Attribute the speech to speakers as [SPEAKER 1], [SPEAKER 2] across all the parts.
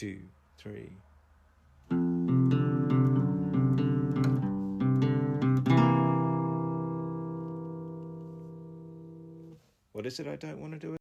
[SPEAKER 1] 2, 3. What is it I don't want to do?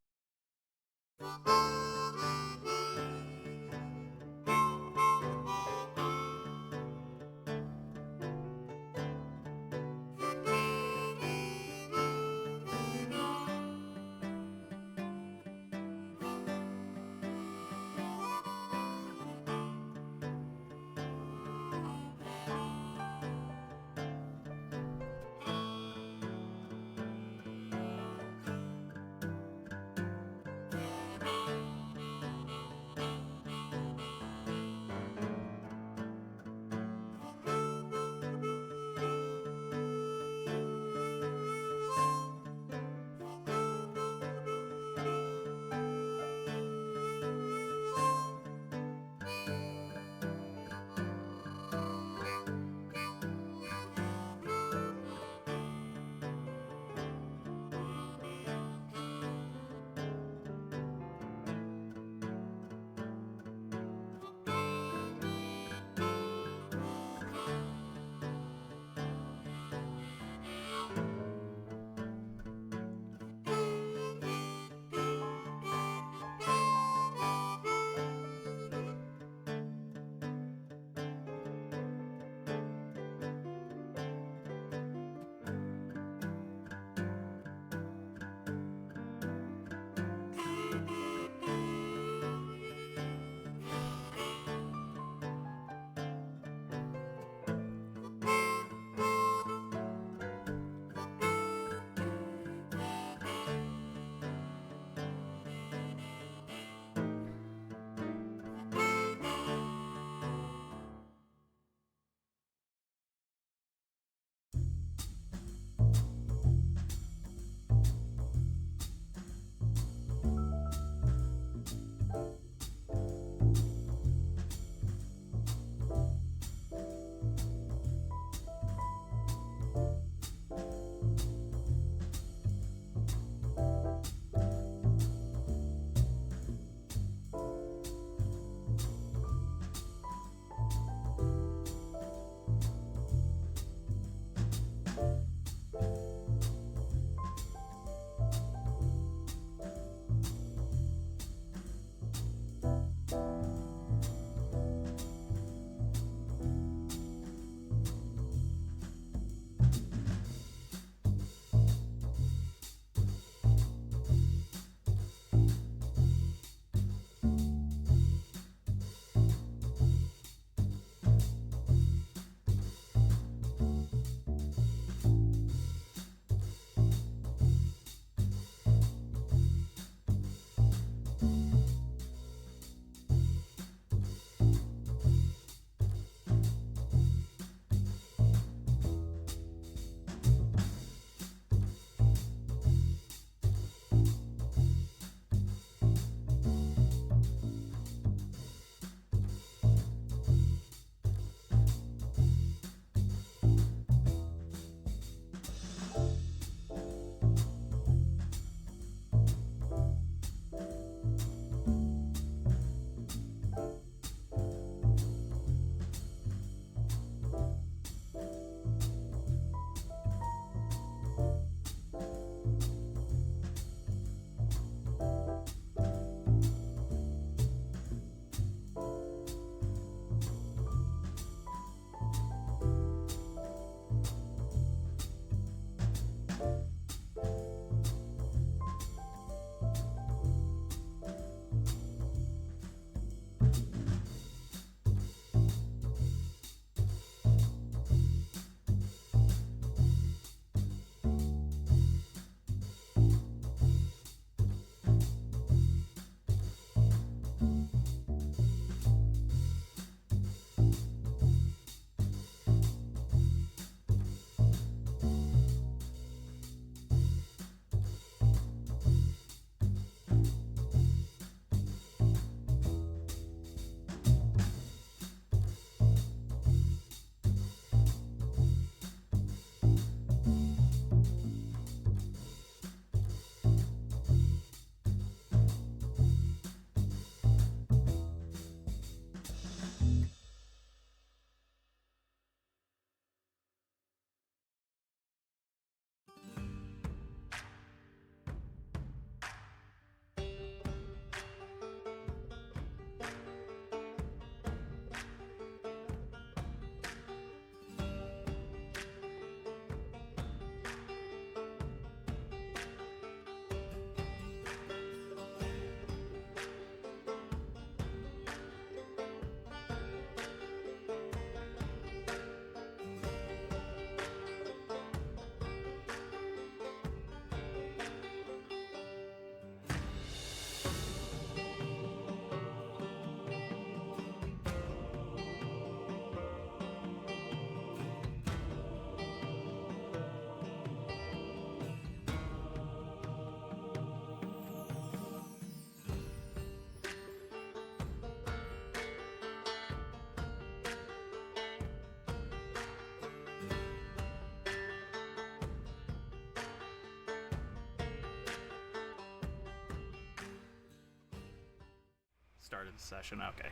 [SPEAKER 2] started the session. Okay.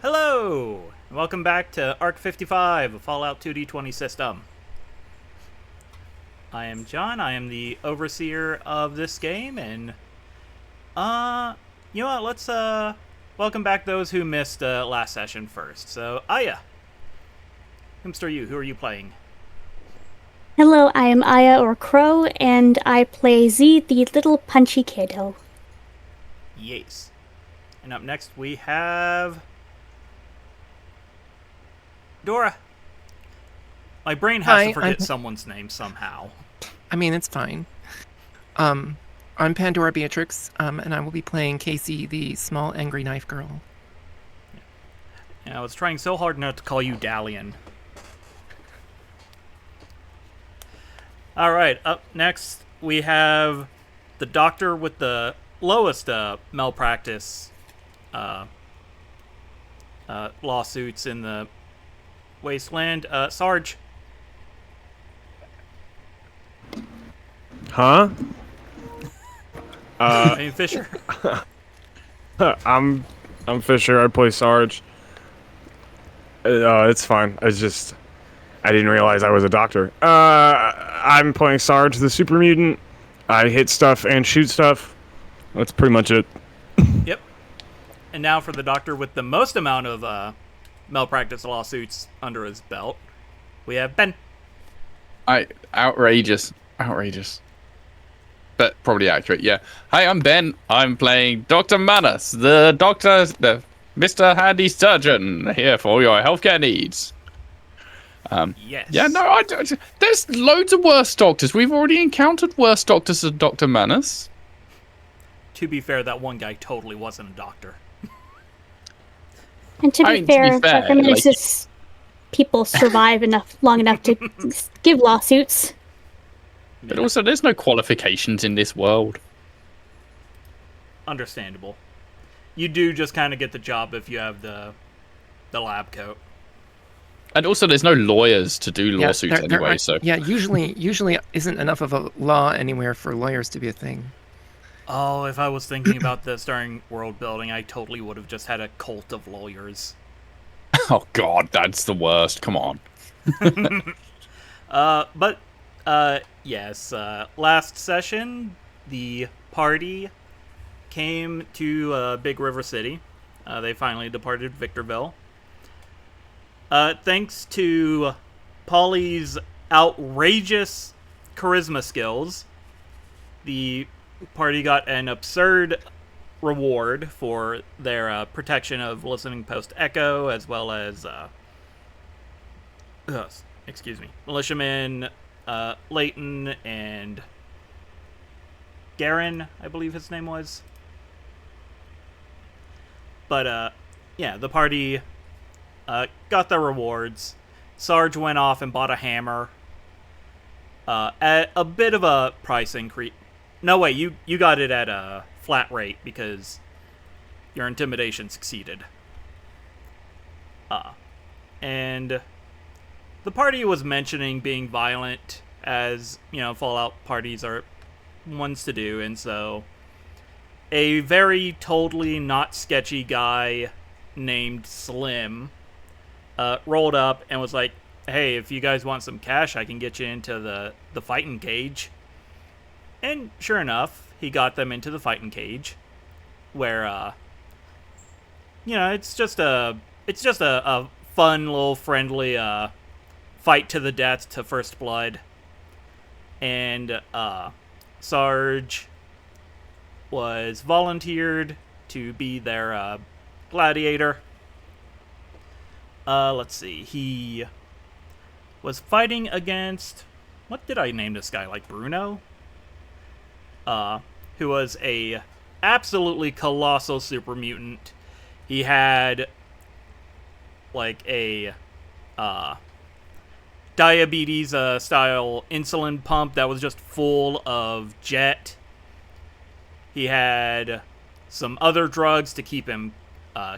[SPEAKER 2] Hello! Welcome back to Arc 55, a Fallout 2D20 system. I am John. I am the overseer of this game, and you know what? Let's welcome back those who missed last session first. So, Aya, who are you playing?
[SPEAKER 3] Hello, I am Aya or Crow, and I play Z, the little punchy kiddo.
[SPEAKER 2] Yes. And up next we have Dora. My brain has to forget someone's name somehow.
[SPEAKER 4] I mean, it's fine. I'm Pandora Beatrix, and I will be playing Casey, the small angry knife girl.
[SPEAKER 2] Yeah, I was trying so hard not to call you Dalian. Alright, up next we have the doctor with the lowest malpractice lawsuits in the wasteland. Sarge.
[SPEAKER 5] Huh?
[SPEAKER 2] I Fisher.
[SPEAKER 5] I'm Fisher. I play Sarge. It's fine. I didn't realize I was a doctor. I'm playing Sarge, the super mutant. I hit stuff and shoot stuff. That's pretty much it.
[SPEAKER 2] Yep. And now for the doctor with the most amount of malpractice lawsuits under his belt, we have Ben.
[SPEAKER 6] Outrageous. But probably accurate, yeah. Hi, I'm Ben. I'm playing Dr. Manus, the Mr. Handy Surgeon, here for all your healthcare needs.
[SPEAKER 2] Yes.
[SPEAKER 6] Yeah, no, there's loads of worse doctors. We've already encountered worse doctors than Dr. Manus.
[SPEAKER 2] To be fair, that one guy totally wasn't a doctor.
[SPEAKER 3] And to be fair, Dr. Manus's people survive long enough to give lawsuits.
[SPEAKER 6] But also, there's no qualifications in this world.
[SPEAKER 2] Understandable. You do just kind of get the job if you have the lab coat.
[SPEAKER 6] And also, there's no lawyers to do lawsuits anyway, so...
[SPEAKER 4] Yeah, usually isn't enough of a law anywhere for lawyers to be a thing.
[SPEAKER 2] Oh, if I was thinking about this during world building, I totally would have just had a cult of lawyers.
[SPEAKER 6] Oh god, that's the worst. Come on.
[SPEAKER 2] Yes, last session, the party came to Big River City. They finally departed Victorville. Thanks to Polly's outrageous charisma skills, the party got an absurd reward for their protection of Listening Post Echo, as well as, militiaman Leighton and Garen, I believe his name was. But, yeah, the party got their rewards. Sarge went off and bought a hammer. At a bit of a price increase. No, wait, you got it at a flat rate because your intimidation succeeded. And the party was mentioning being violent, as, you know, Fallout parties are ones to do, and so a very totally not sketchy guy named Slim rolled up and was like, hey, if you guys want some cash, I can get you into the fighting cage. And sure enough, he got them into the fighting cage, where, you know, it's just a fun little friendly fight to the death to first blood. And Sarge was volunteered to be their gladiator. Let's see, he was fighting against, what did I name this guy, like Bruno? Who was a absolutely colossal super mutant. He had like a diabetes style insulin pump that was just full of jet. He had some other drugs to keep him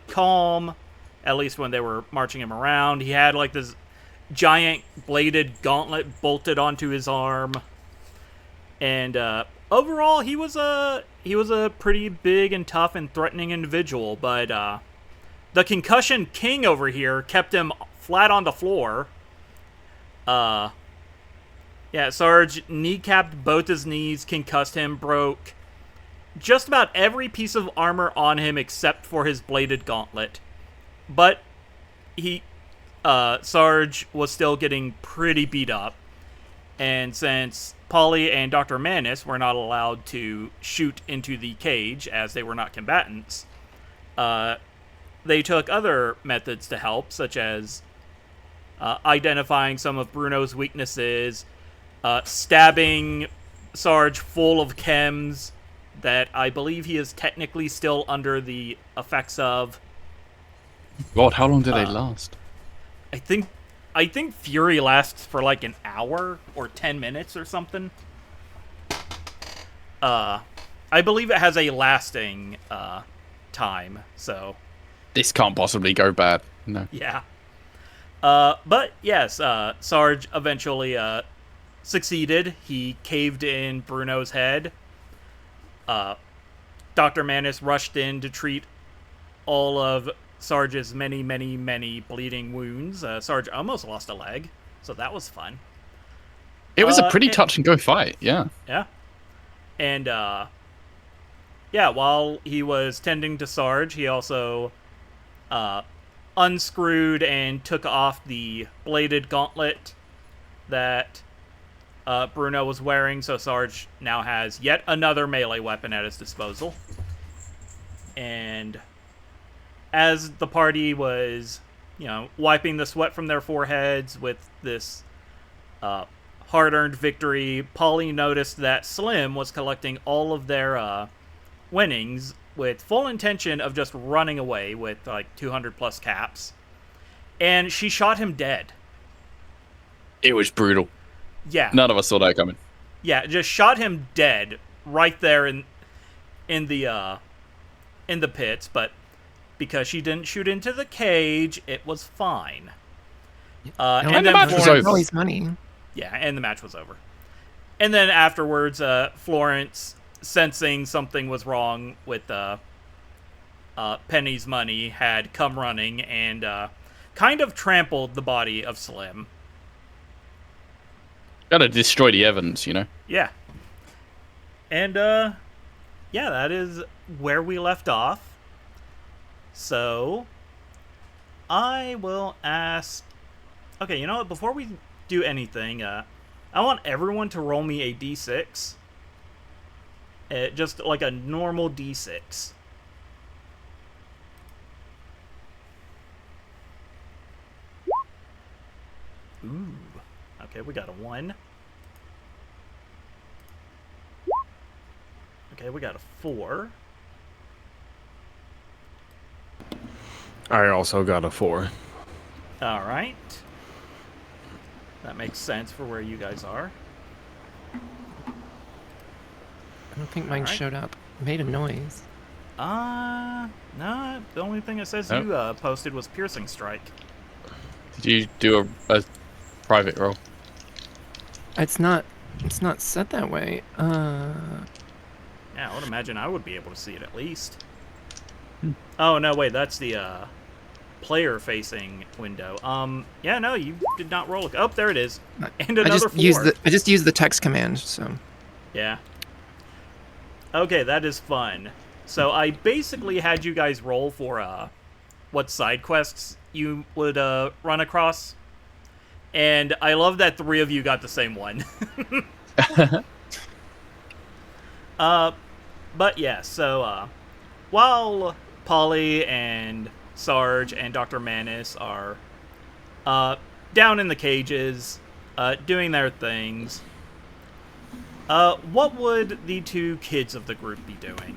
[SPEAKER 2] calm, at least when they were marching him around. He had like this giant bladed gauntlet bolted onto his arm. And Overall, he was a pretty big and tough and threatening individual, but the concussion king over here kept him flat on the floor. Yeah, Sarge kneecapped both his knees, concussed him, broke just about every piece of armor on him except for his bladed gauntlet. But Sarge was still getting pretty beat up. And since Polly and Dr. Manus were not allowed to shoot into the cage as they were not combatants, they took other methods to help, such as identifying some of Bruno's weaknesses, stabbing Sarge full of chems that I believe he is technically still under the effects of.
[SPEAKER 6] God, how long do they last?
[SPEAKER 2] I think Fury lasts for like an hour or 10 minutes or something. I believe it has a lasting time, so
[SPEAKER 6] This can't possibly go bad. No.
[SPEAKER 2] yeah. But yes, Sarge eventually succeeded. He caved in Bruno's head. Dr. Manus rushed in to treat all of Sarge's many, many, many bleeding wounds. Sarge almost lost a leg, so that was fun.
[SPEAKER 6] It was a pretty touch and go fight, yeah.
[SPEAKER 2] Yeah. And, yeah, while he was tending to Sarge, he also unscrewed and took off the bladed gauntlet that Bruno was wearing, so Sarge now has yet another melee weapon at his disposal. And as the party was, wiping the sweat from their foreheads with this hard-earned victory, Polly noticed that Slim was collecting all of their winnings with full intention of just running away with like 200 plus caps. And she shot him dead.
[SPEAKER 6] It was brutal.
[SPEAKER 2] Yeah.
[SPEAKER 6] None of us saw that coming.
[SPEAKER 2] Yeah, just shot him dead right there in the pits, but because she didn't shoot into the cage, it was fine.
[SPEAKER 6] And the match was
[SPEAKER 4] Florence
[SPEAKER 6] over.
[SPEAKER 4] always money.
[SPEAKER 2] Yeah, and the match was over. And then afterwards, Florence, sensing something was wrong with Penny's money, had come running and kind of trampled the body of Slim.
[SPEAKER 6] Gotta destroy the evidence,
[SPEAKER 2] Yeah. And, yeah, that is where we left off. So, I will ask... Okay, you know what? Before we do anything, I want everyone to roll me a d6. Just like a normal d6. Ooh. Okay, we got a 1. Okay, we got a 4.
[SPEAKER 5] I also got a 4.
[SPEAKER 2] Alright. That makes sense for where you guys are.
[SPEAKER 4] I don't think mine
[SPEAKER 2] Alright.
[SPEAKER 4] showed up. It made a noise.
[SPEAKER 2] No, the only thing it says
[SPEAKER 6] Oh.
[SPEAKER 2] you posted was Piercing Strike.
[SPEAKER 6] Did you do a private roll?
[SPEAKER 4] It's not set that way.
[SPEAKER 2] Yeah, I would imagine I would be able to see it at least. Oh, no, wait, that's the player-facing window. Yeah, no, you did not roll. Oh, there it is. And another 4.
[SPEAKER 4] I just used the text command, so
[SPEAKER 2] Yeah. Okay, that is fun. So I basically had you guys roll for what side quests you would run across. And I love that 3 of you got the same one. But yeah, so while Polly and Sarge and Dr. Manus are down in the cages, doing their things, what would the 2 kids of the group be doing?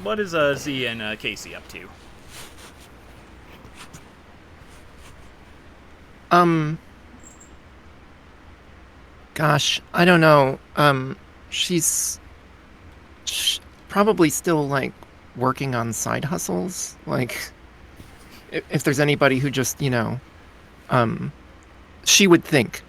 [SPEAKER 2] What is Z and Casey up to?
[SPEAKER 4] Gosh, I don't know. She's probably still like working on side hustles. Like, if there's anybody who just, she would think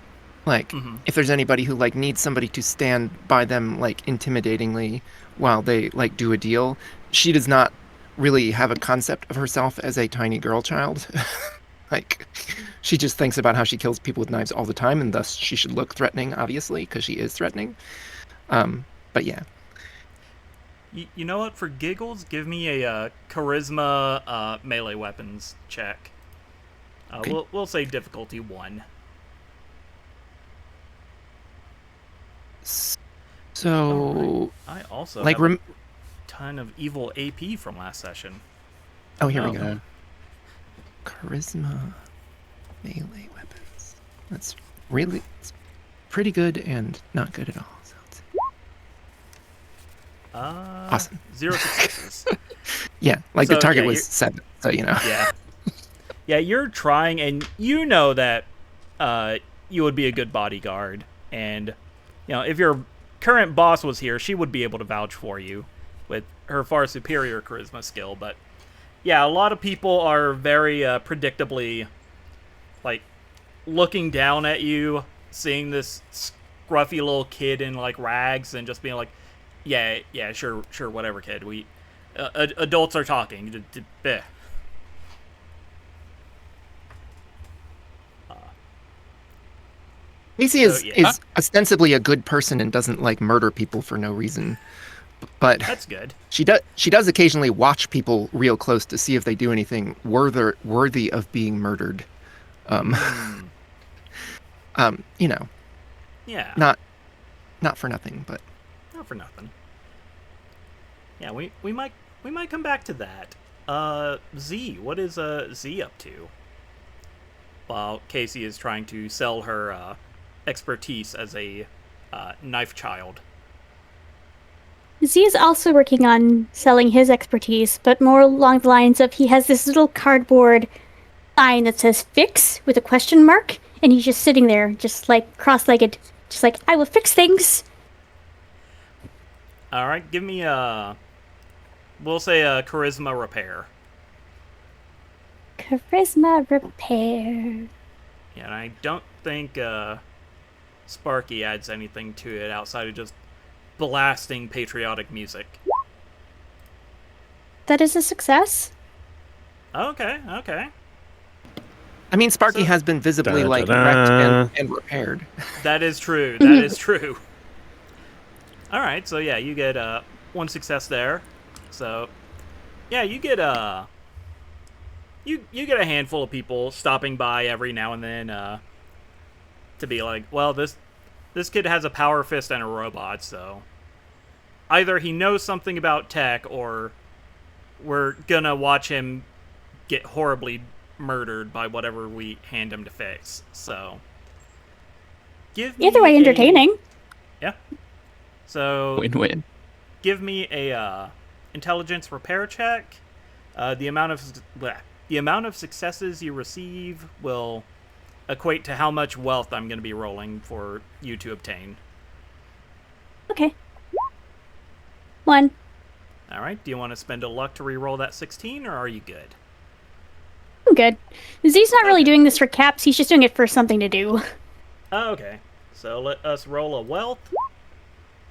[SPEAKER 4] Like, if there's anybody who like needs somebody to stand by them like intimidatingly while they like do a deal, she does not really have a concept of herself as a tiny girl child. Like, she just thinks about how she kills people with knives all the time, and thus she should look threatening, obviously, because she is threatening. But yeah.
[SPEAKER 2] You know what? For giggles, give me a charisma melee weapons check.
[SPEAKER 4] Okay.
[SPEAKER 2] We'll say difficulty 1.
[SPEAKER 4] So,
[SPEAKER 2] I also
[SPEAKER 4] like,
[SPEAKER 2] have a ton of evil AP from last session.
[SPEAKER 4] oh, here we
[SPEAKER 2] Oh.
[SPEAKER 4] go. Charisma, melee weapons. That's really it's pretty good and not good at all. So it's awesome.
[SPEAKER 2] 0 successes.
[SPEAKER 4] Yeah, like the
[SPEAKER 2] So,
[SPEAKER 4] target
[SPEAKER 2] yeah,
[SPEAKER 4] was
[SPEAKER 2] you're-
[SPEAKER 4] 7, so you know.
[SPEAKER 2] Yeah. Yeah, you're trying, and you know that you would be a good bodyguard. And, if your current boss was here, she would be able to vouch for you with her far superior charisma skill. But, yeah, a lot of people are very predictably, like, looking down at you, seeing this scruffy little kid in, like, rags, and just being like, yeah, sure, whatever, kid. We adults are talking. Bleh.
[SPEAKER 4] Casey is,
[SPEAKER 2] So, yeah.
[SPEAKER 4] is ostensibly a good person and doesn't like murder people for no reason. But
[SPEAKER 2] That's good.
[SPEAKER 4] she does occasionally watch people real close to see if they do anything worthy of being murdered. You know,
[SPEAKER 2] Yeah.
[SPEAKER 4] not for nothing, but
[SPEAKER 2] Not for nothing. Yeah, we might come back to that. Z, what is Z up to? While Casey is trying to sell her expertise as a knife child.
[SPEAKER 3] Z is also working on selling his expertise, but more along the lines of he has this little cardboard sign that says fix with a question mark, and he's just sitting there, just like cross-legged, just like, I will fix things.
[SPEAKER 2] All right, give me we'll say a charisma repair.
[SPEAKER 3] Charisma repair.
[SPEAKER 2] Yeah, and I don't think Sparky adds anything to it outside of just blasting patriotic music.
[SPEAKER 3] That is a success.
[SPEAKER 2] Okay.
[SPEAKER 4] I mean, Sparky
[SPEAKER 2] So-
[SPEAKER 4] has been visibly like
[SPEAKER 5] Da-da-da.
[SPEAKER 4] wrecked and repaired.
[SPEAKER 2] That is true. That is true. All right, so yeah, you get 1 success there. So, yeah, you get you get a handful of people stopping by every now and then to be like, well, this kid has a power fist and a robot, so either he knows something about tech or we're gonna watch him get horribly murdered by whatever we hand him to fix. So, give me
[SPEAKER 3] Either way, entertaining.
[SPEAKER 2] Yeah. So
[SPEAKER 6] Win-win.
[SPEAKER 2] give me a intelligence repair check. The amount of successes you receive will equate to how much wealth I'm going to be rolling for you to obtain.
[SPEAKER 3] Okay. 1.
[SPEAKER 2] All right. Do you want to spend a luck to re-roll that 16, or are you good?
[SPEAKER 3] I'm good. Z's not really doing this for caps, he's just doing it for something to do.
[SPEAKER 2] Oh, okay. So let us roll a wealth.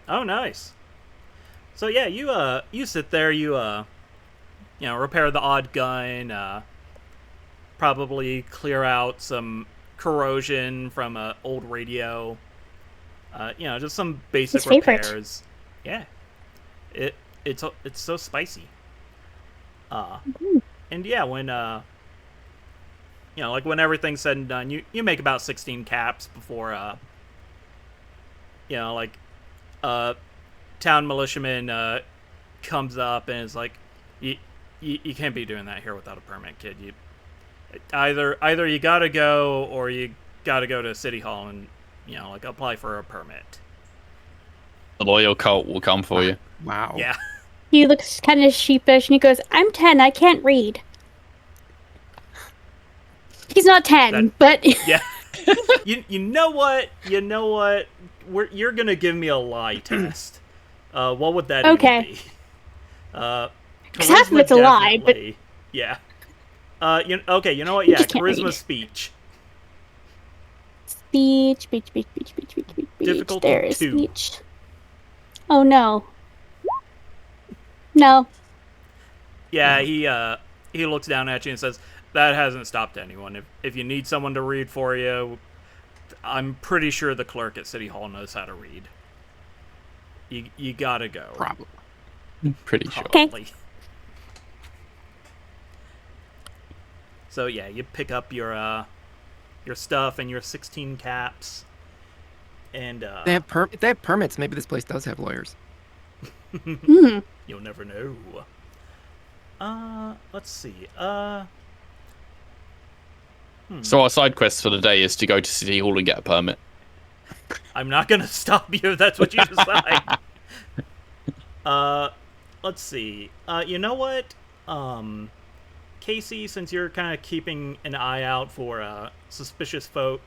[SPEAKER 2] Oh, nice. So yeah, you sit there, you repair the odd gun, probably clear out some corrosion from a old radio. Just some basic
[SPEAKER 3] His favorite.
[SPEAKER 2] repairs. Yeah. It's so spicy. And yeah, when when everything's said and done, you make about 16 caps before town militiaman comes up and is like, you can't be doing that here without a permit, kid. You either you gotta go or you gotta go to city hall and apply for a permit.
[SPEAKER 6] The loyal cult will come for you.
[SPEAKER 4] Wow.
[SPEAKER 2] Yeah.
[SPEAKER 3] He looks kind of sheepish and he goes, I'm 10, I can't read. He's not 10, but
[SPEAKER 2] Yeah. you know what? You're gonna give me a lie test. What would that
[SPEAKER 3] Okay.
[SPEAKER 2] even be?
[SPEAKER 3] Because half of it's a lie, but
[SPEAKER 2] definitely. Yeah. Okay. You know what? Yeah,
[SPEAKER 3] just can't
[SPEAKER 2] charisma
[SPEAKER 3] read.
[SPEAKER 2] speech.
[SPEAKER 3] Beach.
[SPEAKER 2] Difficulty
[SPEAKER 3] There is
[SPEAKER 2] 2.
[SPEAKER 3] beach. Oh no. No.
[SPEAKER 2] Yeah, he looks down at you and says, "That hasn't stopped anyone. If you need someone to read for you, I'm pretty sure the clerk at City Hall knows how to read. You gotta go."
[SPEAKER 4] Probably.
[SPEAKER 6] Pretty sure.
[SPEAKER 3] Okay.
[SPEAKER 2] Probably. So yeah, you pick up your stuff and your 16 caps, and
[SPEAKER 4] They have permits. Maybe this place does have lawyers.
[SPEAKER 3] Hmm.
[SPEAKER 2] you'll never know. Let's see.
[SPEAKER 6] So our side quest for the day is to go to City Hall and get a permit.
[SPEAKER 2] I'm not gonna stop you if that's what you decide. Let's see. You know what? Casey, since you're kind of keeping an eye out for suspicious folk,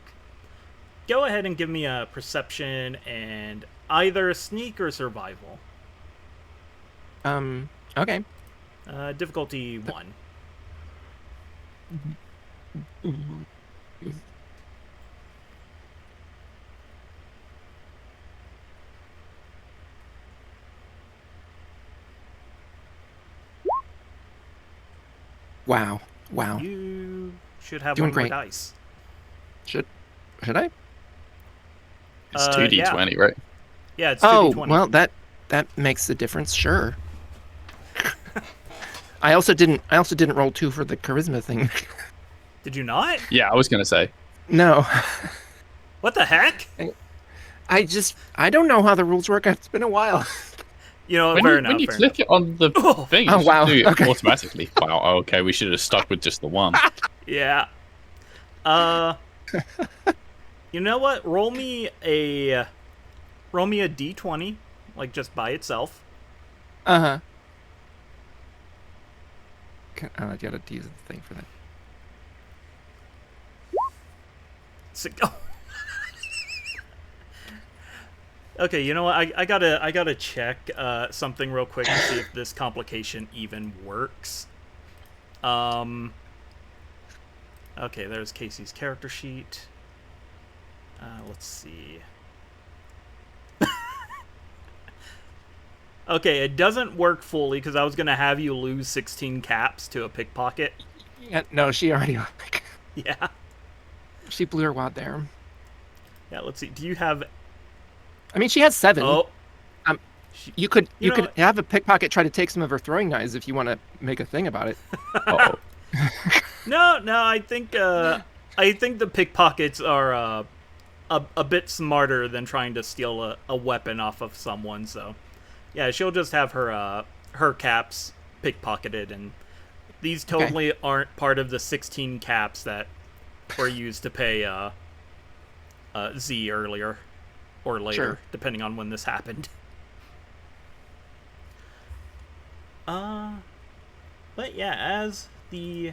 [SPEAKER 2] go ahead and give me a perception and either sneak or survival.
[SPEAKER 4] Okay.
[SPEAKER 2] Difficulty 1.
[SPEAKER 4] Wow.
[SPEAKER 2] You should have
[SPEAKER 4] Doing
[SPEAKER 2] one more
[SPEAKER 4] great.
[SPEAKER 2] dice.
[SPEAKER 4] Should I?
[SPEAKER 6] It's 2d20, right?
[SPEAKER 2] Yeah, it's
[SPEAKER 4] Oh,
[SPEAKER 2] 2d20.
[SPEAKER 4] well, that makes a difference. Sure. I also didn't roll 2 for the charisma thing.
[SPEAKER 2] Did you not?
[SPEAKER 6] Yeah, I was gonna say.
[SPEAKER 4] No.
[SPEAKER 2] What the heck?
[SPEAKER 4] I don't know how the rules work. It's been a while.
[SPEAKER 2] You know,
[SPEAKER 6] When
[SPEAKER 2] fair
[SPEAKER 6] you,
[SPEAKER 2] enough.
[SPEAKER 6] when you
[SPEAKER 2] fair
[SPEAKER 6] click it on the
[SPEAKER 2] Oh.
[SPEAKER 6] thing,
[SPEAKER 4] Oh,
[SPEAKER 6] it
[SPEAKER 4] wow,
[SPEAKER 6] should do it
[SPEAKER 4] okay.
[SPEAKER 6] automatically. Wow, okay, we should have stuck with just the one.
[SPEAKER 2] Yeah. You know what? Roll me a d20, like just by itself.
[SPEAKER 4] Uh-huh. I gotta use the thing for that.
[SPEAKER 2] Okay, you know what? I gotta check something real quick to see if this complication even works. Okay, there's Casey's character sheet. Let's see. Okay, it doesn't work fully because I was gonna have you lose 16 caps to a pickpocket.
[SPEAKER 4] Yeah, no, she already.
[SPEAKER 2] Yeah.
[SPEAKER 4] She blew her wad there.
[SPEAKER 2] Yeah. Let's see. Do you have?
[SPEAKER 4] I mean, she has 7.
[SPEAKER 2] Oh.
[SPEAKER 4] You could
[SPEAKER 2] You know-
[SPEAKER 4] have a pickpocket try to take some of her throwing knives if you want to make a thing about it.
[SPEAKER 6] Oh,
[SPEAKER 2] No. I think the pickpockets are a bit smarter than trying to steal a weapon off of someone. So, yeah, she'll just have her caps pickpocketed, and these totally aren't part of the 16 caps that were used to pay Z earlier or later,
[SPEAKER 4] Sure.
[SPEAKER 2] depending on when this happened. But yeah, as the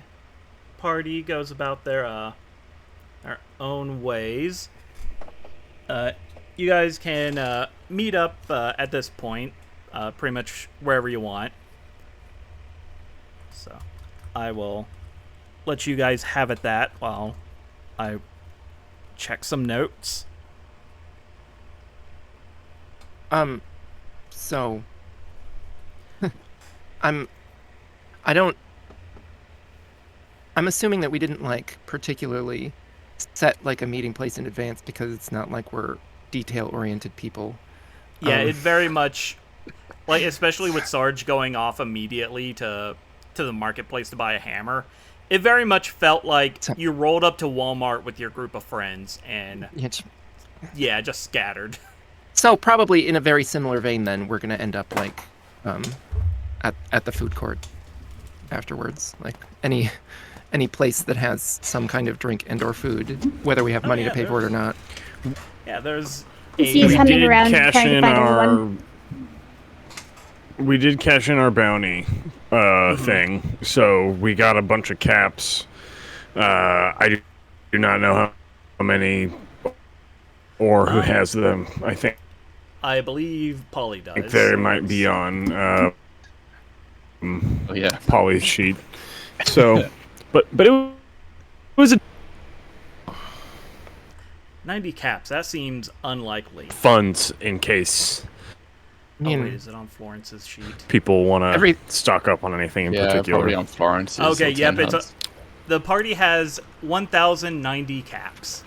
[SPEAKER 2] party goes about their own ways, you guys can meet up at this point, pretty much wherever you want. So, I will let you guys have at that while I check some notes.
[SPEAKER 4] So I'm assuming that we didn't like particularly set like a meeting place in advance because it's not like we're detail-oriented people.
[SPEAKER 2] Yeah, it very much, like, especially with Sarge going off immediately to the marketplace to buy a hammer, it very much felt like you rolled up to Walmart with your group of friends and just scattered.
[SPEAKER 4] So probably in a very similar vein, then we're gonna end up like at the food court afterwards, like any place that has some kind of drink and/or food, whether we have money to pay for it or not.
[SPEAKER 2] Yeah, there's
[SPEAKER 3] He's humming around trying to find everyone.
[SPEAKER 5] We did cash in our bounty thing, so we got a bunch of caps. I do not know how many or who has them.
[SPEAKER 2] I believe Polly does.
[SPEAKER 5] I think they might be on
[SPEAKER 6] oh yeah.
[SPEAKER 5] Polly's sheet. So, but it was a.
[SPEAKER 2] 90 caps. That seems unlikely.
[SPEAKER 5] Funds in case
[SPEAKER 4] I mean,
[SPEAKER 2] Oh wait, is it on Florence's sheet?
[SPEAKER 5] people want to
[SPEAKER 4] Every-
[SPEAKER 5] stock up on anything in
[SPEAKER 6] Yeah,
[SPEAKER 5] particular.
[SPEAKER 6] probably on Florence.
[SPEAKER 2] Okay, yep. The party has 1,090 caps.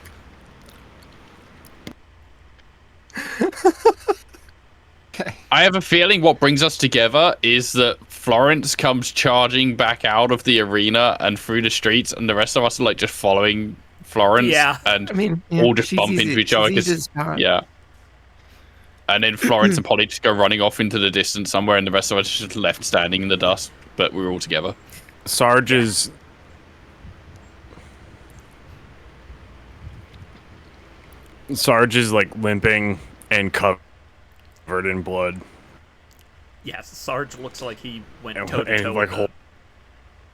[SPEAKER 4] okay.
[SPEAKER 6] I have a feeling what brings us together is that Florence comes charging back out of the arena and through the streets, and the rest of us are like just following Florence.
[SPEAKER 2] Yeah.
[SPEAKER 6] And
[SPEAKER 4] I mean,
[SPEAKER 6] all just
[SPEAKER 4] she's
[SPEAKER 6] bump
[SPEAKER 4] easy-
[SPEAKER 6] into each
[SPEAKER 4] she's
[SPEAKER 6] other.
[SPEAKER 4] easy
[SPEAKER 6] 'Cause-
[SPEAKER 4] to spot.
[SPEAKER 6] yeah. And then Florence and Polly just go running off into the distance somewhere, and the rest of us are just left standing in the dust. But we're all together.
[SPEAKER 5] Sarge is like limping and covered in blood.
[SPEAKER 2] Yes, Sarge looks like he went
[SPEAKER 5] And-
[SPEAKER 2] toe to
[SPEAKER 5] and,
[SPEAKER 2] toe
[SPEAKER 5] like,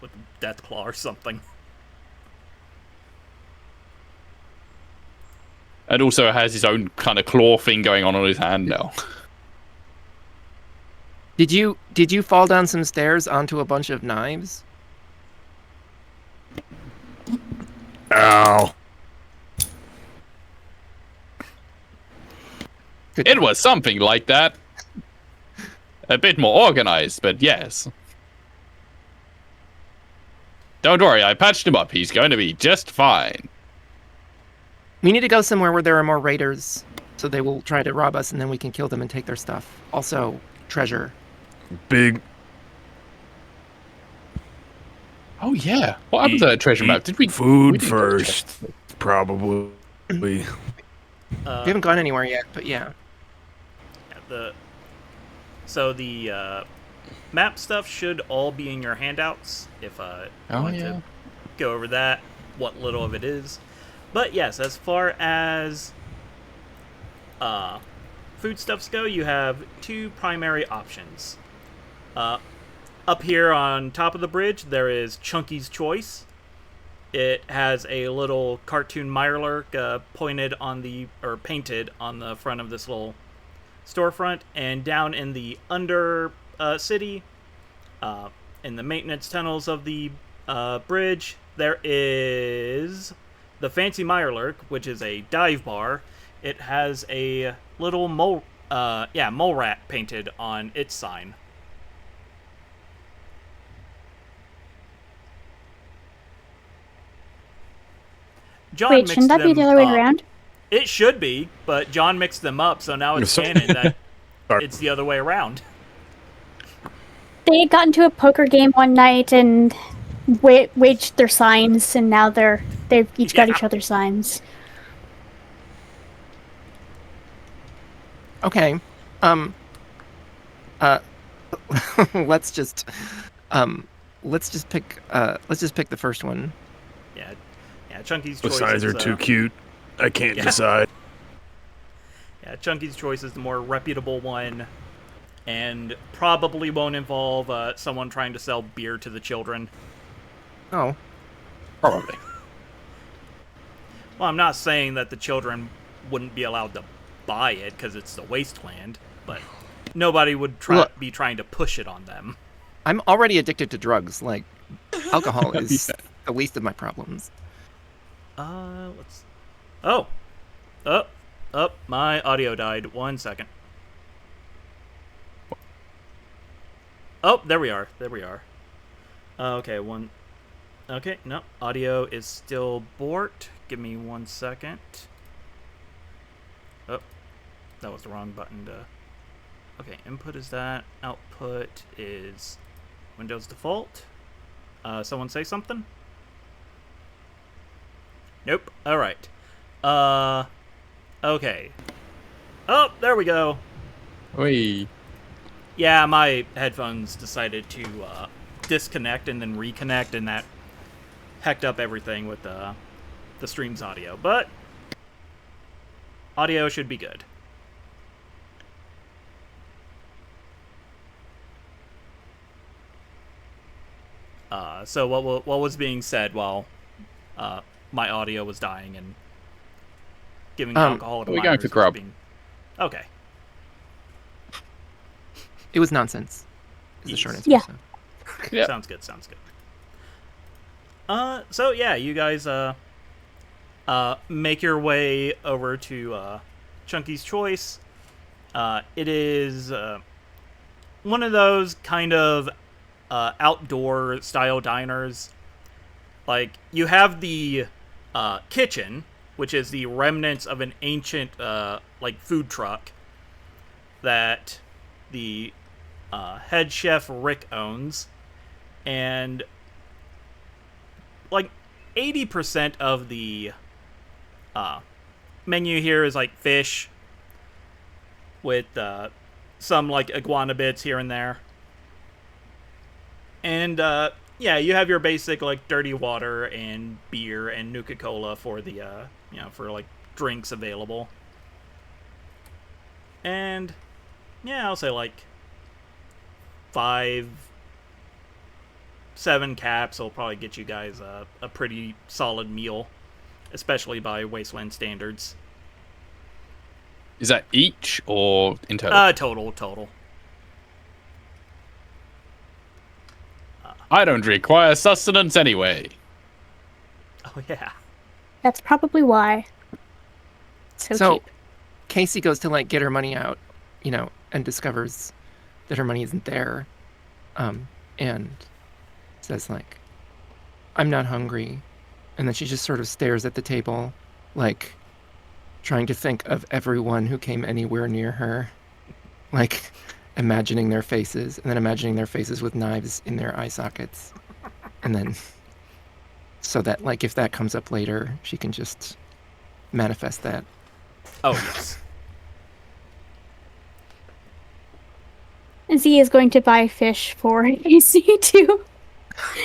[SPEAKER 2] with Deathclaw or something.
[SPEAKER 6] And also has his own kind of claw thing going on his hand now.
[SPEAKER 4] Did you fall down some stairs onto a bunch of knives?
[SPEAKER 5] Ow.
[SPEAKER 4] Good
[SPEAKER 6] It
[SPEAKER 4] job.
[SPEAKER 6] was something like that. A bit more organized, but yes. Don't worry, I patched him up. He's going to be just fine.
[SPEAKER 4] We need to go somewhere where there are more raiders, so they will try to rob us, and then we can kill them and take their stuff. Also, treasure.
[SPEAKER 5] Big
[SPEAKER 6] Oh yeah. What happened to that treasure map? Did we
[SPEAKER 5] food
[SPEAKER 6] we didn't go to
[SPEAKER 5] first? Probably.
[SPEAKER 4] We haven't gone anywhere yet, but yeah.
[SPEAKER 2] The map stuff should all be in your handouts if you want to go over that, what little of it is. But yes, as far as foodstuffs go, you have two primary options. Up here on top of the bridge, there is Chunky's Choice. It has a little cartoon Mirelurk painted on the front of this little storefront. And down in the under city, in the maintenance tunnels of the bridge, there is the Fancy Mirelurk, which is a dive bar. It has a little mole rat painted on its sign. John
[SPEAKER 3] Wait,
[SPEAKER 2] mixed
[SPEAKER 3] shouldn't that be
[SPEAKER 2] them
[SPEAKER 3] the other way
[SPEAKER 2] up.
[SPEAKER 3] around?
[SPEAKER 2] It should be, but John mixed them up, so now it's canon that
[SPEAKER 5] Sorry.
[SPEAKER 2] it's the other way around.
[SPEAKER 3] They got into a poker game one night and waged their signs, and now they've each got each other's signs.
[SPEAKER 4] Okay. Let's just pick the first one.
[SPEAKER 2] Yeah, Chunky's
[SPEAKER 5] The
[SPEAKER 2] choice
[SPEAKER 5] sides
[SPEAKER 2] is,
[SPEAKER 5] are too cute. I can't decide.
[SPEAKER 2] Yeah, Chunky's choice is the more reputable one, and probably won't involve someone trying to sell beer to the children.
[SPEAKER 4] Oh,
[SPEAKER 6] Probably.
[SPEAKER 2] Well, I'm not saying that the children wouldn't be allowed to buy it because it's the wasteland, but nobody would
[SPEAKER 4] Look.
[SPEAKER 2] be trying to push it on them.
[SPEAKER 4] I'm already addicted to drugs. Like, alcohol is the least of my problems.
[SPEAKER 2] Let's. Oh, my audio died. 1 second. Oh, there we are. Okay, one. Okay, no, audio is still bort. Give me 1 second. Oh, that was the wrong button to. Okay, input is that. Output is Windows default. Someone say something? Nope. Alright. Okay. Oh, there we go.
[SPEAKER 6] Wee.
[SPEAKER 2] Yeah, my headphones decided to disconnect and then reconnect, and that hecked up everything with the stream's audio. But audio should be good. So what was being said while my audio was dying and giving alcohol to
[SPEAKER 6] we're going
[SPEAKER 2] minors
[SPEAKER 6] for
[SPEAKER 2] was
[SPEAKER 6] grub.
[SPEAKER 2] being... Okay.
[SPEAKER 4] It was nonsense. Is the short answer.
[SPEAKER 3] Yeah.
[SPEAKER 4] So.
[SPEAKER 6] Yep.
[SPEAKER 2] Sounds good. So yeah, you guys make your way over to Chunky's Choice. It is one of those kind of outdoor style diners. Like, you have the kitchen, which is the remnants of an ancient like food truck that the head chef Rick owns, and like 80% of the menu here is like fish with some like iguana bits here and there. And yeah, you have your basic like dirty water and beer and Nuka-Cola for the for like drinks available. And yeah, I'll say like 5-7 caps will probably get you guys a pretty solid meal, especially by Wasteland standards.
[SPEAKER 6] Is that each or in total?
[SPEAKER 2] Total.
[SPEAKER 6] I don't require sustenance anyway.
[SPEAKER 2] Oh yeah.
[SPEAKER 3] That's probably why. So cheap.
[SPEAKER 4] Casey goes to like get her money out, and discovers that her money isn't there, and says like, "I'm not hungry," and then she just sort of stares at the table, like trying to think of everyone who came anywhere near her, like imagining their faces, and then imagining their faces with knives in their eye sockets, and then so that like if that comes up later, she can just manifest that.
[SPEAKER 2] Oh yes.
[SPEAKER 3] Z is going to buy fish for AC too,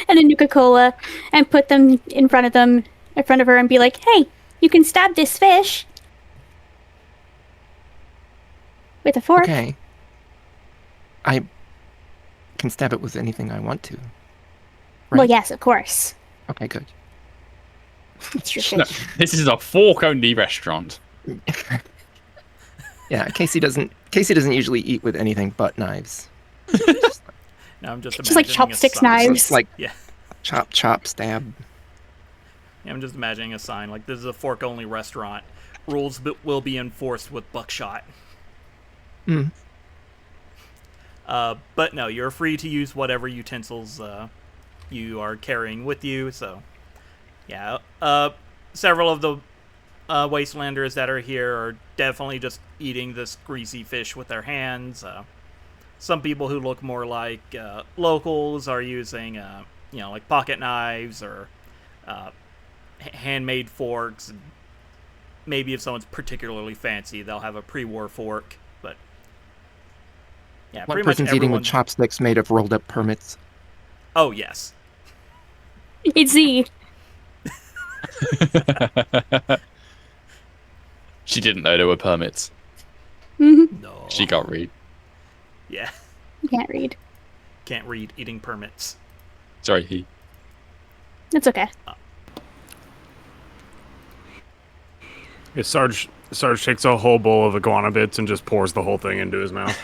[SPEAKER 3] and a Nuka-Cola, and put them in front of her, and be like, "Hey, you can stab this fish with a fork."
[SPEAKER 4] Okay. I can stab it with anything I want to. Right?
[SPEAKER 3] Well, yes, of course.
[SPEAKER 4] Okay, good.
[SPEAKER 3] It's your
[SPEAKER 6] No,
[SPEAKER 3] fish.
[SPEAKER 6] this is a fork-only restaurant.
[SPEAKER 4] Yeah, Casey doesn't usually eat with anything but knives.
[SPEAKER 2] Now I'm just
[SPEAKER 3] Just like
[SPEAKER 2] imagining a
[SPEAKER 3] chopsticks,
[SPEAKER 2] sign.
[SPEAKER 3] knives.
[SPEAKER 4] It's like
[SPEAKER 2] Yeah.
[SPEAKER 4] chop, stab.
[SPEAKER 2] Yeah, I'm just imagining a sign like this is a fork-only restaurant. Rules will be enforced with buckshot.
[SPEAKER 4] Mm.
[SPEAKER 2] But no, you're free to use whatever utensils you are carrying with you. So, yeah, several of the Wastelanders that are here are definitely just eating this greasy fish with their hands. Some people who look more like locals are using, like pocket knives or handmade forks. Maybe if someone's particularly fancy, they'll have a pre-war fork. But yeah,
[SPEAKER 4] One
[SPEAKER 2] pretty much
[SPEAKER 4] person's eating with
[SPEAKER 2] everyone.
[SPEAKER 4] chopsticks made of rolled up permits.
[SPEAKER 2] Oh yes.
[SPEAKER 3] It's Z.
[SPEAKER 6] She didn't know there were permits.
[SPEAKER 3] Mm-hmm.
[SPEAKER 2] No.
[SPEAKER 6] She got read.
[SPEAKER 2] Yeah.
[SPEAKER 3] Can't read.
[SPEAKER 2] Can't read eating permits.
[SPEAKER 6] Sorry, he.
[SPEAKER 3] It's okay.
[SPEAKER 5] Yeah, Sarge takes a whole bowl of iguana bits and just pours the whole thing into his mouth.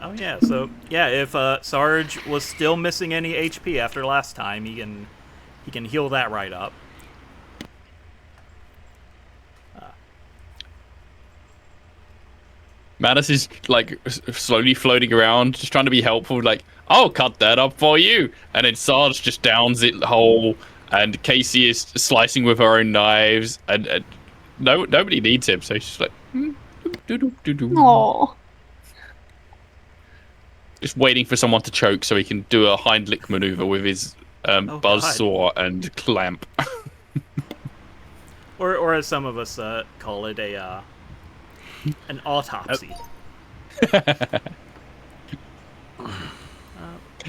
[SPEAKER 2] Oh yeah, so yeah, if Sarge was still missing any HP after last time, he can heal that right up.
[SPEAKER 6] Mattis is like slowly floating around, just trying to be helpful. Like, I'll cut that up for you, and then Sarge just downs it whole, and Casey is slicing with her own knives, and nobody needs him, so he's just like,
[SPEAKER 3] Aww.
[SPEAKER 6] just waiting for someone to choke so he can do a Heimlich maneuver with his buzzsaw and clamp.
[SPEAKER 2] Or as some of us call it, an autopsy.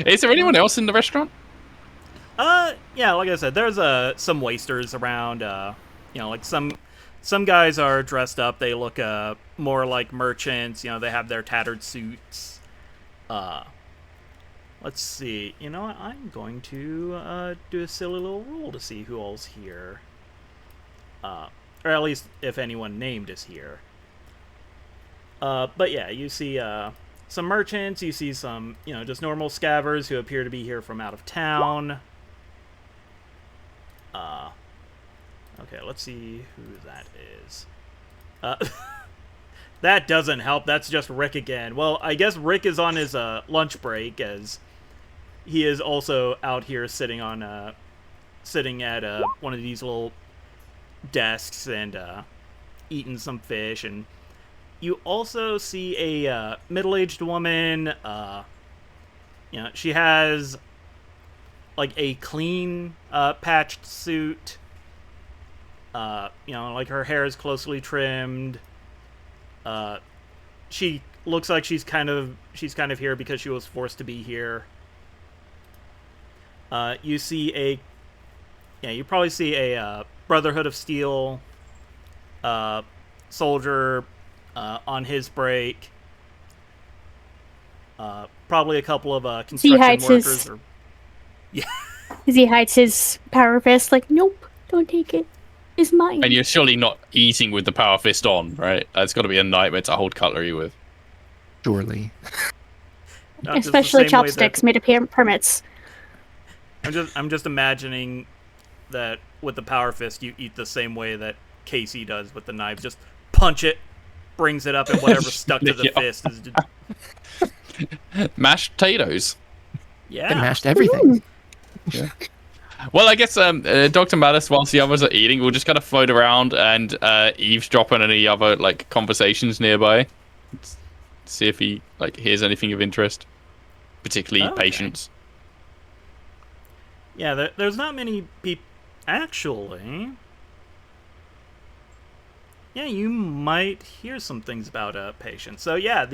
[SPEAKER 6] Is there anyone else in the restaurant?
[SPEAKER 2] Yeah, like I said, there's some wasters around. Like some guys are dressed up. They look more like merchants. They have their tattered suits. Let's see. You know what? I'm going to do a silly little roll to see who all's here. Or at least if anyone named is here. But yeah, you see some merchants, you see some, just normal scavvers who appear to be here from out of town. Okay, let's see who that is. That doesn't help. That's just Rick again. Well, I guess Rick is on his lunch break, as he is also out here sitting at one of these little desks and eating some fish. And you also see a middle-aged woman. She has like a clean patched suit. Like her hair is closely trimmed. She looks like she's kind of here because she was forced to be here. You probably see a Brotherhood of Steel soldier on his break. Probably a couple of construction workers.
[SPEAKER 3] He hides his power fist, like, nope, don't take it. It's mine.
[SPEAKER 6] And you're surely not eating with the power fist on, right? That's got to be a nightmare to hold cutlery with.
[SPEAKER 4] Surely.
[SPEAKER 3] Especially chopsticks made of permits.
[SPEAKER 2] I'm just imagining that with the power fist, you eat the same way that Casey does with the knife. Just punch it, brings it up, and whatever stuck to the fist is just...
[SPEAKER 6] Mashed potatoes.
[SPEAKER 2] Yeah.
[SPEAKER 4] They mashed everything.
[SPEAKER 6] Yeah. Well, I guess Dr. Mattis, whilst the others are eating, will just kind of float around and eavesdrop on any other like conversations nearby. See if he hears anything of interest, particularly patients.
[SPEAKER 2] Yeah, there's not many people. Actually, yeah, you might hear some things about patients. So yeah,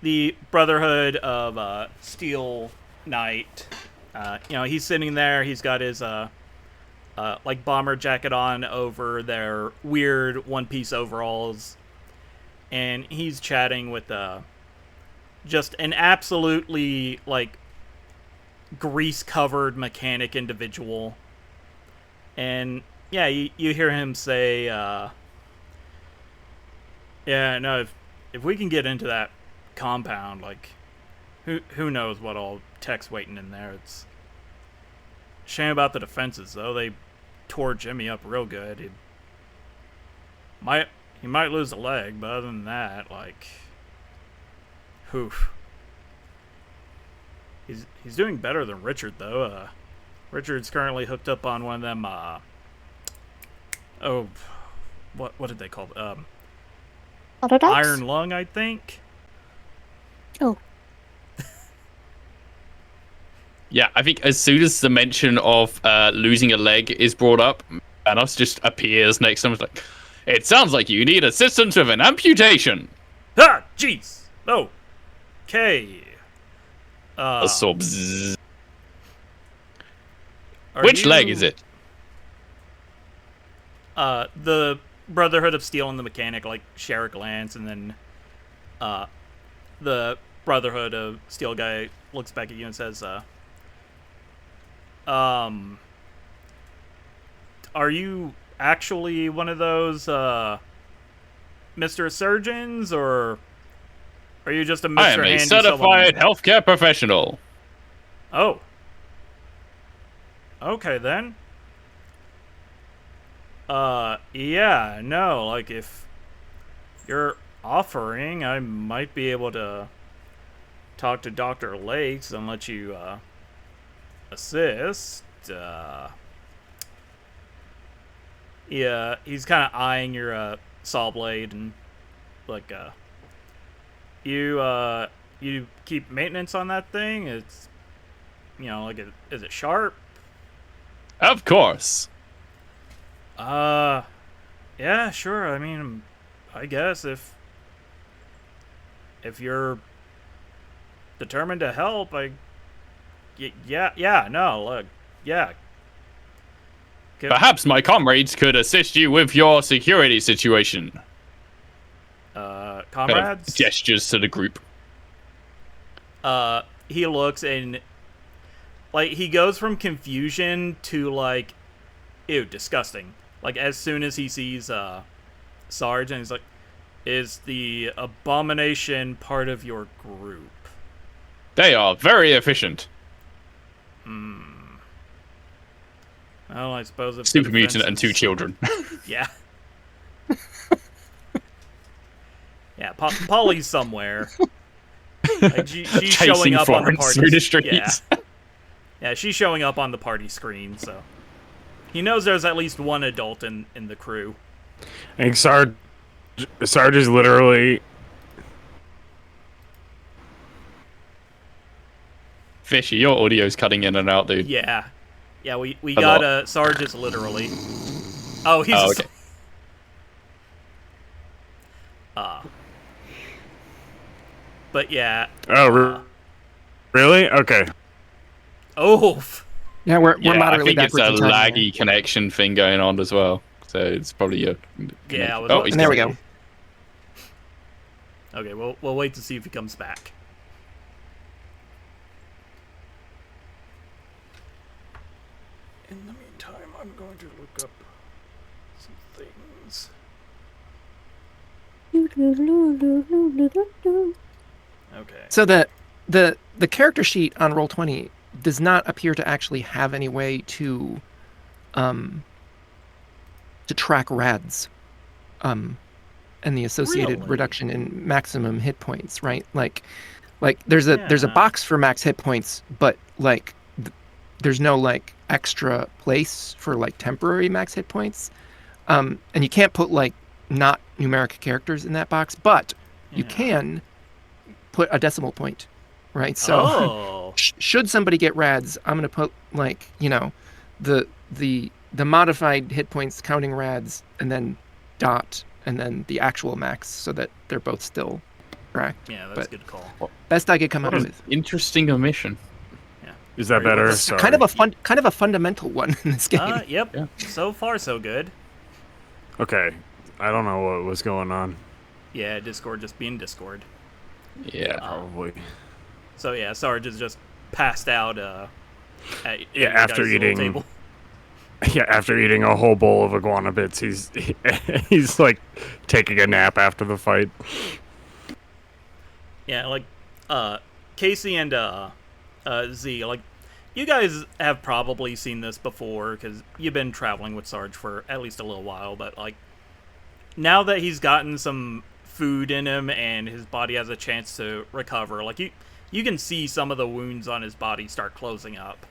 [SPEAKER 2] the Brotherhood of Steel Knight. He's sitting there. He's got his bomber jacket on over their weird one-piece overalls, and he's chatting with just an absolutely grease-covered mechanic individual. And yeah, you hear him say, "Yeah, no, if we can get into that compound, who knows what all tech's waiting in there. It's a shame about the defenses, though. They tore Jimmy up real good. He might lose a leg, but other than that, oof. He's doing better than Richard, though. Richard's currently hooked up on one of them, what did they call it? Iron Lung, I think.
[SPEAKER 3] Oh.
[SPEAKER 6] Yeah, I think as soon as the mention of losing a leg is brought up, Thanos just appears next to him. Like, it sounds like you need assistance with an amputation.
[SPEAKER 2] Ah, jeez. Oh. Okay.
[SPEAKER 6] Which leg is it?
[SPEAKER 2] The Brotherhood of Steel and the mechanic share a glance, and then the Brotherhood of Steel guy looks back at you and says, are you actually one of those Mr. Surgeons, or are you just a Mr.
[SPEAKER 6] I am a certified healthcare professional.
[SPEAKER 2] Oh. Okay, then. Yeah, no, if you're offering, I might be able to talk to Dr. Lakes and let you, assist. Yeah, he's kind of eyeing your, saw blade and, you keep maintenance on that thing? It's, is it sharp?
[SPEAKER 6] Of course.
[SPEAKER 2] Yeah, sure. I mean, I guess if you're determined to help, yeah.
[SPEAKER 6] Perhaps my comrades could assist you with your security situation.
[SPEAKER 2] Comrades?
[SPEAKER 6] Kind of gestures to the group.
[SPEAKER 2] He looks and, he goes from confusion to, ew, disgusting. As soon as he sees, Sarge, and he's like, is the Abomination part of your group?
[SPEAKER 6] They are very efficient.
[SPEAKER 2] Well, I suppose if
[SPEAKER 6] Super
[SPEAKER 2] the
[SPEAKER 6] mutant and
[SPEAKER 2] defenses-
[SPEAKER 6] 2 children.
[SPEAKER 2] Yeah. Yeah, Polly's somewhere. Like, she's
[SPEAKER 6] Chasing
[SPEAKER 2] showing up on the
[SPEAKER 6] Florence
[SPEAKER 2] party.
[SPEAKER 6] through the streets.
[SPEAKER 2] Yeah. Yeah, she's showing up on the party screen, so he knows there's at least one adult in the crew.
[SPEAKER 5] I think Sarge is literally.
[SPEAKER 6] Fishy, your audio's cutting in and out, dude.
[SPEAKER 2] Yeah. Yeah, we
[SPEAKER 6] A
[SPEAKER 2] got
[SPEAKER 6] lot.
[SPEAKER 2] Sarge is literally. Oh, he's
[SPEAKER 6] Oh,
[SPEAKER 2] just.
[SPEAKER 6] okay.
[SPEAKER 2] But yeah.
[SPEAKER 5] Oh, really? Okay.
[SPEAKER 2] Oh.
[SPEAKER 4] Yeah, we're
[SPEAKER 6] Yeah, I
[SPEAKER 4] moderately
[SPEAKER 6] think it's a
[SPEAKER 4] backwards in time
[SPEAKER 6] laggy connection thing going on as well. So it's probably a.
[SPEAKER 2] Yeah, I was
[SPEAKER 6] Oh,
[SPEAKER 2] about
[SPEAKER 6] he's
[SPEAKER 2] to
[SPEAKER 4] There we
[SPEAKER 2] say.
[SPEAKER 4] go.
[SPEAKER 2] Okay, we'll wait to see if he comes back. In the meantime, I'm going to look up some things. Okay.
[SPEAKER 4] So the character sheet on Roll20 does not appear to actually have any way to track rads and the associated
[SPEAKER 2] Really?
[SPEAKER 4] reduction in maximum hit points, right? Like there's a
[SPEAKER 2] Yeah.
[SPEAKER 4] box for max hit points, but like there's no like extra place for like temporary max hit points. And you can't put like not numeric characters in that box, but you
[SPEAKER 2] Yeah.
[SPEAKER 4] can put a decimal point, right? So
[SPEAKER 2] Oh.
[SPEAKER 4] should somebody get rads, I'm gonna put like, you know, the modified hit points counting rads and then dot and then the actual max so that they're both still tracked.
[SPEAKER 2] Yeah, that's
[SPEAKER 4] But
[SPEAKER 2] a good call.
[SPEAKER 4] best I could come
[SPEAKER 6] What
[SPEAKER 4] up
[SPEAKER 6] an
[SPEAKER 4] with.
[SPEAKER 6] interesting omission.
[SPEAKER 5] Is that
[SPEAKER 2] Very
[SPEAKER 5] better?
[SPEAKER 2] well.
[SPEAKER 4] It's
[SPEAKER 5] Sorry.
[SPEAKER 4] kind of a fundamental one in this game.
[SPEAKER 2] Yep.
[SPEAKER 6] Yeah.
[SPEAKER 2] So far, so good.
[SPEAKER 5] Okay. I don't know what was going on.
[SPEAKER 2] Yeah, Discord just being Discord.
[SPEAKER 6] Yeah.
[SPEAKER 5] Probably.
[SPEAKER 2] So yeah, Sarge is just passed out. At
[SPEAKER 5] Yeah,
[SPEAKER 2] your
[SPEAKER 5] after
[SPEAKER 2] guys' little
[SPEAKER 5] eating-
[SPEAKER 2] table.
[SPEAKER 5] Yeah, after eating a whole bowl of iguana bits, he's like taking a nap after the fight.
[SPEAKER 2] Yeah, like Casey and Z, like you guys have probably seen this before because you've been traveling with Sarge for at least a little while. But like now that he's gotten some food in him and his body has a chance to recover, like you can see some of the wounds on his body start closing up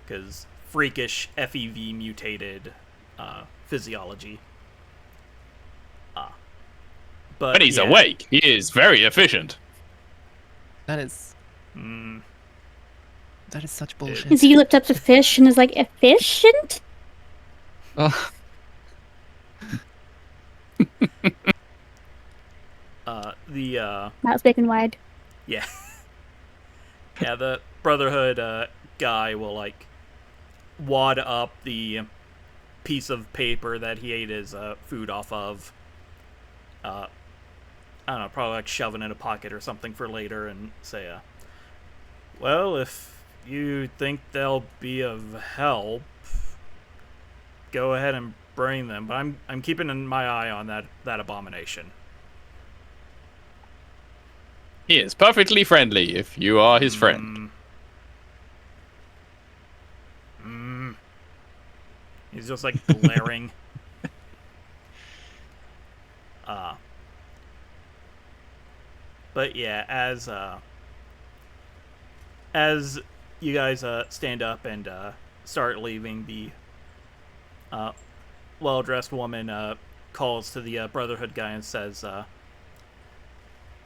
[SPEAKER 2] because freakish FEV mutated physiology. But
[SPEAKER 6] When he's
[SPEAKER 2] yeah.
[SPEAKER 6] awake, he is very efficient.
[SPEAKER 4] That is
[SPEAKER 2] Mm,
[SPEAKER 4] that is such bullshit.
[SPEAKER 3] Is he looked up to fish and is like, efficient?
[SPEAKER 4] Oh,
[SPEAKER 2] the
[SPEAKER 3] Mouth big and wide.
[SPEAKER 2] yeah. Yeah, the Brotherhood guy will like wad up the piece of paper that he ate his food off of. I don't know, probably like shove it in a pocket or something for later and say, well, if you think they'll be of help, go ahead and bring them. But I'm keeping my eye on that abomination.
[SPEAKER 6] He is perfectly friendly if you are his friend.
[SPEAKER 2] He's just like glaring. But yeah, as you guys stand up and start leaving, the well-dressed woman calls to the Brotherhood guy and says,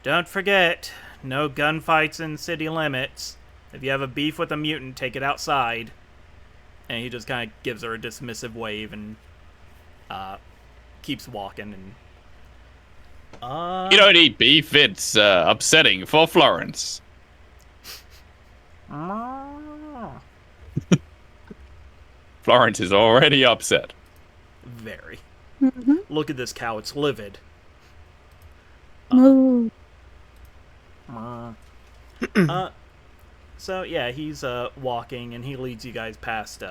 [SPEAKER 2] "Don't forget, no gunfights in city limits. If you have a beef with a mutant, take it outside." And he just kind of gives her a dismissive wave and keeps walking. And
[SPEAKER 6] You don't eat beef, it's upsetting for Florence. Florence is already upset.
[SPEAKER 2] very.
[SPEAKER 3] Mm-hmm.
[SPEAKER 2] Look at this cow; it's livid.
[SPEAKER 3] Moo.
[SPEAKER 2] So yeah, he's walking and he leads you guys past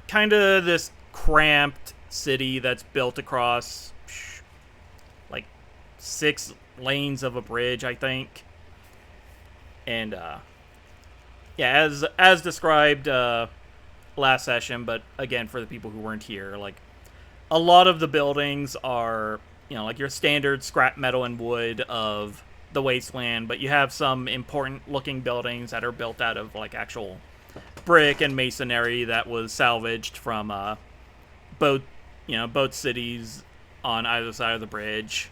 [SPEAKER 2] kind of this cramped city that's built across like 6 lanes of a bridge, I think. And yeah, as described last session, but again for the people who weren't here, like a lot of the buildings are, like your standard scrap metal and wood of the wasteland, but you have some important looking buildings that are built out of like actual brick and masonry that was salvaged from both both cities on either side of the bridge.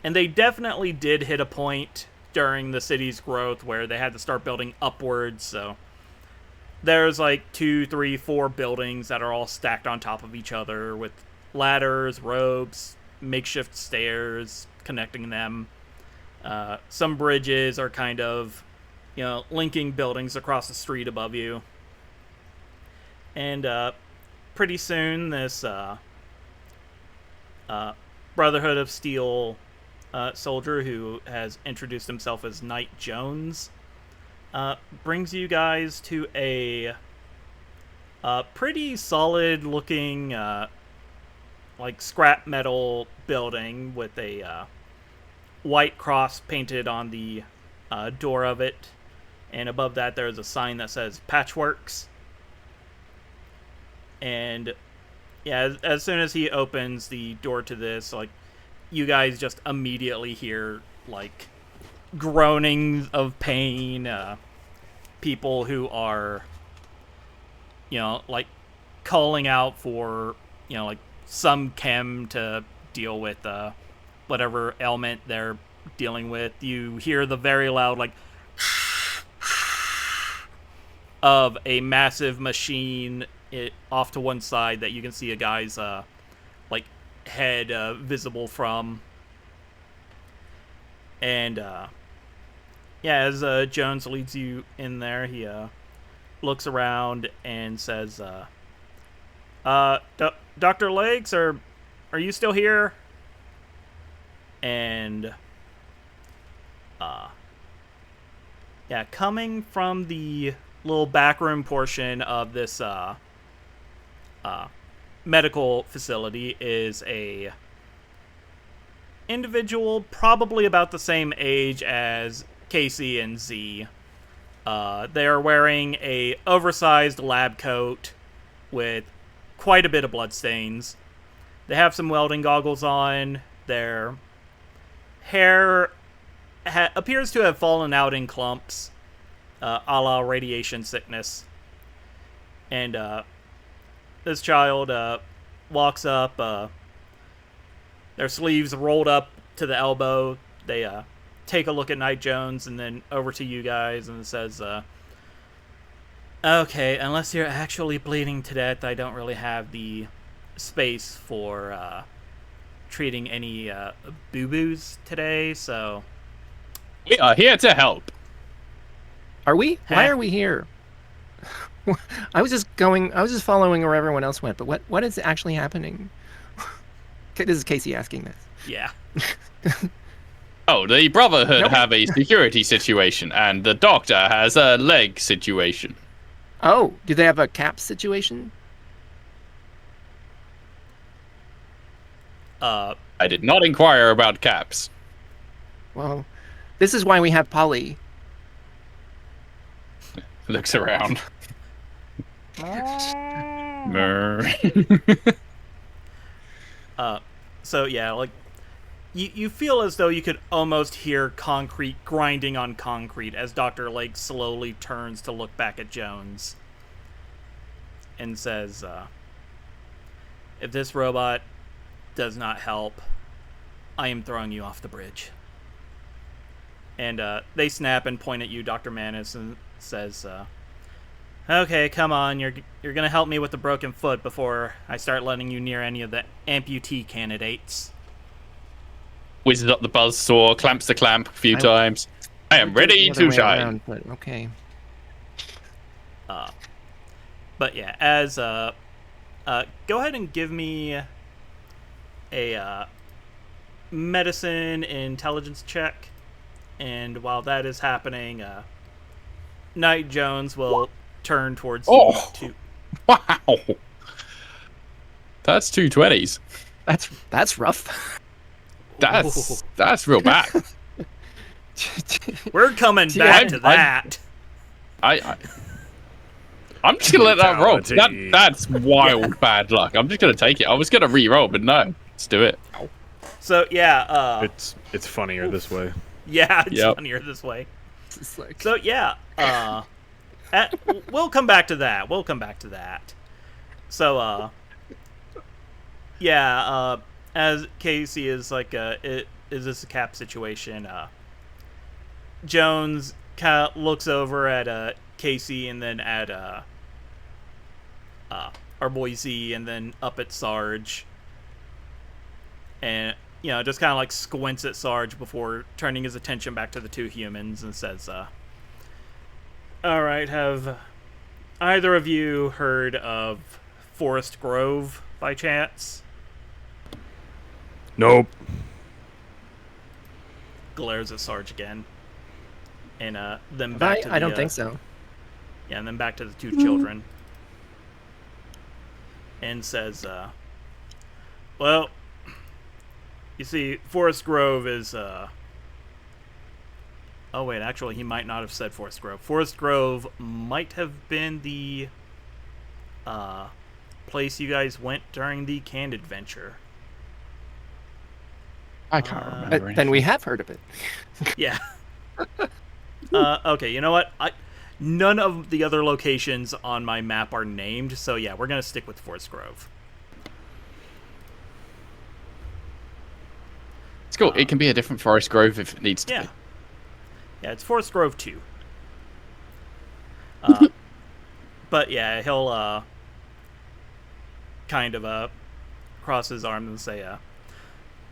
[SPEAKER 2] And they definitely did hit a point during the city's growth where they had to start building upwards, so there's like 2, 3, 4 buildings that are all stacked on top of each other with ladders, ropes, makeshift stairs connecting them. Some bridges are kind of, linking buildings across the street above you. And pretty soon, this Brotherhood of Steel soldier who has introduced himself as Knight Jones brings you guys to a pretty solid looking like scrap metal building with a white cross painted on the door of it, and above that there's a sign that says Patchworks. And yeah, as soon as he opens the door to this, like, you guys just immediately hear like groaning of pain, people who are, like calling out for, like some chem to deal with whatever ailment they're dealing with. You hear the very loud like of a massive machine off to one side that you can see a guy's like head visible from. And yeah, as Jones leads you in there, he looks around and says, Dr. Legs, are you still here? And yeah, coming from the little backroom portion of this medical facility is a individual probably about the same age as Casey and Z. They are wearing a oversized lab coat with quite a bit of bloodstains. They have some welding goggles on. Their hair appears to have fallen out in clumps, a la radiation sickness. And this child walks up, their sleeves rolled up to the elbow. They take a look at Knight Jones and then over to you guys and says, okay, unless you're actually bleeding to death, I don't really have the space for treating any boo-boos today, so...
[SPEAKER 6] We are here to help.
[SPEAKER 4] Are we? Why are we here? I was just following where everyone else went, but what is actually happening? This is Casey asking this.
[SPEAKER 2] Yeah.
[SPEAKER 6] Oh, the Brotherhood have a security situation, and the doctor has a leg situation.
[SPEAKER 4] Oh, do they have a cap situation?
[SPEAKER 6] I did not inquire about caps.
[SPEAKER 4] Well, this is why we have Polly.
[SPEAKER 6] Looks around.
[SPEAKER 2] So yeah, like you feel as though you could almost hear concrete grinding on concrete as Dr. Lake slowly turns to look back at Jones and says, if this robot does not help, I am throwing you off the bridge. And they snap and point at you, Dr. Manus, and says, okay, come on, you're gonna help me with the broken foot before I start letting you near any of the amputee candidates.
[SPEAKER 6] Whizzes up the buzzsaw, clamps the clamp a few times. I am ready to shine.
[SPEAKER 4] Around, but okay.
[SPEAKER 2] But yeah, as go ahead and give me a medicine intelligence check, and while that is happening, Knight Jones will turn towards you to...
[SPEAKER 6] Wow, that's 2 20s.
[SPEAKER 4] That's rough.
[SPEAKER 6] That's real bad.
[SPEAKER 2] We're coming back to that.
[SPEAKER 6] I'm just gonna let that roll.
[SPEAKER 5] Brutality.
[SPEAKER 6] That's wild bad luck. I'm just gonna take it. I was gonna re-roll, but no. Let's do it.
[SPEAKER 2] So yeah,
[SPEAKER 5] It's funnier this way.
[SPEAKER 2] yeah, it's
[SPEAKER 6] Yep.
[SPEAKER 2] funnier this way.
[SPEAKER 4] It's like,
[SPEAKER 2] So yeah, we'll come back to that. We'll come back to that. So yeah, as Casey is like, is this a cap situation? Jones kind of looks over at Casey and then at our boy Z and then up at Sarge, and just kind of like squints at Sarge before turning his attention back to the two humans and says, "All right, have either of you heard of Forest Grove by chance?"
[SPEAKER 5] Nope.
[SPEAKER 2] Glares at Sarge again, and then
[SPEAKER 4] have
[SPEAKER 2] back
[SPEAKER 4] I?
[SPEAKER 2] to the,
[SPEAKER 4] I don't think so.
[SPEAKER 2] Yeah, and then back to the two children, and says, "Well, you see, Forest Grove is Oh wait, actually, he might not have said Forest Grove. Forest Grove might have been the place you guys went during the Canned Adventure.
[SPEAKER 6] I can't remember.
[SPEAKER 4] Then we have heard of it.
[SPEAKER 2] Yeah. Okay, you know what? None of the other locations on my map are named, so yeah, we're gonna stick with Forest Grove.
[SPEAKER 6] It's cool. It can be a different Forest Grove if it needs to
[SPEAKER 2] Yeah.
[SPEAKER 6] be.
[SPEAKER 2] Yeah, it's Forest Grove 2. But yeah, he'll kind of cross his arms and say,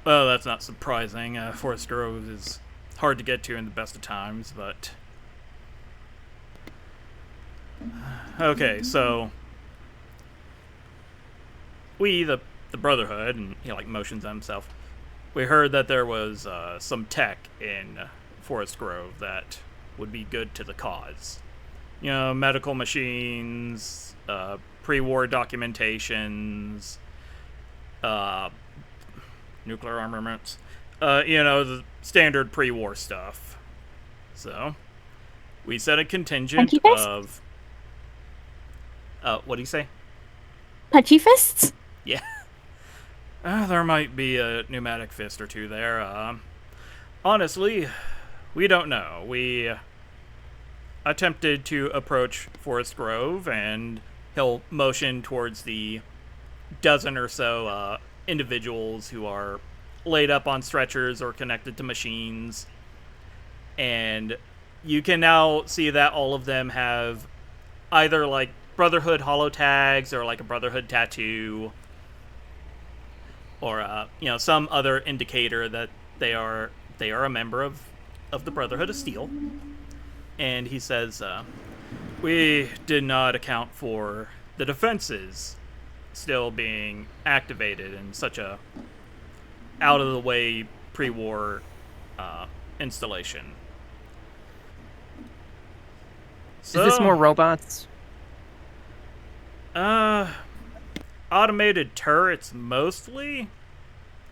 [SPEAKER 2] well, that's not surprising. Forest Grove is hard to get to in the best of times, but... Okay, so... We, the Brotherhood, and he like motions at himself, we heard that there was some tech in Forest Grove that would be good to the cause. You know, medical machines, pre-war documentations, nuclear armaments, the standard pre-war stuff. So, we set a contingent
[SPEAKER 3] Punchy fists?
[SPEAKER 2] of... what do you say?
[SPEAKER 3] Punchy fists?
[SPEAKER 2] Yeah. There might be a pneumatic fist or two there. Honestly, we don't know. We attempted to approach Forest Grove, and he'll motion towards the dozen or so individuals who are laid up on stretchers or connected to machines. And you can now see that all of them have either like Brotherhood holo tags or like a Brotherhood tattoo, or some other indicator that they are a member of the Brotherhood of Steel. And he says, we did not account for the defenses still being activated in such a out of the way pre-war installation. So,
[SPEAKER 4] Is this more robots?
[SPEAKER 2] Automated turrets mostly,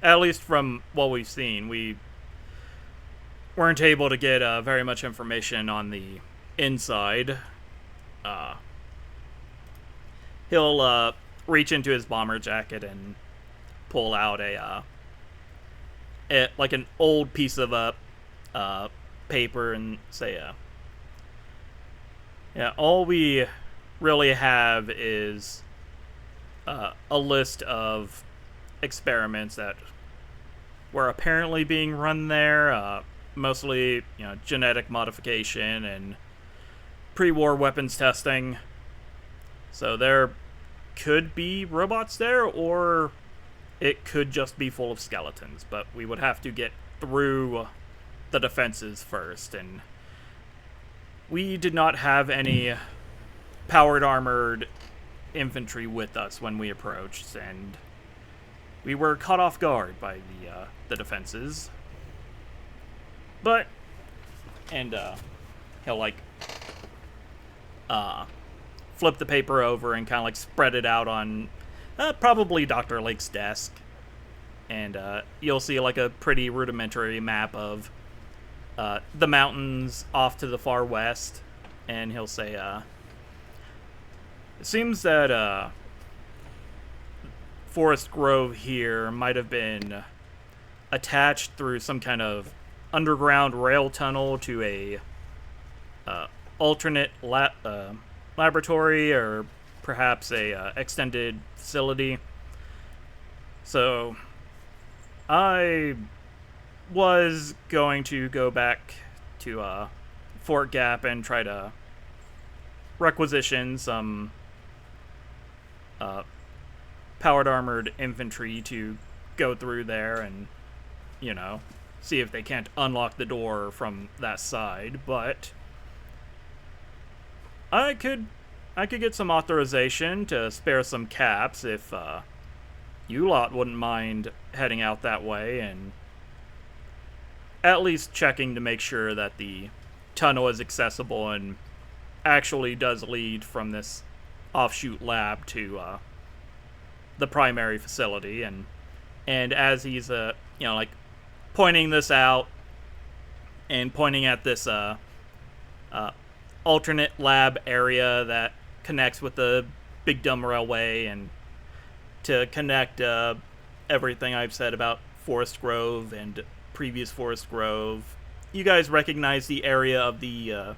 [SPEAKER 2] at least from what we've seen. We weren't able to get very much information on the inside. He'll reach into his bomber jacket and pull out like an old piece of paper and say, yeah, all we really have is a list of experiments that were apparently being run there, mostly genetic modification and pre-war weapons testing. So there could be robots there, or it could just be full of skeletons, but we would have to get through the defenses first, and we did not have any powered armored infantry with us when we approached, and we were caught off guard by the defenses. But, and he'll like flip the paper over and kind of like spread it out on probably Dr. Lake's desk, and you'll see like a pretty rudimentary map of the mountains off to the far west, and he'll say, it seems that Forest Grove here might have been attached through some kind of underground rail tunnel to a alternate laboratory, or perhaps a extended facility. So I was going to go back to Fort Gap and try to requisition some powered armored infantry to go through there and, see if they can't unlock the door from that side. But I could get some authorization to spare some caps if you lot wouldn't mind heading out that way and at least checking to make sure that the tunnel is accessible and actually does lead from this offshoot lab to the primary facility. And as he's pointing this out and pointing at this alternate lab area that connects with the Big Dumb Railway, and to connect everything I've said about Forest Grove and previous Forest Grove, you guys recognize the area of the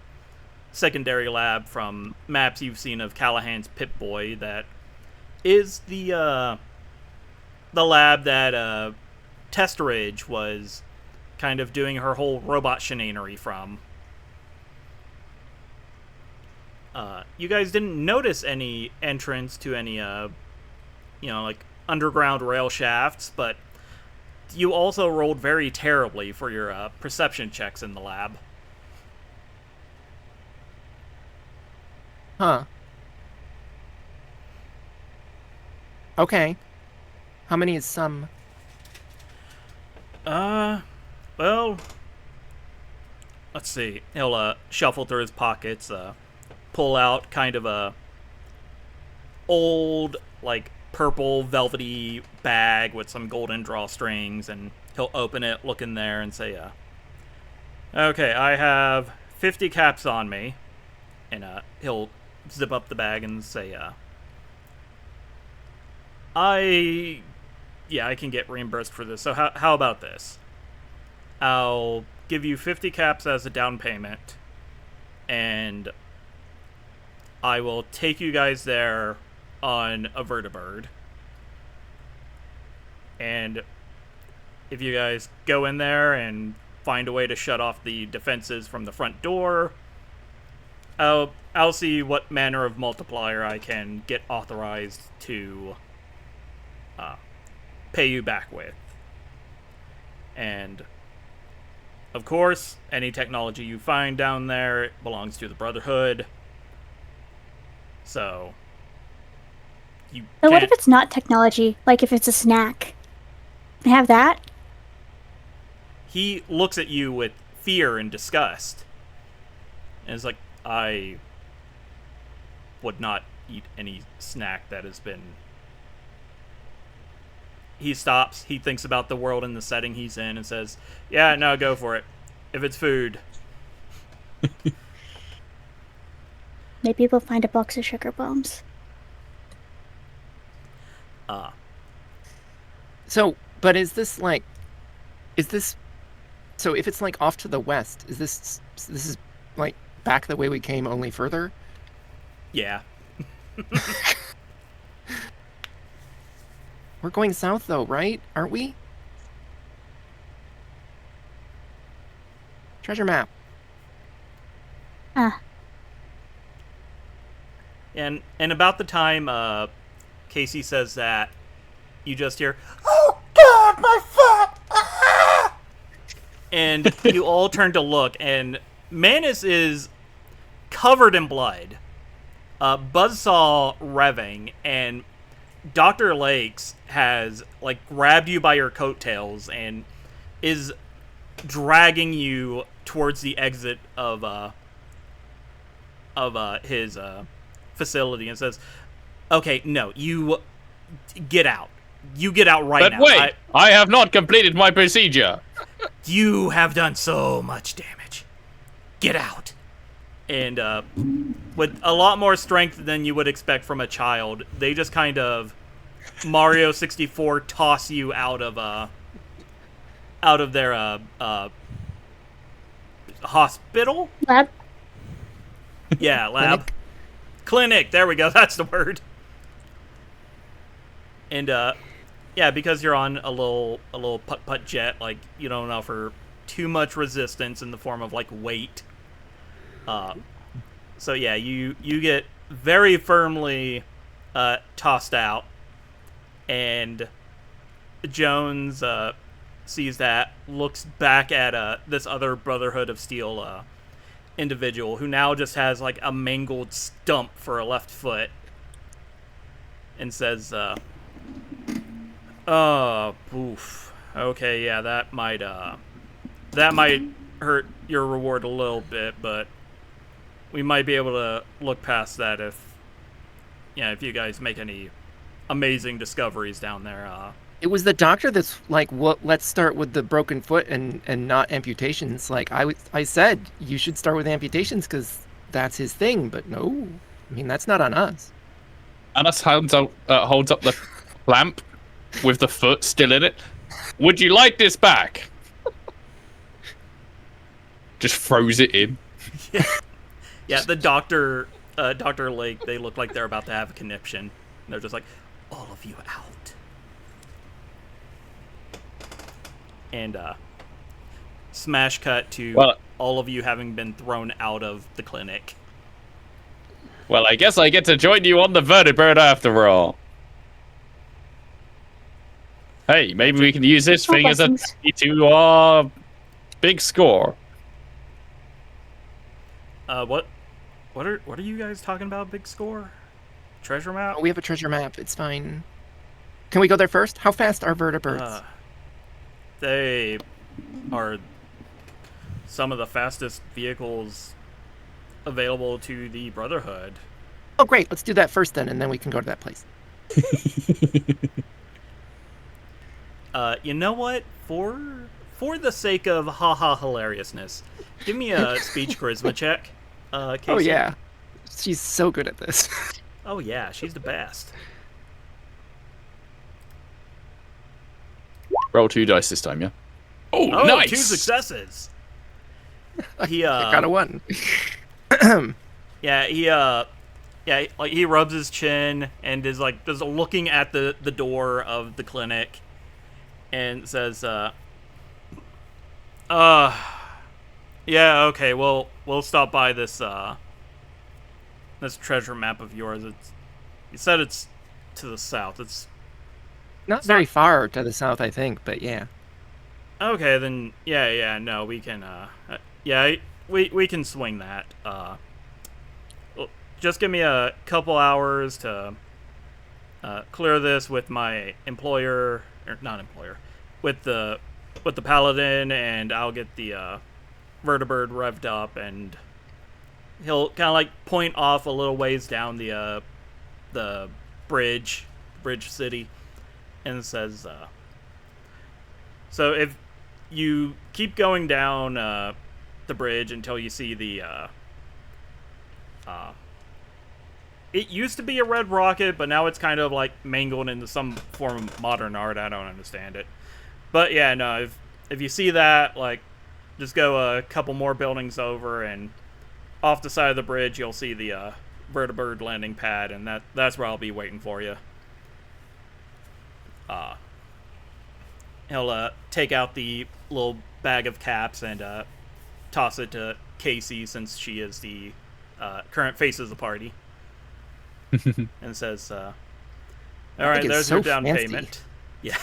[SPEAKER 2] secondary lab from maps you've seen of Callahan's Pip-Boy. That is the lab that Testeridge was kind of doing her whole robot shenanery from. You guys didn't notice any entrance to any, underground rail shafts, but you also rolled very terribly for your perception checks in the lab.
[SPEAKER 4] Huh. Okay. How many is some?
[SPEAKER 2] Well, let's see. He'll shuffle through his pockets, pull out kind of a old, purple velvety bag with some golden drawstrings, and he'll open it, look in there, and say, okay, I have 50 caps on me. And he'll zip up the bag and say, I can get reimbursed for this. So how about this? I'll give you 50 caps as a down payment, and I will take you guys there on a vertibird. And if you guys go in there and find a way to shut off the defenses from the front door, I'll see what manner of multiplier I can get authorized to pay you back with. And of course, any technology you find down there belongs to the Brotherhood. So
[SPEAKER 3] But what if it's not technology? Like if it's a snack? Can I have that?
[SPEAKER 2] He looks at you with fear and disgust. And is like, I would not eat any snack that has been... He stops, he thinks about the world and the setting he's in, and says, yeah, no, go for it. If it's food.
[SPEAKER 3] Maybe we'll find a box of sugar bombs.
[SPEAKER 4] So, but is this so if it's off to the west, is this is back the way we came, only further?
[SPEAKER 2] Yeah.
[SPEAKER 4] We're going south though, right? Aren't we? Treasure map.
[SPEAKER 2] And about the time Casey says that, you just hear, "Oh God, my foot!" Ah! And you all turn to look, and Manus is covered in blood, buzzsaw revving, and Dr. Lakes has grabbed you by your coattails and is dragging you towards the exit of his facility, and says, okay, no, you get out. You get out right now.
[SPEAKER 6] But wait, I have not completed my procedure.
[SPEAKER 2] You have done so much damage. Get out. and with a lot more strength than you would expect from a child, they just kind of Mario 64 toss you out of their hospital.
[SPEAKER 3] Lab.
[SPEAKER 2] Yeah, lab. Clinic. There we go. That's the word. And yeah, because you're on a little putt-putt jet, like you don't offer too much resistance in the form of like weight. So yeah, you get very firmly tossed out, and Jones sees that, looks back at this other Brotherhood of Steel individual who now just has like a mangled stump for a left foot, and says, "Oh, oof. Okay, yeah, that might hurt your reward a little bit, but we might be able to look past that if you guys make any amazing discoveries down there."
[SPEAKER 4] It was the doctor that's like, "What? Let's start with the broken foot and not amputations." Like I said, you should start with amputations because that's his thing. But no, I mean that's not on us.
[SPEAKER 6] Annas holds up the lamp with the foot still in it. Would you like this back? Just froze it in.
[SPEAKER 2] Yeah, the Dr. Lake, they look like they're about to have a conniption. They're just like, all of you out. And smash cut to all of you having been thrown out of the clinic.
[SPEAKER 6] Well, I guess I get to join you on the vertebrate after all. Hey, maybe we can use this thing as a key to our big score.
[SPEAKER 2] What are you guys talking about? Big score? Treasure map?
[SPEAKER 4] Oh, we have a treasure map. It's fine. Can we go there first? How fast are vertebrates?
[SPEAKER 2] They are some of the fastest vehicles available to the Brotherhood.
[SPEAKER 4] Oh, great. Let's do that first then, and then we can go to that place.
[SPEAKER 2] You know what? For the sake of haha hilariousness, give me a speech charisma check. Casey.
[SPEAKER 4] Oh yeah, she's so good at this.
[SPEAKER 2] Oh yeah, she's the best.
[SPEAKER 6] Roll 2 dice this time, yeah? Oh, nice!
[SPEAKER 2] 2 successes. He
[SPEAKER 4] I got a 1.
[SPEAKER 2] Yeah, like he rubs his chin and is like just looking at the door of the clinic and says, yeah, okay, we'll stop by this treasure map of yours. You said it's to the south. It's
[SPEAKER 4] not very far to the south, I think, but yeah.
[SPEAKER 2] Okay, then yeah, no, we can we can swing that. Just give me a couple hours to clear this with my employer, or not employer, with the paladin, and I'll get the vertibird revved up, and he'll kind of like point off a little ways down the bridge city, and says, so if you keep going down the bridge until you see the it used to be a red rocket, but now it's kind of like mangled into some form of modern art. I don't understand it. But yeah, no, if you see that, like, just go a couple more buildings over, and off the side of the bridge, you'll see the vertibird landing pad, and that's where I'll be waiting for you. He'll take out the little bag of caps and toss it to Casey, since she is the current face of the party. And says, all right, there's your down payment. Yeah.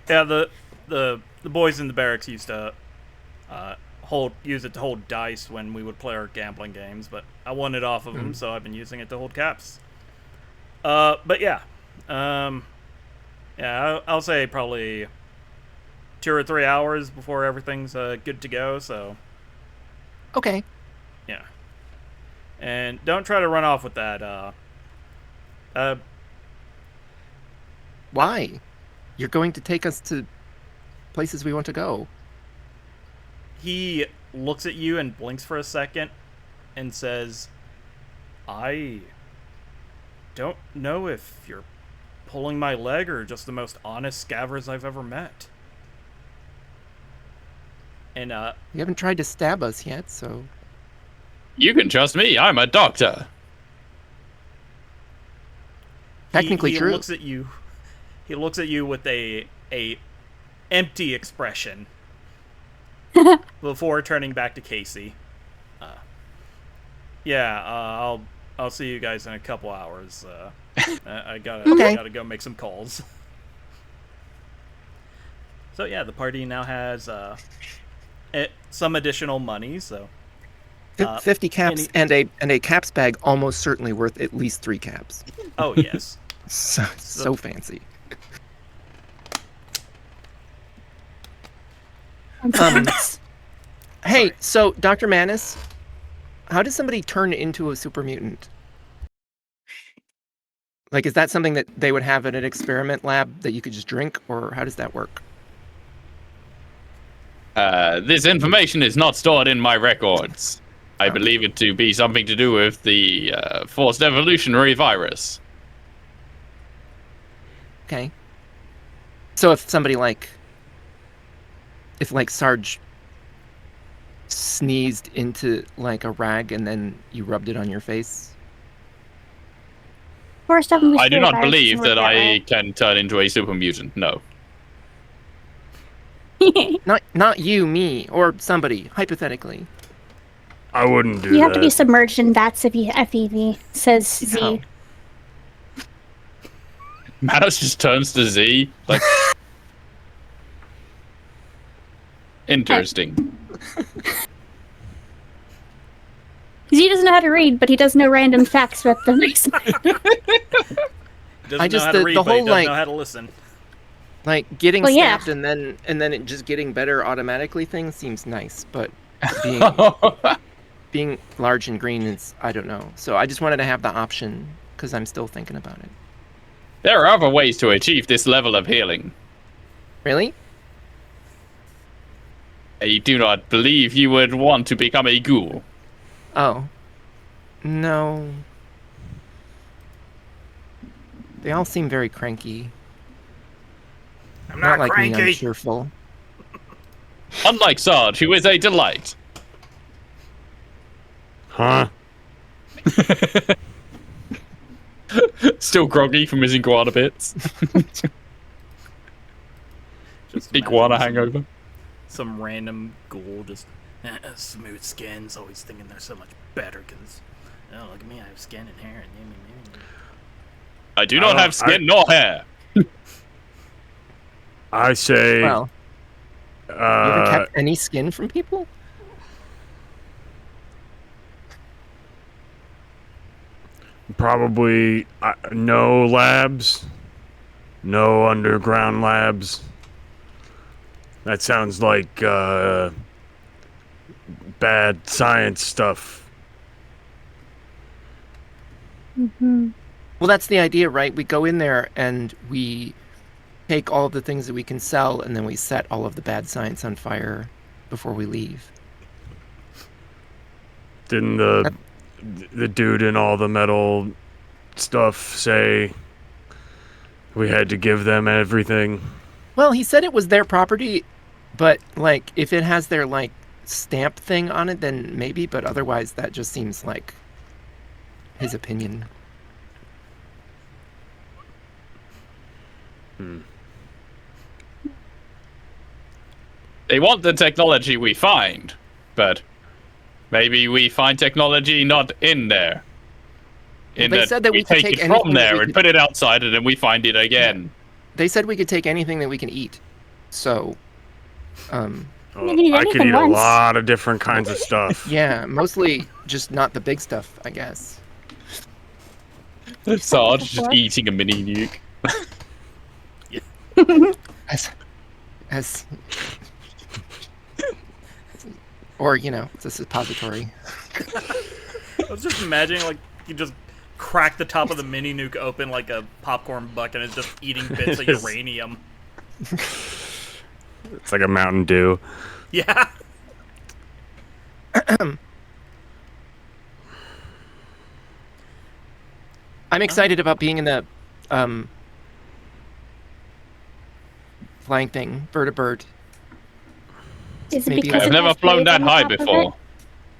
[SPEAKER 2] Yeah, the boys in the barracks used to use it to hold dice when we would play our gambling games, but I won it off of them, so I've been using it to hold caps. But yeah. Yeah, I'll say probably 2 or 3 hours before everything's good to go, so...
[SPEAKER 4] Okay.
[SPEAKER 2] Yeah. And don't try to run off with that,
[SPEAKER 4] Why? You're going to take us to places we want to go.
[SPEAKER 2] he looks at you and blinks for a second and says, I don't know if you're pulling my leg or just the most honest scavers I've ever met. And,
[SPEAKER 4] You haven't tried to stab us yet, so...
[SPEAKER 6] You can trust me. I'm a doctor.
[SPEAKER 4] Technically
[SPEAKER 2] he
[SPEAKER 4] true.
[SPEAKER 2] looks at you. He looks at you with a empty expression before turning back to Casey. I'll see you guys in a couple hours. I gotta go make some calls. So yeah, the party now has some additional money. So
[SPEAKER 4] 50 caps and a caps bag almost certainly worth at least 3 caps.
[SPEAKER 2] Oh yes.
[SPEAKER 4] So fancy. Hey, so Dr. Manis, how does somebody turn into a super mutant? Like, is that something that they would have at an experiment lab that you could just drink, or how does that work?
[SPEAKER 6] This information is not stored in my records. I believe it to be something to do with the forced evolutionary virus.
[SPEAKER 4] Okay. So if somebody if Sarge sneezed into like a rag and then you rubbed it on your face.
[SPEAKER 6] I do not believe that I can turn into a super mutant. No.
[SPEAKER 4] Not you, me, or somebody, hypothetically.
[SPEAKER 5] I wouldn't do that.
[SPEAKER 3] You have to be submerged in vats of FEV, says Z.
[SPEAKER 4] Oh.
[SPEAKER 6] Manos just turns to Z. Like, interesting.
[SPEAKER 3] Z doesn't know how to read, but he does know random facts about the next.
[SPEAKER 2] Doesn't know how to read,
[SPEAKER 4] the
[SPEAKER 2] but he
[SPEAKER 4] whole
[SPEAKER 2] does know how to listen.
[SPEAKER 4] Like getting
[SPEAKER 3] Well, yeah.
[SPEAKER 4] stabbed and then it just getting better automatically thing seems nice, but being large and green is, I don't know. So I just wanted to have the option because I'm still thinking about it.
[SPEAKER 6] There are other ways to achieve this level of healing.
[SPEAKER 4] Really?
[SPEAKER 6] I do not believe you would want to become a ghoul.
[SPEAKER 4] Oh. No. They all seem very cranky.
[SPEAKER 1] I'm
[SPEAKER 4] Not
[SPEAKER 1] not
[SPEAKER 4] like
[SPEAKER 1] cranky.
[SPEAKER 4] me, I'm cheerful.
[SPEAKER 6] Unlike Sarge, who is a delight.
[SPEAKER 5] Huh?
[SPEAKER 6] Still groggy from his iguana bits.
[SPEAKER 2] Just
[SPEAKER 6] Iguana
[SPEAKER 2] imagine
[SPEAKER 6] hangover.
[SPEAKER 2] some random ghoul just smooth skins, always thinking they're so much better because, oh, look at me, I have skin and hair. And
[SPEAKER 6] I do not have skin nor hair.
[SPEAKER 5] I say.
[SPEAKER 4] Well, you ever kept any skin from people?
[SPEAKER 5] Probably no labs, no underground labs. That sounds like bad science stuff.
[SPEAKER 3] Mm-hmm.
[SPEAKER 4] Well, that's the idea, right? We go in there and we take all of the things that we can sell, and then we set all of the bad science on fire before we leave.
[SPEAKER 5] Didn't the dude in all the metal stuff say we had to give them everything?
[SPEAKER 4] Well, he said it was their property, but like if it has their like stamp thing on it, then maybe, but otherwise that just seems like his opinion.
[SPEAKER 6] They want the technology we find, but maybe we find technology not in there.
[SPEAKER 4] Well, they said that we could
[SPEAKER 6] take
[SPEAKER 4] take
[SPEAKER 6] it
[SPEAKER 4] anything
[SPEAKER 6] from
[SPEAKER 4] that
[SPEAKER 6] there
[SPEAKER 4] we
[SPEAKER 6] and
[SPEAKER 4] could-
[SPEAKER 6] put it outside, and then we find it again.
[SPEAKER 4] They said we could take anything that we can eat. So,
[SPEAKER 5] Oh,
[SPEAKER 3] You can eat
[SPEAKER 5] I could
[SPEAKER 3] anything
[SPEAKER 5] eat a
[SPEAKER 3] once.
[SPEAKER 5] lot of different kinds of stuff.
[SPEAKER 4] yeah, mostly just not the big stuff, I guess.
[SPEAKER 6] Sarge just
[SPEAKER 3] before?
[SPEAKER 6] eating a mini nuke.
[SPEAKER 4] As or, you know, it's a suppository.
[SPEAKER 2] I was just imagining, like, you just crack the top of the mini nuke open like a popcorn bucket and it's just eating bits of uranium.
[SPEAKER 5] It's like a Mountain Dew.
[SPEAKER 2] Yeah.
[SPEAKER 4] I'm excited about being in the flying thing, bird to bird.
[SPEAKER 3] Is it
[SPEAKER 4] Maybe
[SPEAKER 3] because
[SPEAKER 6] I've
[SPEAKER 3] it
[SPEAKER 6] never
[SPEAKER 3] has
[SPEAKER 6] flown
[SPEAKER 3] blades on
[SPEAKER 6] that
[SPEAKER 3] the
[SPEAKER 6] high
[SPEAKER 3] top of it?
[SPEAKER 6] before.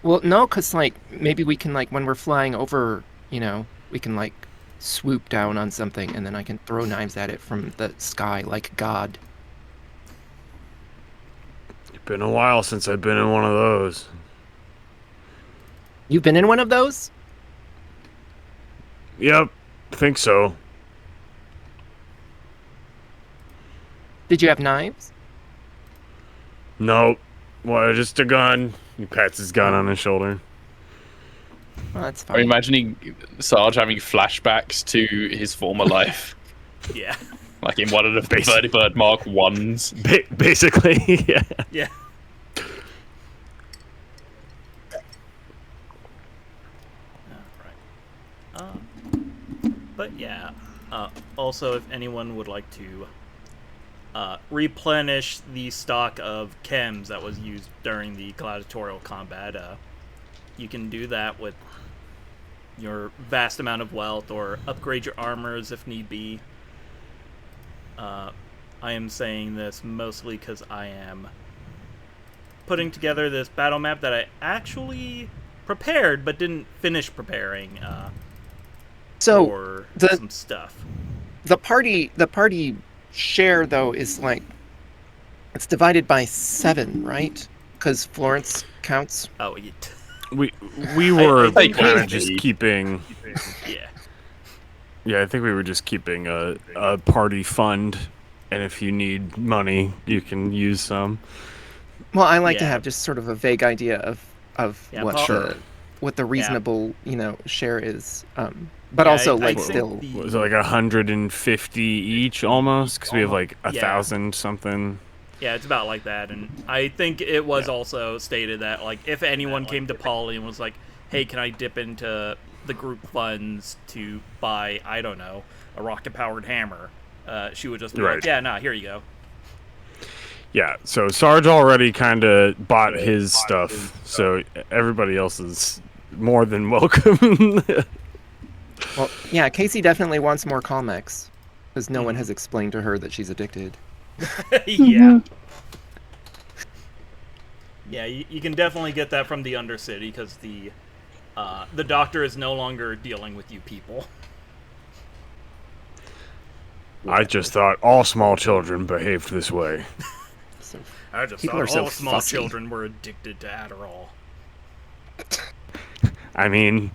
[SPEAKER 4] Well, no, because, like, maybe we can, like, when we're flying over, you know, we can, like, swoop down on something, and then I can throw knives at it from the sky like God.
[SPEAKER 5] It's been a while since I've been in one of those.
[SPEAKER 4] You've been in one of those?
[SPEAKER 5] Yep, think so.
[SPEAKER 4] Did you have knives?
[SPEAKER 5] Nope. Well, just a gun. He pats his gun on his shoulder.
[SPEAKER 4] Well, that's
[SPEAKER 6] I'm
[SPEAKER 4] fine.
[SPEAKER 6] imagining Sarge having flashbacks to his former life,
[SPEAKER 2] Yeah.
[SPEAKER 6] like in one of the
[SPEAKER 5] Basic-
[SPEAKER 6] Vertibird Mark 1s.
[SPEAKER 5] Basically, yeah.
[SPEAKER 2] Yeah. But yeah. Also, if anyone would like to replenish the stock of chems that was used during the gladiatorial combat, you can do that with your vast amount of wealth, or upgrade your armors if need be. I am saying this mostly because I am putting together this battle map that I actually prepared but didn't finish preparing
[SPEAKER 4] So,
[SPEAKER 2] for
[SPEAKER 4] the-
[SPEAKER 2] some stuff.
[SPEAKER 4] the party share, though, is, like, it's divided by 7, right? Because Florence counts.
[SPEAKER 2] Oh,
[SPEAKER 5] We were
[SPEAKER 2] I think
[SPEAKER 5] kind
[SPEAKER 6] we-
[SPEAKER 5] of just keeping.
[SPEAKER 2] yeah.
[SPEAKER 5] Yeah, I think we were just keeping a party fund, and if you need money, you can use some.
[SPEAKER 4] Well, I like to
[SPEAKER 2] Yeah.
[SPEAKER 4] have just sort of a vague idea of
[SPEAKER 2] Yeah,
[SPEAKER 4] what
[SPEAKER 2] Paul-
[SPEAKER 4] the reasonable, share is. But
[SPEAKER 2] Yeah,
[SPEAKER 4] also,
[SPEAKER 2] I
[SPEAKER 4] like,
[SPEAKER 2] think
[SPEAKER 4] still...
[SPEAKER 2] the-
[SPEAKER 5] Was it like 150 each almost? Because we have like
[SPEAKER 2] Yeah.
[SPEAKER 5] 1,000 something.
[SPEAKER 2] Yeah, it's about like that, and I think it was also stated that, like, if anyone came to Polly and was like, hey, can I dip into the group funds to buy, I don't know, a rocket-powered hammer, she would just be
[SPEAKER 5] Right.
[SPEAKER 2] like, yeah, nah, here you go.
[SPEAKER 5] Yeah, so Sarge already kind of bought his stuff, so everybody else is more than welcome.
[SPEAKER 4] Well, yeah, Casey definitely wants more Calmex, because no one has explained to her that she's addicted.
[SPEAKER 2] Yeah. Yeah, you can definitely get that from the Undercity, because the doctor is no longer dealing with you people.
[SPEAKER 5] I just thought all small children behaved this way.
[SPEAKER 4] So,
[SPEAKER 2] I just
[SPEAKER 4] People
[SPEAKER 2] thought
[SPEAKER 4] are so
[SPEAKER 2] all small
[SPEAKER 4] fussy.
[SPEAKER 2] children were addicted to Adderall.
[SPEAKER 5] I mean,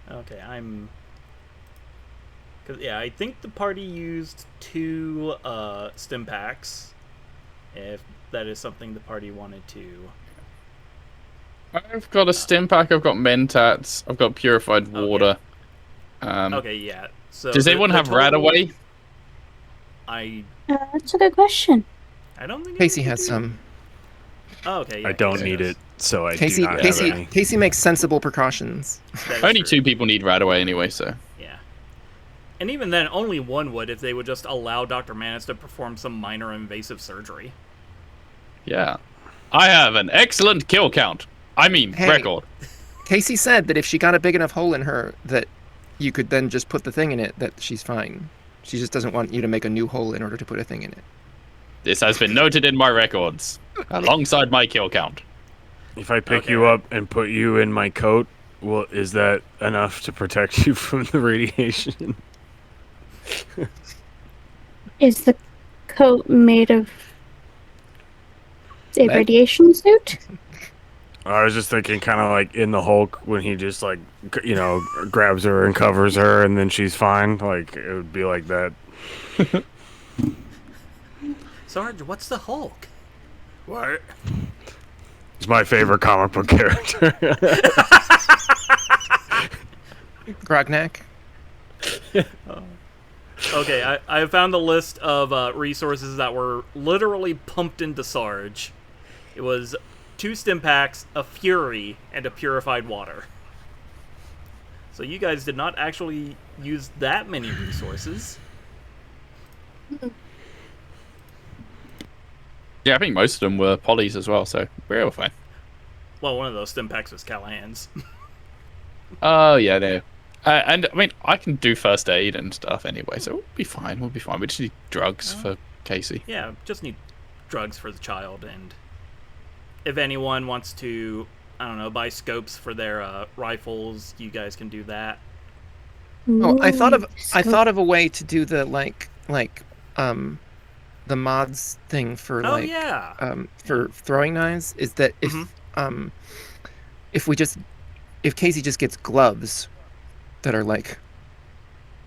[SPEAKER 2] Okay, Cause yeah, I think the party used 2 stim packs. If that is something the party wanted to.
[SPEAKER 6] I've got a stim pack, I've got mentats, I've got purified water.
[SPEAKER 2] Okay, yeah. So
[SPEAKER 6] Does
[SPEAKER 2] the-
[SPEAKER 6] anyone
[SPEAKER 2] the
[SPEAKER 6] have
[SPEAKER 2] total-
[SPEAKER 6] Radaway?
[SPEAKER 3] That's a good question.
[SPEAKER 2] I don't think
[SPEAKER 4] Casey
[SPEAKER 2] anyone
[SPEAKER 4] has
[SPEAKER 2] do.
[SPEAKER 4] some.
[SPEAKER 2] Oh, okay. Yeah,
[SPEAKER 5] I don't
[SPEAKER 2] Casey
[SPEAKER 5] need
[SPEAKER 2] does.
[SPEAKER 5] it, so I
[SPEAKER 4] Casey,
[SPEAKER 5] do not
[SPEAKER 4] Casey,
[SPEAKER 5] have any.
[SPEAKER 4] Casey makes sensible precautions.
[SPEAKER 2] That is
[SPEAKER 6] Only
[SPEAKER 2] true.
[SPEAKER 6] 2 people need Radaway anyway, so.
[SPEAKER 2] Yeah. And even then, only one would if they would just allow Dr. Manis to perform some minor invasive surgery.
[SPEAKER 6] Yeah. I have an excellent kill count. I mean,
[SPEAKER 4] Hey.
[SPEAKER 6] record.
[SPEAKER 4] Casey said that if she got a big enough hole in her, that you could then just put the thing in it, that she's fine. She just doesn't want you to make a new hole in order to put a thing in it.
[SPEAKER 6] This has been noted in my records, alongside my kill count.
[SPEAKER 5] If I pick
[SPEAKER 2] Okay.
[SPEAKER 5] you up and put you in my coat, well, is that enough to protect you from the radiation?
[SPEAKER 3] Is the coat made of a
[SPEAKER 4] Lead?
[SPEAKER 3] radiation suit?
[SPEAKER 5] I was just thinking, kind of like in the Hulk when he just like, grabs her and covers her, and then she's fine. Like it would be like that.
[SPEAKER 2] Sarge, what's the Hulk?
[SPEAKER 5] What? It's my favorite comic book character.
[SPEAKER 4] Grognak?
[SPEAKER 2] Okay, I found the list of resources that were literally pumped into Sarge. It was 2 stim packs, a Fury, and a purified water. So you guys did not actually use that many resources.
[SPEAKER 6] Yeah, I think most of them were polys as well, so we're all fine.
[SPEAKER 2] Well, one of those stim packs was Callahan's.
[SPEAKER 6] Oh, yeah, no. And, I mean, I can do first aid and stuff anyway, so we'll be fine. We'll be fine. We just need drugs for Casey.
[SPEAKER 2] Yeah, just need drugs for the child, and if anyone wants to, I don't know, buy scopes for their rifles, you guys can do that.
[SPEAKER 4] Oh, I thought
[SPEAKER 3] Ooh,
[SPEAKER 4] of a way to do the the mods thing for
[SPEAKER 2] Oh, yeah.
[SPEAKER 4] for throwing knives. Is that if if Casey just gets gloves that are like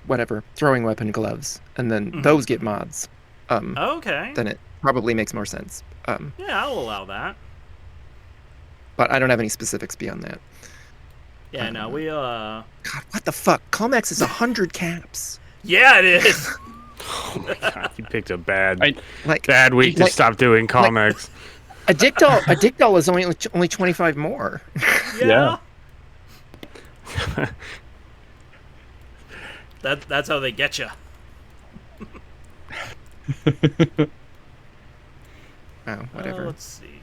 [SPEAKER 4] whatever throwing weapon gloves, and then those get mods,
[SPEAKER 2] Okay.
[SPEAKER 4] then it probably makes more sense.
[SPEAKER 2] Yeah, I'll allow that.
[SPEAKER 4] But I don't have any specifics beyond that.
[SPEAKER 2] Yeah, no, we,
[SPEAKER 4] God, what the fuck? Comex is 100 caps.
[SPEAKER 2] Yeah, it is!
[SPEAKER 5] Oh my god, you picked a bad
[SPEAKER 4] Like
[SPEAKER 5] week to stop doing comics.
[SPEAKER 4] a Dictol is only 25 more.
[SPEAKER 2] Yeah. That's how they get you.
[SPEAKER 4] Oh, whatever.
[SPEAKER 2] Let's see.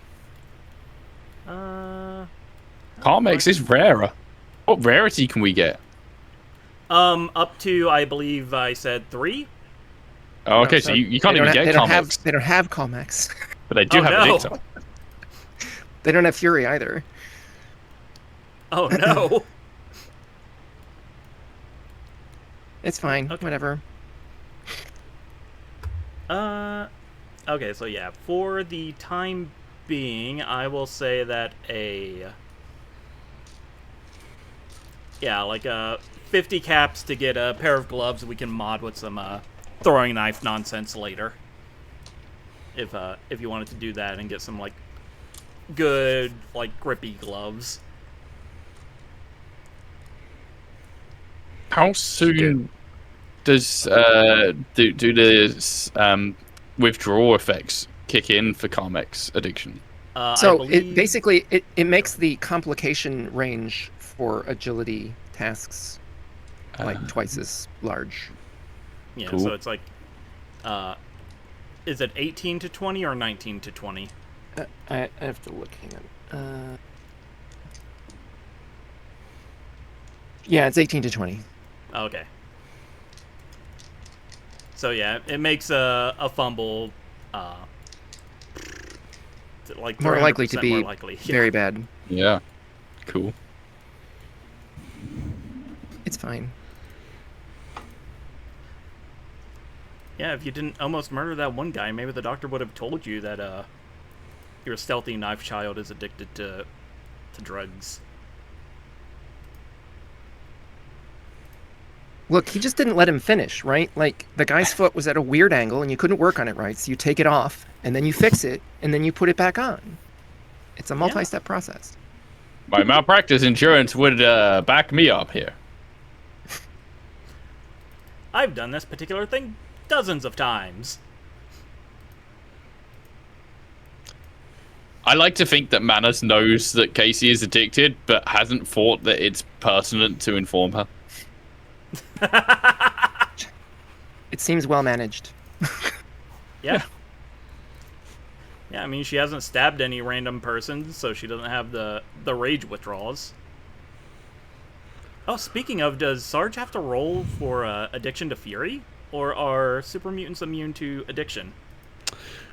[SPEAKER 6] Carmex is rarer. What rarity can we get?
[SPEAKER 2] Up to, I believe I said 3?
[SPEAKER 6] Oh, okay,
[SPEAKER 4] No,
[SPEAKER 6] so you can't even get Carmex.
[SPEAKER 4] They don't have Comex.
[SPEAKER 6] But they do
[SPEAKER 2] Oh,
[SPEAKER 6] have
[SPEAKER 2] no.
[SPEAKER 6] a Dictator.
[SPEAKER 4] They don't have Fury either.
[SPEAKER 2] Oh, no.
[SPEAKER 4] It's fine.
[SPEAKER 2] Okay.
[SPEAKER 4] Whatever.
[SPEAKER 2] Okay, so yeah, for the time being, I will say that like 50 caps to get a pair of gloves we can mod with some throwing knife nonsense later. If you wanted to do that and get some like good like grippy gloves.
[SPEAKER 6] How soon does do the withdrawal effects kick in for Carmex addiction?
[SPEAKER 4] So
[SPEAKER 2] I believe...
[SPEAKER 4] it basically it makes the complication range for agility tasks like twice as large.
[SPEAKER 2] Yeah,
[SPEAKER 6] Cool.
[SPEAKER 2] so it's like is it 18 to 20 or 19 to 20?
[SPEAKER 4] I have to look. Hang on. Yeah, it's 18 to 20.
[SPEAKER 2] Okay. So yeah, it makes a fumble like
[SPEAKER 4] More likely to
[SPEAKER 2] 300%
[SPEAKER 4] be
[SPEAKER 2] more likely.
[SPEAKER 4] very bad.
[SPEAKER 6] Yeah. Cool.
[SPEAKER 4] It's fine.
[SPEAKER 2] Yeah, if you didn't almost murder that one guy, maybe the doctor would have told you that your stealthy knife child is addicted to drugs.
[SPEAKER 4] Look, he just didn't let him finish, right? Like, the guy's foot was at a weird angle and you couldn't work on it right, so you take it off, and then you fix it, and then you put it back on. It's a multi-step process.
[SPEAKER 6] My malpractice insurance would back me up here.
[SPEAKER 2] I've done this particular thing dozens of times.
[SPEAKER 6] I like to think that Manus knows that Casey is addicted, but hasn't thought that it's pertinent to inform her.
[SPEAKER 4] It seems well managed.
[SPEAKER 2] Yeah. Yeah, I mean, she hasn't stabbed any random person, so she doesn't have the rage withdrawals. Oh, speaking of, does Sarge have to roll for addiction to fury? Or are super mutants immune to addiction?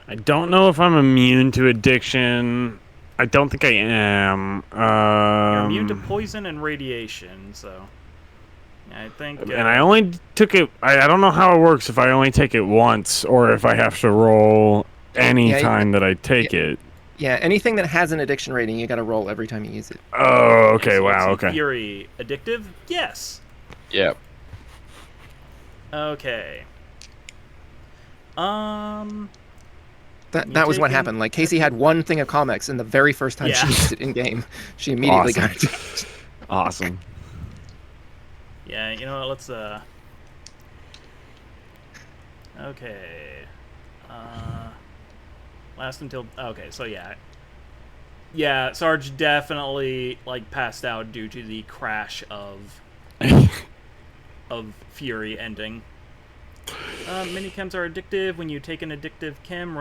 [SPEAKER 5] I don't know if I'm immune to addiction. I don't think I am.
[SPEAKER 2] You're immune to poison and radiation, so... I think...
[SPEAKER 5] and I only took it... I don't know how it works if I only take it once, or if I have to roll any time that I take it.
[SPEAKER 4] Yeah, anything that has an addiction rating, you gotta roll every time you use it.
[SPEAKER 5] Oh, okay,
[SPEAKER 2] So
[SPEAKER 5] wow,
[SPEAKER 2] is
[SPEAKER 5] okay.
[SPEAKER 2] Fury addictive? Yes.
[SPEAKER 6] Yeah.
[SPEAKER 2] Okay.
[SPEAKER 4] That was what happened. Like, Casey had one thing of Comex, and the very first time she used it in game, she immediately
[SPEAKER 5] Awesome.
[SPEAKER 4] got it.
[SPEAKER 5] Awesome.
[SPEAKER 2] Yeah, you know what, let's, okay. Last until... Okay, so yeah. Yeah, Sarge definitely, like, passed out due to the crash of Fury ending. Minichems are addictive. When you take an addictive chem,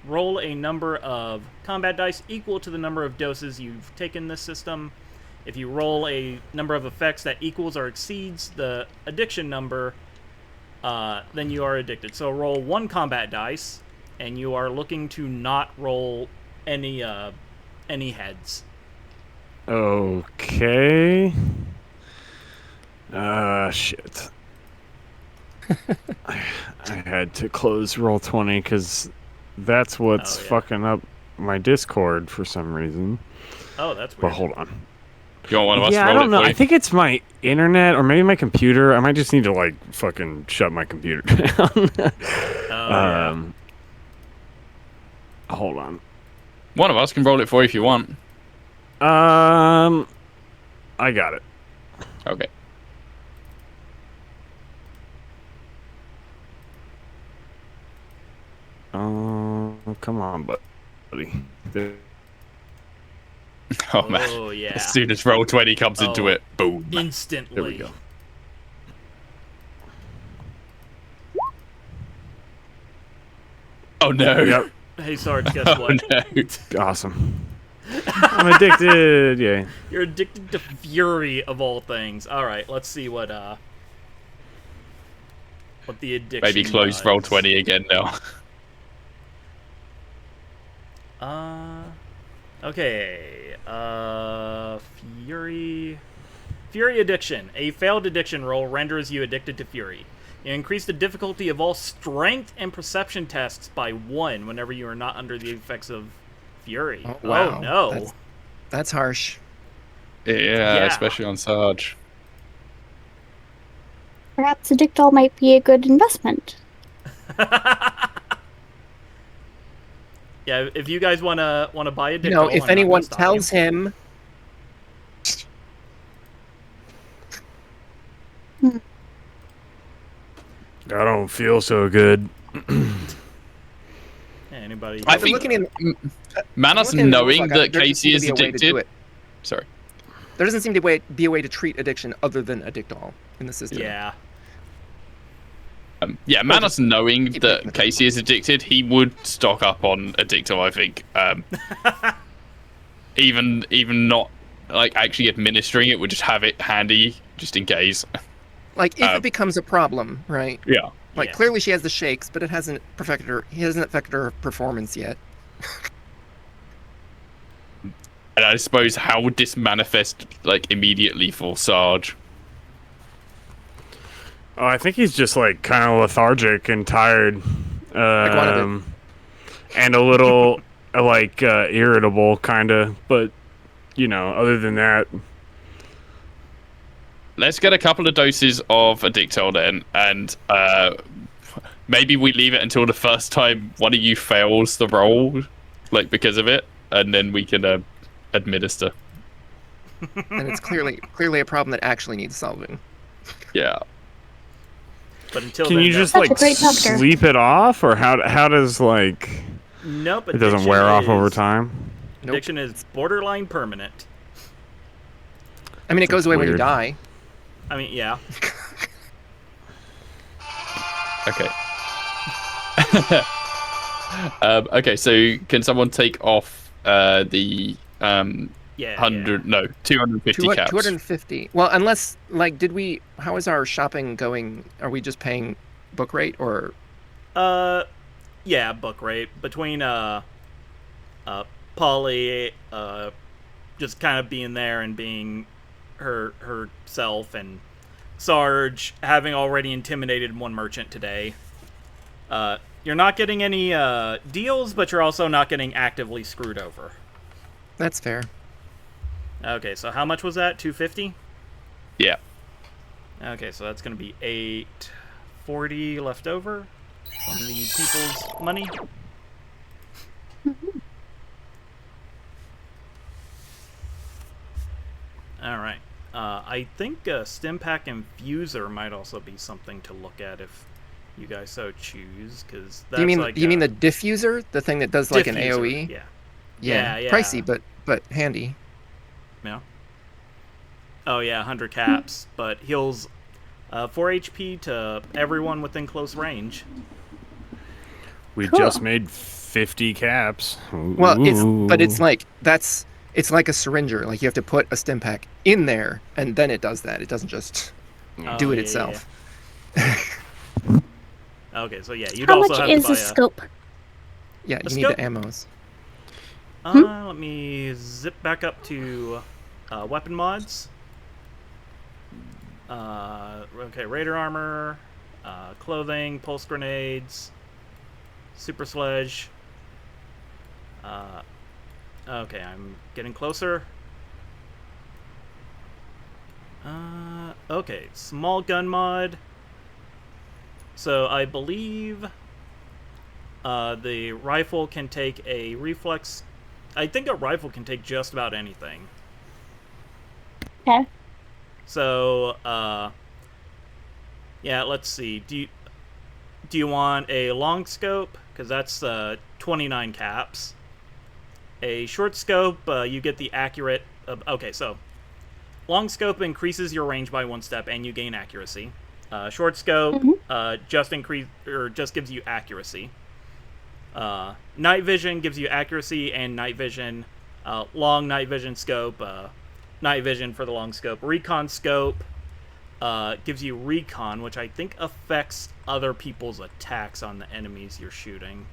[SPEAKER 2] roll a number of combat dice equal to the number of doses you've taken this system. If you roll a number of effects that equals or exceeds the addiction number, then you are addicted. So roll 1 combat dice, and you are looking to not roll any heads.
[SPEAKER 5] Okay. Shit. I had to close Roll20 because that's what's fucking up my Discord for some reason.
[SPEAKER 2] Oh, that's weird.
[SPEAKER 5] But hold on.
[SPEAKER 6] You want one of us to
[SPEAKER 5] Yeah,
[SPEAKER 6] roll
[SPEAKER 5] I don't
[SPEAKER 6] it
[SPEAKER 5] know.
[SPEAKER 6] for you?
[SPEAKER 5] I think it's my internet or maybe my computer. I might just need to like fucking shut my computer down. Hold on.
[SPEAKER 6] One of us can roll it for you if you want.
[SPEAKER 5] I got it.
[SPEAKER 6] Okay.
[SPEAKER 5] Come on, buddy.
[SPEAKER 6] Oh man.
[SPEAKER 2] Oh, yeah.
[SPEAKER 6] As soon as Roll20 comes into it, boom.
[SPEAKER 2] Instantly.
[SPEAKER 6] There we go. Oh no.
[SPEAKER 5] Yep.
[SPEAKER 2] Hey, Sarge, guess what?
[SPEAKER 6] No.
[SPEAKER 5] Awesome. I'm addicted. Yay.
[SPEAKER 2] You're addicted to fury of all things. All right, let's see what the addiction.
[SPEAKER 6] Maybe close
[SPEAKER 2] does.
[SPEAKER 6] Roll20 again now.
[SPEAKER 2] Okay. Fury addiction. A failed addiction roll renders you addicted to fury. You increase the difficulty of all strength and perception tests by 1 whenever you are not under the effects of fury.
[SPEAKER 4] Oh, wow.
[SPEAKER 2] Oh no.
[SPEAKER 4] That's harsh.
[SPEAKER 6] Yeah, especially on Sarge.
[SPEAKER 3] Perhaps Addictol might be a good investment.
[SPEAKER 2] Yeah, if you guys wanna buy a Addictol,
[SPEAKER 4] You know,
[SPEAKER 2] I'm
[SPEAKER 4] if
[SPEAKER 2] not
[SPEAKER 4] anyone
[SPEAKER 2] gonna stop
[SPEAKER 4] tells
[SPEAKER 2] you.
[SPEAKER 4] him,
[SPEAKER 5] I don't feel so good.
[SPEAKER 2] Anybody?
[SPEAKER 6] I
[SPEAKER 4] I've been
[SPEAKER 6] think
[SPEAKER 4] looking in,
[SPEAKER 6] Manos
[SPEAKER 4] looking in the rules,
[SPEAKER 6] knowing
[SPEAKER 4] like,
[SPEAKER 6] that
[SPEAKER 4] there doesn't
[SPEAKER 6] Casey
[SPEAKER 4] seem to
[SPEAKER 6] is
[SPEAKER 4] be a way to
[SPEAKER 6] addicted.
[SPEAKER 4] do it.
[SPEAKER 6] Sorry.
[SPEAKER 4] There doesn't seem to be a way to treat addiction other than Addictol in the system.
[SPEAKER 2] Yeah.
[SPEAKER 6] Yeah, Manos knowing
[SPEAKER 4] keep taking
[SPEAKER 6] that
[SPEAKER 4] the
[SPEAKER 6] Casey is addicted, he would stock up on Addictol, I think. Even not like actually administering it, would just have it handy just in case.
[SPEAKER 4] Like if it becomes a problem, right?
[SPEAKER 6] Yeah.
[SPEAKER 4] Like
[SPEAKER 2] Yeah.
[SPEAKER 4] clearly she has the shakes, but it hasn't affected her. He hasn't affected her performance yet.
[SPEAKER 6] And I suppose how would this manifest like immediately for Sarge?
[SPEAKER 5] Oh, I think he's just like kind of lethargic and tired,
[SPEAKER 4] one of them.
[SPEAKER 5] and a little like irritable, kind of. But you know, other than that,
[SPEAKER 6] Let's get a couple of doses of Addictol then, and maybe we leave it until the first time one of you fails the roll, like because of it, and then we can administer.
[SPEAKER 4] And it's clearly a problem that actually needs solving.
[SPEAKER 6] Yeah.
[SPEAKER 2] But until
[SPEAKER 5] can
[SPEAKER 2] then,
[SPEAKER 5] you just
[SPEAKER 3] Such a
[SPEAKER 5] like
[SPEAKER 3] great doctor.
[SPEAKER 5] sleep it off, or how does like
[SPEAKER 2] nope,
[SPEAKER 5] it doesn't
[SPEAKER 2] addiction
[SPEAKER 5] wear off over
[SPEAKER 2] is-
[SPEAKER 5] time?
[SPEAKER 4] Nope.
[SPEAKER 2] Addiction is borderline permanent.
[SPEAKER 4] I mean, it goes away when you
[SPEAKER 5] weird.
[SPEAKER 4] die.
[SPEAKER 2] I mean, yeah.
[SPEAKER 6] Okay. Okay, so can someone take off the
[SPEAKER 2] Yeah.
[SPEAKER 6] 250 caps?
[SPEAKER 4] 250. Well, unless how is our shopping going? Are we just paying book rate or?
[SPEAKER 2] Yeah, book rate between Polly just kind of being there and being herself, and Sarge having already intimidated one merchant today. You're not getting any deals, but you're also not getting actively screwed over.
[SPEAKER 4] That's fair.
[SPEAKER 2] Okay, so how much was that? 250?
[SPEAKER 6] Yeah.
[SPEAKER 2] Okay, so that's going to be 840 left over from the people's money. All right. I think Stimpack Infuser might also be something to look at if you guys so choose, because that's
[SPEAKER 4] You mean
[SPEAKER 2] like
[SPEAKER 4] the diffuser, the thing that does like an
[SPEAKER 2] diffuser,
[SPEAKER 4] AOE?
[SPEAKER 2] Yeah.
[SPEAKER 4] Yeah,
[SPEAKER 2] Yeah.
[SPEAKER 4] pricey, but handy.
[SPEAKER 2] Yeah. Oh yeah, 100 caps, but heals 4 HP to everyone within close range.
[SPEAKER 5] We
[SPEAKER 3] Cool.
[SPEAKER 5] just made 50 caps.
[SPEAKER 4] Well, it's
[SPEAKER 5] Ooh.
[SPEAKER 4] like it's like a syringer. Like you have to put a stim pack in there, and then it does that. It doesn't just do it
[SPEAKER 2] yeah,
[SPEAKER 4] itself.
[SPEAKER 2] yeah. Okay, so yeah, you'd
[SPEAKER 3] How
[SPEAKER 2] also
[SPEAKER 3] much
[SPEAKER 2] have
[SPEAKER 3] is
[SPEAKER 2] to buy
[SPEAKER 3] the scope?
[SPEAKER 4] Yeah,
[SPEAKER 2] A
[SPEAKER 4] you need the
[SPEAKER 2] scope?
[SPEAKER 4] ammos.
[SPEAKER 2] Let me zip back up to weapon mods. Okay, Raider armor, clothing, pulse grenades, super sledge. Okay, I'm getting closer. Okay, small gun mod. So I believe the rifle can take a reflex. I think a rifle can take just about anything.
[SPEAKER 3] Okay.
[SPEAKER 2] So, yeah, let's see. Do you want a long scope? Because that's 29 caps. A short scope, you get the accurate. Okay, so long scope increases your range by 1 step, and you gain accuracy. Short scope just gives you accuracy. Night vision gives you accuracy and night vision. Long night vision scope, night vision for the long scope. Recon scope gives you recon, which I think affects other people's attacks on the enemies you're shooting.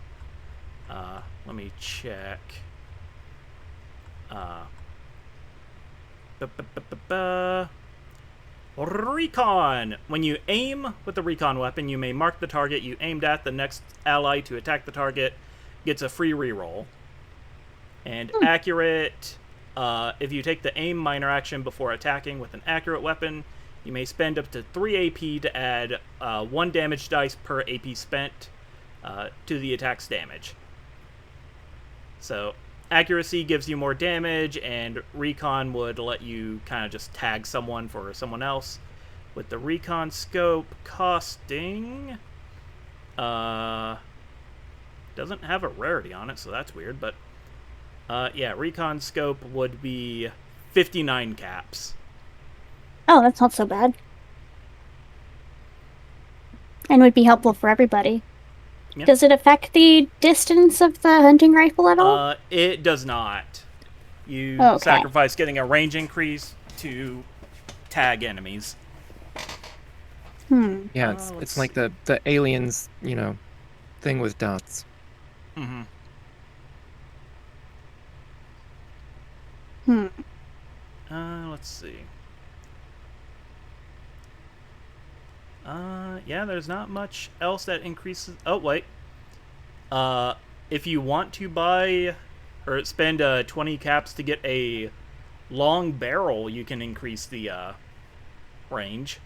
[SPEAKER 2] Let me check. Recon! When you aim with the recon weapon, you may mark the target you aimed at. The next ally to attack the target gets a free reroll. And accurate, if you take the aim minor action before attacking with an accurate weapon, you may spend up to 3 AP to add 1 damage dice per AP spent to the attack's damage. So accuracy gives you more damage, and recon would let you kind of just tag someone for someone else. With the recon scope costing, doesn't have a rarity on it, so that's weird. But yeah, recon scope would be 59 caps.
[SPEAKER 3] Oh, that's not so bad. And would be helpful for everybody.
[SPEAKER 2] Yeah.
[SPEAKER 3] Does it affect the distance of the hunting rifle at all?
[SPEAKER 2] It does not. You
[SPEAKER 3] Okay.
[SPEAKER 2] sacrifice getting a range increase to tag enemies.
[SPEAKER 4] Yeah,
[SPEAKER 2] let's
[SPEAKER 4] it's like the aliens, thing with dots.
[SPEAKER 2] Mm-hmm. Let's see. Yeah, there's not much else that increases. Oh, wait. If you want to buy or spend 20 caps to get a long barrel, you can increase the range.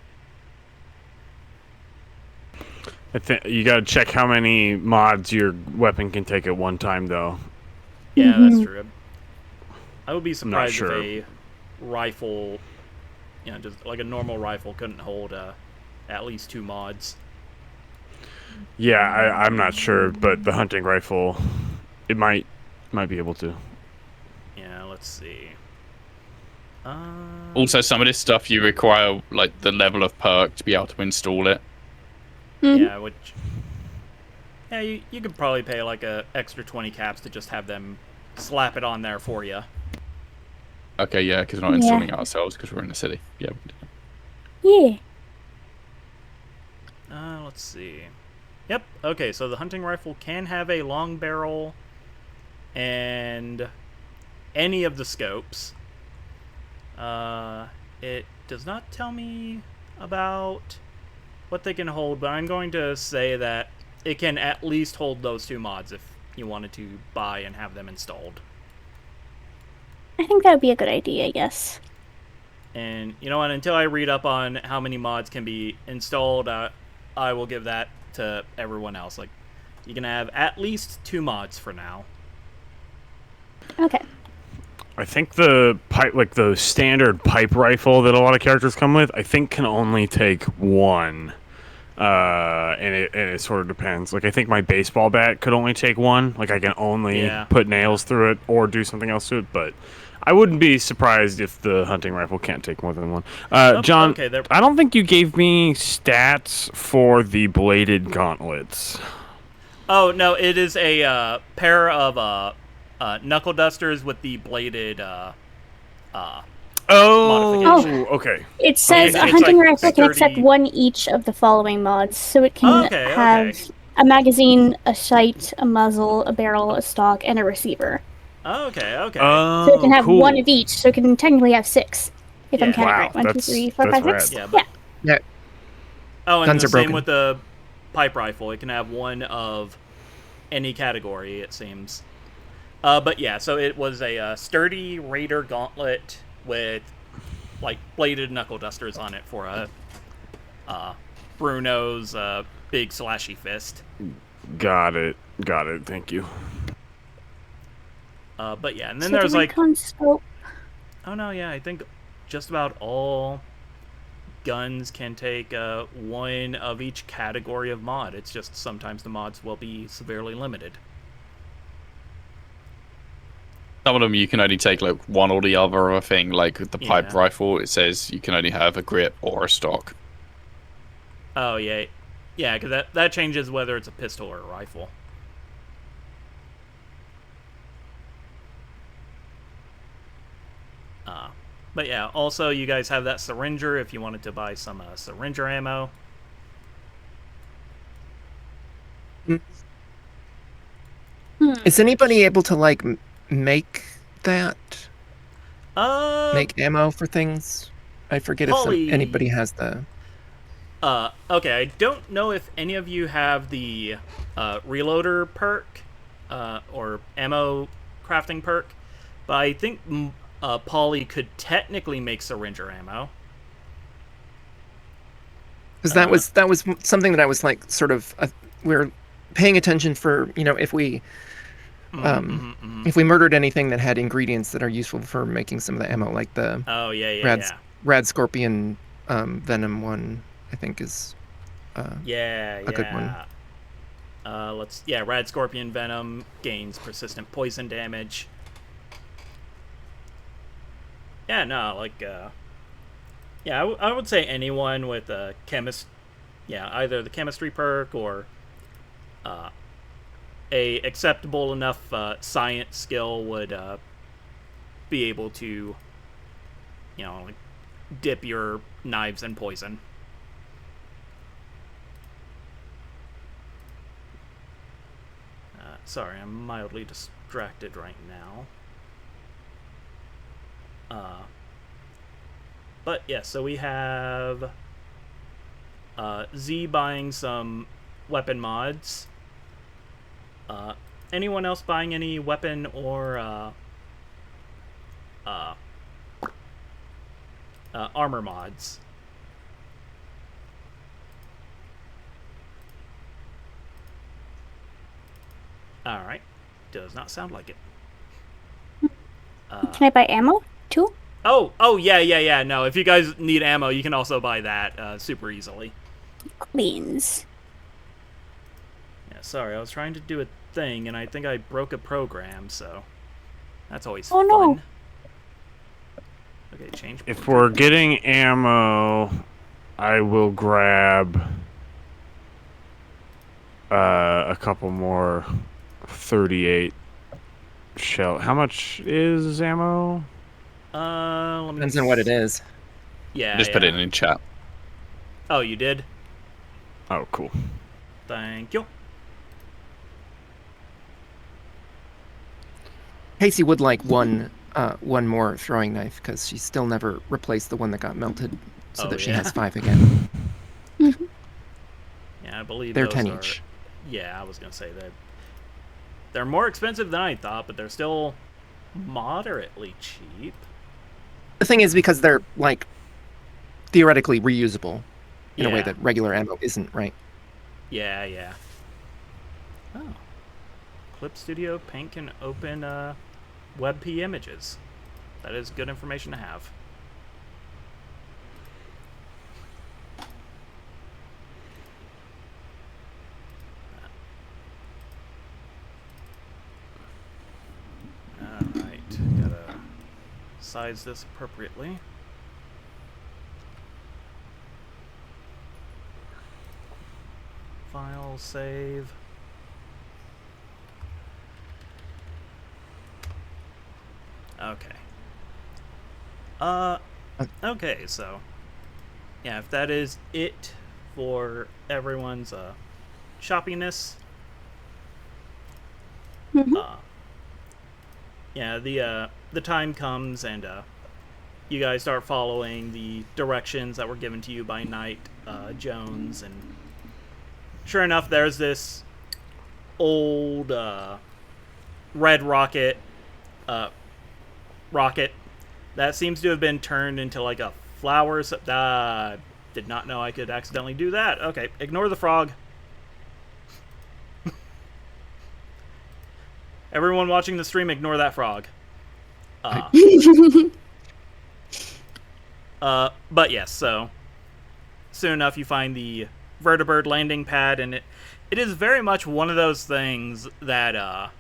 [SPEAKER 5] I think you gotta check how many mods your weapon can take at one time, though.
[SPEAKER 2] Yeah, that's true. I would be surprised
[SPEAKER 5] sure.
[SPEAKER 2] if a rifle, just like a normal rifle, couldn't hold at least 2 mods.
[SPEAKER 5] Yeah, I'm not sure, but the hunting rifle, it might be able to.
[SPEAKER 2] Yeah, let's see.
[SPEAKER 6] Also, some of this stuff you require like the level of perk to be able to install it.
[SPEAKER 2] Yeah, which... Yeah, you could probably pay like a extra 20 caps to just have them slap it on there for you.
[SPEAKER 6] Okay, yeah, because we're not installing it ourselves because we're in the city. Yeah.
[SPEAKER 3] Yeah.
[SPEAKER 2] Let's see. Yep, okay, so the hunting rifle can have a long barrel and any of the scopes. It does not tell me about what they can hold, but I'm going to say that it can at least hold those 2 mods if you wanted to buy and have them installed.
[SPEAKER 3] I think that would be a good idea, yes.
[SPEAKER 2] And you know what, until I read up on how many mods can be installed, I will give that to everyone else. Like, you can have at least 2 mods for now.
[SPEAKER 3] Okay.
[SPEAKER 5] I think the pipe, like the standard pipe rifle that a lot of characters come with, I think can only take 1. And it sort of depends. Like, I think my baseball bat could only take 1. Like, I can only put nails through it or do something else to it. But I wouldn't be surprised if the hunting rifle can't take more than one.
[SPEAKER 2] Oh,
[SPEAKER 5] John,
[SPEAKER 2] okay, there-
[SPEAKER 5] I don't think you gave me stats for the bladed gauntlets.
[SPEAKER 2] Oh no, it is a pair of knuckle dusters with the bladed modification.
[SPEAKER 5] Okay.
[SPEAKER 3] It says
[SPEAKER 2] Okay,
[SPEAKER 3] a
[SPEAKER 2] it's
[SPEAKER 3] hunting
[SPEAKER 2] like
[SPEAKER 3] rifle can accept
[SPEAKER 2] sturdy-
[SPEAKER 3] one each of the following mods. So it can
[SPEAKER 2] Okay,
[SPEAKER 3] have
[SPEAKER 2] okay.
[SPEAKER 3] a magazine, a sight, a muzzle, a barrel, a stock, and a receiver.
[SPEAKER 2] Okay, okay.
[SPEAKER 5] Oh,
[SPEAKER 3] So it can have
[SPEAKER 5] cool.
[SPEAKER 3] one of each. So it can technically have 6. If I'm
[SPEAKER 2] Yeah.
[SPEAKER 3] counting
[SPEAKER 5] Wow,
[SPEAKER 3] right. 1, 2,
[SPEAKER 5] that's-
[SPEAKER 3] 3, 4,
[SPEAKER 5] that's
[SPEAKER 3] 5, 6.
[SPEAKER 5] rad.
[SPEAKER 2] Yeah, but
[SPEAKER 4] Yeah.
[SPEAKER 2] oh, and
[SPEAKER 4] Guns
[SPEAKER 2] the
[SPEAKER 4] are
[SPEAKER 2] same
[SPEAKER 4] broken.
[SPEAKER 2] with the pipe rifle. It can have one of any category, it seems. But yeah, so it was a sturdy raider gauntlet with like bladed knuckle dusters on it for Bruno's big slashy fist.
[SPEAKER 5] Got it. Thank you.
[SPEAKER 2] But yeah, and then
[SPEAKER 3] So
[SPEAKER 2] there's
[SPEAKER 3] the
[SPEAKER 2] like,
[SPEAKER 3] recon scope.
[SPEAKER 2] oh no, yeah, I think just about all guns can take one of each category of mod. It's just sometimes the mods will be severely limited.
[SPEAKER 6] Some of them you can only take like one or the other of a thing. Like with the pipe
[SPEAKER 2] Yeah.
[SPEAKER 6] rifle, it says you can only have a grip or a stock.
[SPEAKER 2] Oh yeah, yeah, because that changes whether it's a pistol or a rifle. But yeah, also you guys have that syringer if you wanted to buy some syringer ammo.
[SPEAKER 4] Is anybody able to like make that? Make ammo for things? I forget if
[SPEAKER 2] Polly-
[SPEAKER 4] anybody has the.
[SPEAKER 2] Okay, I don't know if any of you have the reloader perk or ammo crafting perk, but I think Polly could technically make syringer ammo.
[SPEAKER 4] Because that was something that I was like sort of we're paying attention for, if we if we murdered anything that had ingredients that are useful for making some of the ammo, like the
[SPEAKER 2] Oh yeah.
[SPEAKER 4] rad scorpion venom one, I think is
[SPEAKER 2] Yeah,
[SPEAKER 4] a good one.
[SPEAKER 2] Rad Scorpion Venom gains persistent poison damage. Yeah, no, like, I would say anyone with a either the chemistry perk or a acceptable enough science skill would be able to, like, dip your knives in poison. Sorry, I'm mildly distracted right now. But yeah, so we have Z buying some weapon mods. Anyone else buying any weapon or armor mods? Alright. Does not sound like it.
[SPEAKER 3] Can I buy ammo too?
[SPEAKER 2] Oh, yeah. No, if you guys need ammo, you can also buy that super easily.
[SPEAKER 3] Queens.
[SPEAKER 2] Yeah, sorry, I was trying to do a thing, and I think I broke a program, so that's always
[SPEAKER 3] Oh,
[SPEAKER 2] fun.
[SPEAKER 3] no.
[SPEAKER 2] Okay, change.
[SPEAKER 5] If we're getting ammo, I will grab a couple more 38 shell. How much is ammo?
[SPEAKER 2] Let me
[SPEAKER 4] Depends on what it is.
[SPEAKER 2] Yeah.
[SPEAKER 6] Just put it in chat.
[SPEAKER 2] Oh, you did?
[SPEAKER 5] Oh, cool.
[SPEAKER 2] Thank you.
[SPEAKER 4] Casey would like one more throwing knife because she still never replaced the one that got melted, so
[SPEAKER 2] Oh,
[SPEAKER 4] that she
[SPEAKER 2] yeah.
[SPEAKER 4] has 5 again.
[SPEAKER 2] Yeah, I believe
[SPEAKER 4] They're
[SPEAKER 2] those
[SPEAKER 4] 10
[SPEAKER 2] are...
[SPEAKER 4] each.
[SPEAKER 2] Yeah, I was gonna say that they're more expensive than I thought, but they're still moderately cheap.
[SPEAKER 4] The thing is, because they're like theoretically reusable in a way
[SPEAKER 2] Yeah.
[SPEAKER 4] that regular ammo isn't, right?
[SPEAKER 2] Yeah. Oh. Clip Studio Paint can open WebP images. That is good information to have. Alright, gotta size this appropriately. File, save. Okay. Okay, so yeah, if that is it for everyone's shoppiness,
[SPEAKER 3] Mhm.
[SPEAKER 2] yeah, the time comes and you guys start following the directions that were given to you by Knight Jones, and sure enough, there's this old red rocket that seems to have been turned into like a flower. Did not know I could accidentally do that. Okay, ignore the frog. Everyone watching the stream, ignore that frog. But yes, so soon enough you find the vertibird landing pad, and it is very much one of those things that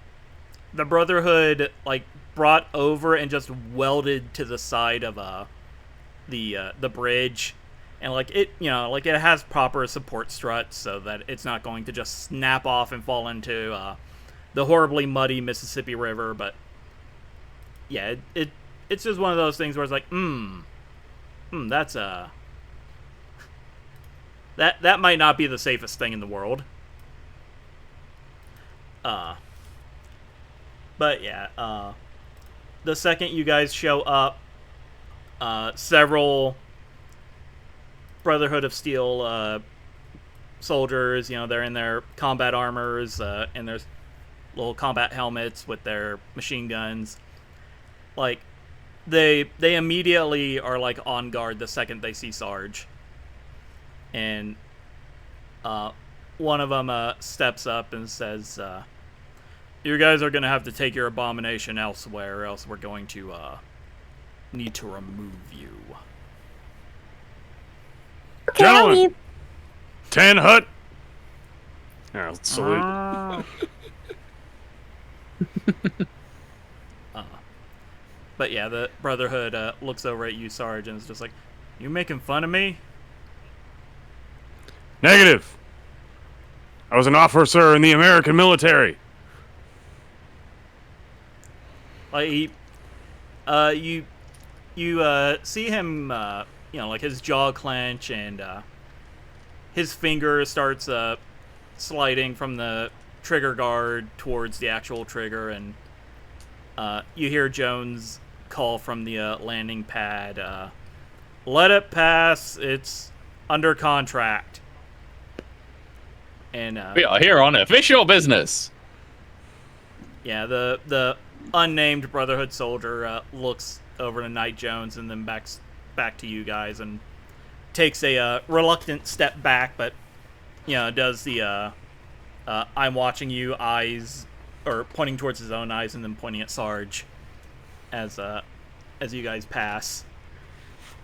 [SPEAKER 2] the Brotherhood like brought over and just welded to the side of the bridge, and like it like it has proper support struts so that it's not going to just snap off and fall into the horribly muddy Mississippi River. But yeah, it's just one of those things where it's like that's that might not be the safest thing in the world. But yeah, the second you guys show up, several Brotherhood of Steel soldiers, they're in their combat armors and their little combat helmets with their machine guns. Like, they immediately are like on guard the second they see Sarge. And one of them steps up and says, "You guys are going to have to take your abomination elsewhere, or else we're going to need to remove you."
[SPEAKER 3] Okay, I'll
[SPEAKER 5] Gentlemen.
[SPEAKER 3] leave.
[SPEAKER 5] Tan Hut. Yeah, salute.
[SPEAKER 2] But yeah, the Brotherhood looks over at you, Sarge, and is just like, "You making fun of me?"
[SPEAKER 5] Negative. I was an officer in the American military.
[SPEAKER 2] Like you see him, like his jaw clench, and his finger starts sliding from the trigger guard towards the actual trigger, and you hear Jones call from the landing pad, "Let it pass. It's under contract." And
[SPEAKER 6] We are here on official business.
[SPEAKER 2] yeah, the unnamed Brotherhood soldier looks over to Knight Jones and then back to you guys and takes a reluctant step back, but does the "I'm watching you" eyes, or pointing towards his own eyes and then pointing at Sarge as you guys pass.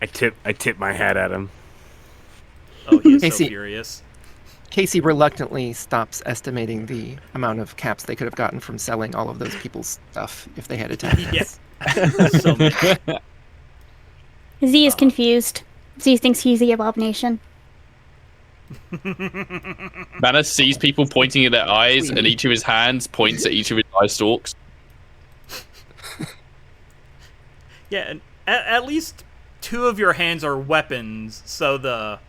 [SPEAKER 5] I tip my hat at him.
[SPEAKER 2] Oh, he is so
[SPEAKER 4] Casey.
[SPEAKER 2] furious.
[SPEAKER 4] Casey reluctantly stops estimating the amount of caps they could have gotten from selling all of those people's stuff if they had attacked us.
[SPEAKER 2] Yes. So many.
[SPEAKER 3] Z is confused. Z thinks he's the abomination.
[SPEAKER 6] Manus sees people pointing at their eyes, and each of his hands points at each of his eye stalks.
[SPEAKER 2] Yeah, and at least two of your hands are weapons, so the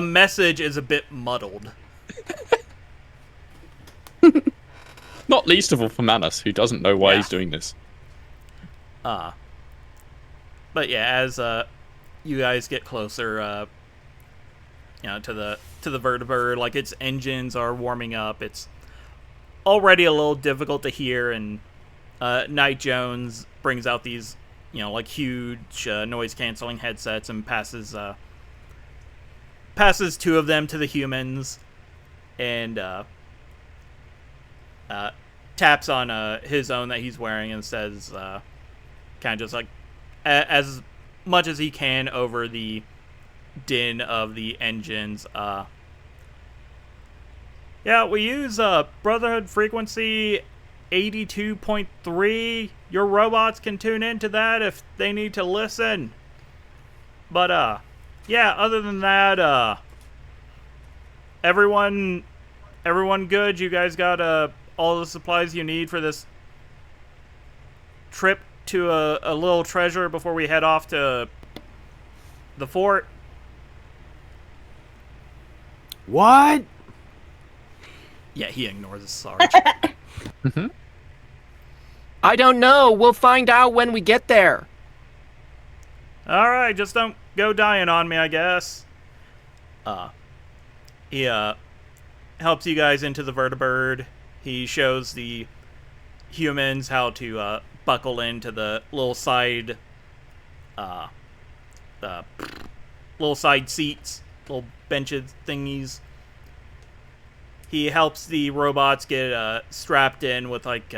[SPEAKER 2] message is a bit muddled.
[SPEAKER 6] Not least of all for Manus, who doesn't know why
[SPEAKER 2] Yeah.
[SPEAKER 6] he's doing this.
[SPEAKER 2] But yeah, as you guys get closer, to the vertibird, like its engines are warming up. It's already a little difficult to hear, and Knight Jones brings out these, like huge noise canceling headsets and passes two of them to the humans, and taps on his own that he's wearing and says, kind of just like as much as he can over the din of the engines. Yeah, we use Brotherhood frequency 82.3. Your robots can tune into that if they need to listen. But, yeah, other than that, everyone good? You guys got, all the supplies you need for this trip to a little treasure before we head off to the fort?
[SPEAKER 1] What?
[SPEAKER 2] Yeah, he ignores Sarge.
[SPEAKER 4] I don't know. We'll find out when we get there.
[SPEAKER 2] Alright, just don't go dying on me, I guess. He helps you guys into the vertibird. He shows the humans how to buckle into the little side the little side seats, little benches thingies. He helps the robots get strapped in with like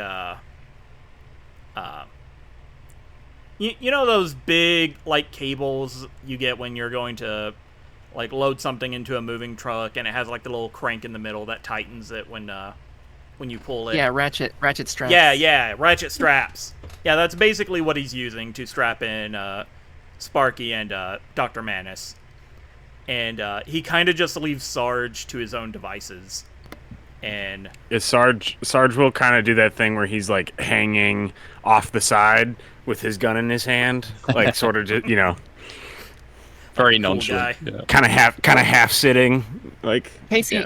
[SPEAKER 2] you know those big like cables you get when you're going to like load something into a moving truck, and it has like the little crank in the middle that tightens it when you pull it.
[SPEAKER 4] Yeah, ratchet straps.
[SPEAKER 2] Yeah, ratchet straps. Yeah, that's basically what he's using to strap in Sparky and Dr. Manus. And he kind of just leaves Sarge to his own devices. And
[SPEAKER 5] Sarge will kind of do that thing where he's like hanging off the side with his gun in his hand, like sort of just,
[SPEAKER 6] Very
[SPEAKER 2] cool
[SPEAKER 6] nonchalant.
[SPEAKER 2] guy.
[SPEAKER 6] Yeah.
[SPEAKER 5] kind of half sitting, like
[SPEAKER 4] Casey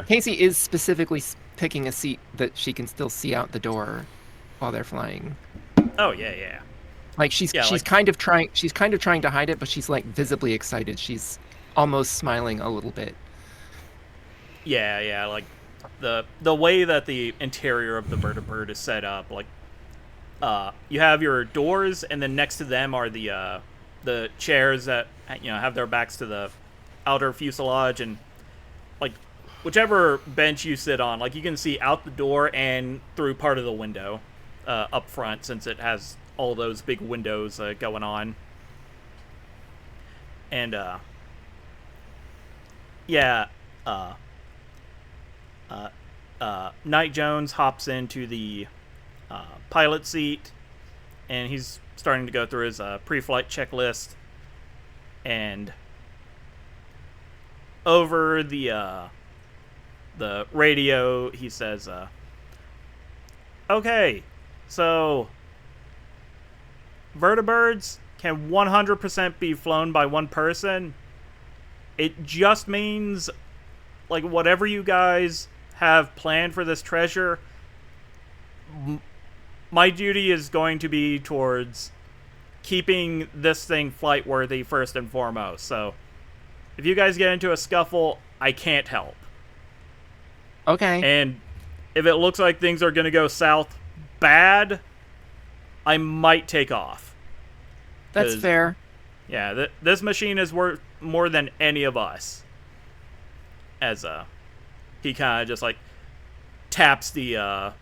[SPEAKER 4] is specifically picking a seat that she can still see out the door while they're flying.
[SPEAKER 2] Oh yeah.
[SPEAKER 4] Like she's
[SPEAKER 2] like-
[SPEAKER 4] kind of trying to hide it, but she's like visibly excited. She's almost smiling a little bit.
[SPEAKER 2] Yeah, like the way that the interior of the vertibird is set up, like you have your doors, and then next to them are the chairs that have their backs to the outer fuselage, and like whichever bench you sit on, like you can see out the door and through part of the window up front, since it has all those big windows going on. And Knight Jones hops into the pilot seat, and he's starting to go through his pre-flight checklist. And over the radio, he says, "Okay, so vertibirds can 100% be flown by one person. It just means, like, whatever you guys have planned for this treasure, my duty is going to be towards keeping this thing flight worthy first and foremost. So if you guys get into a scuffle, I can't help.
[SPEAKER 4] Okay.
[SPEAKER 2] And if it looks like things are going to go south bad, I might take off.
[SPEAKER 4] That's
[SPEAKER 2] 'Cause,
[SPEAKER 4] fair.
[SPEAKER 2] Yeah, this machine is worth more than any of us. As he kind of just like taps the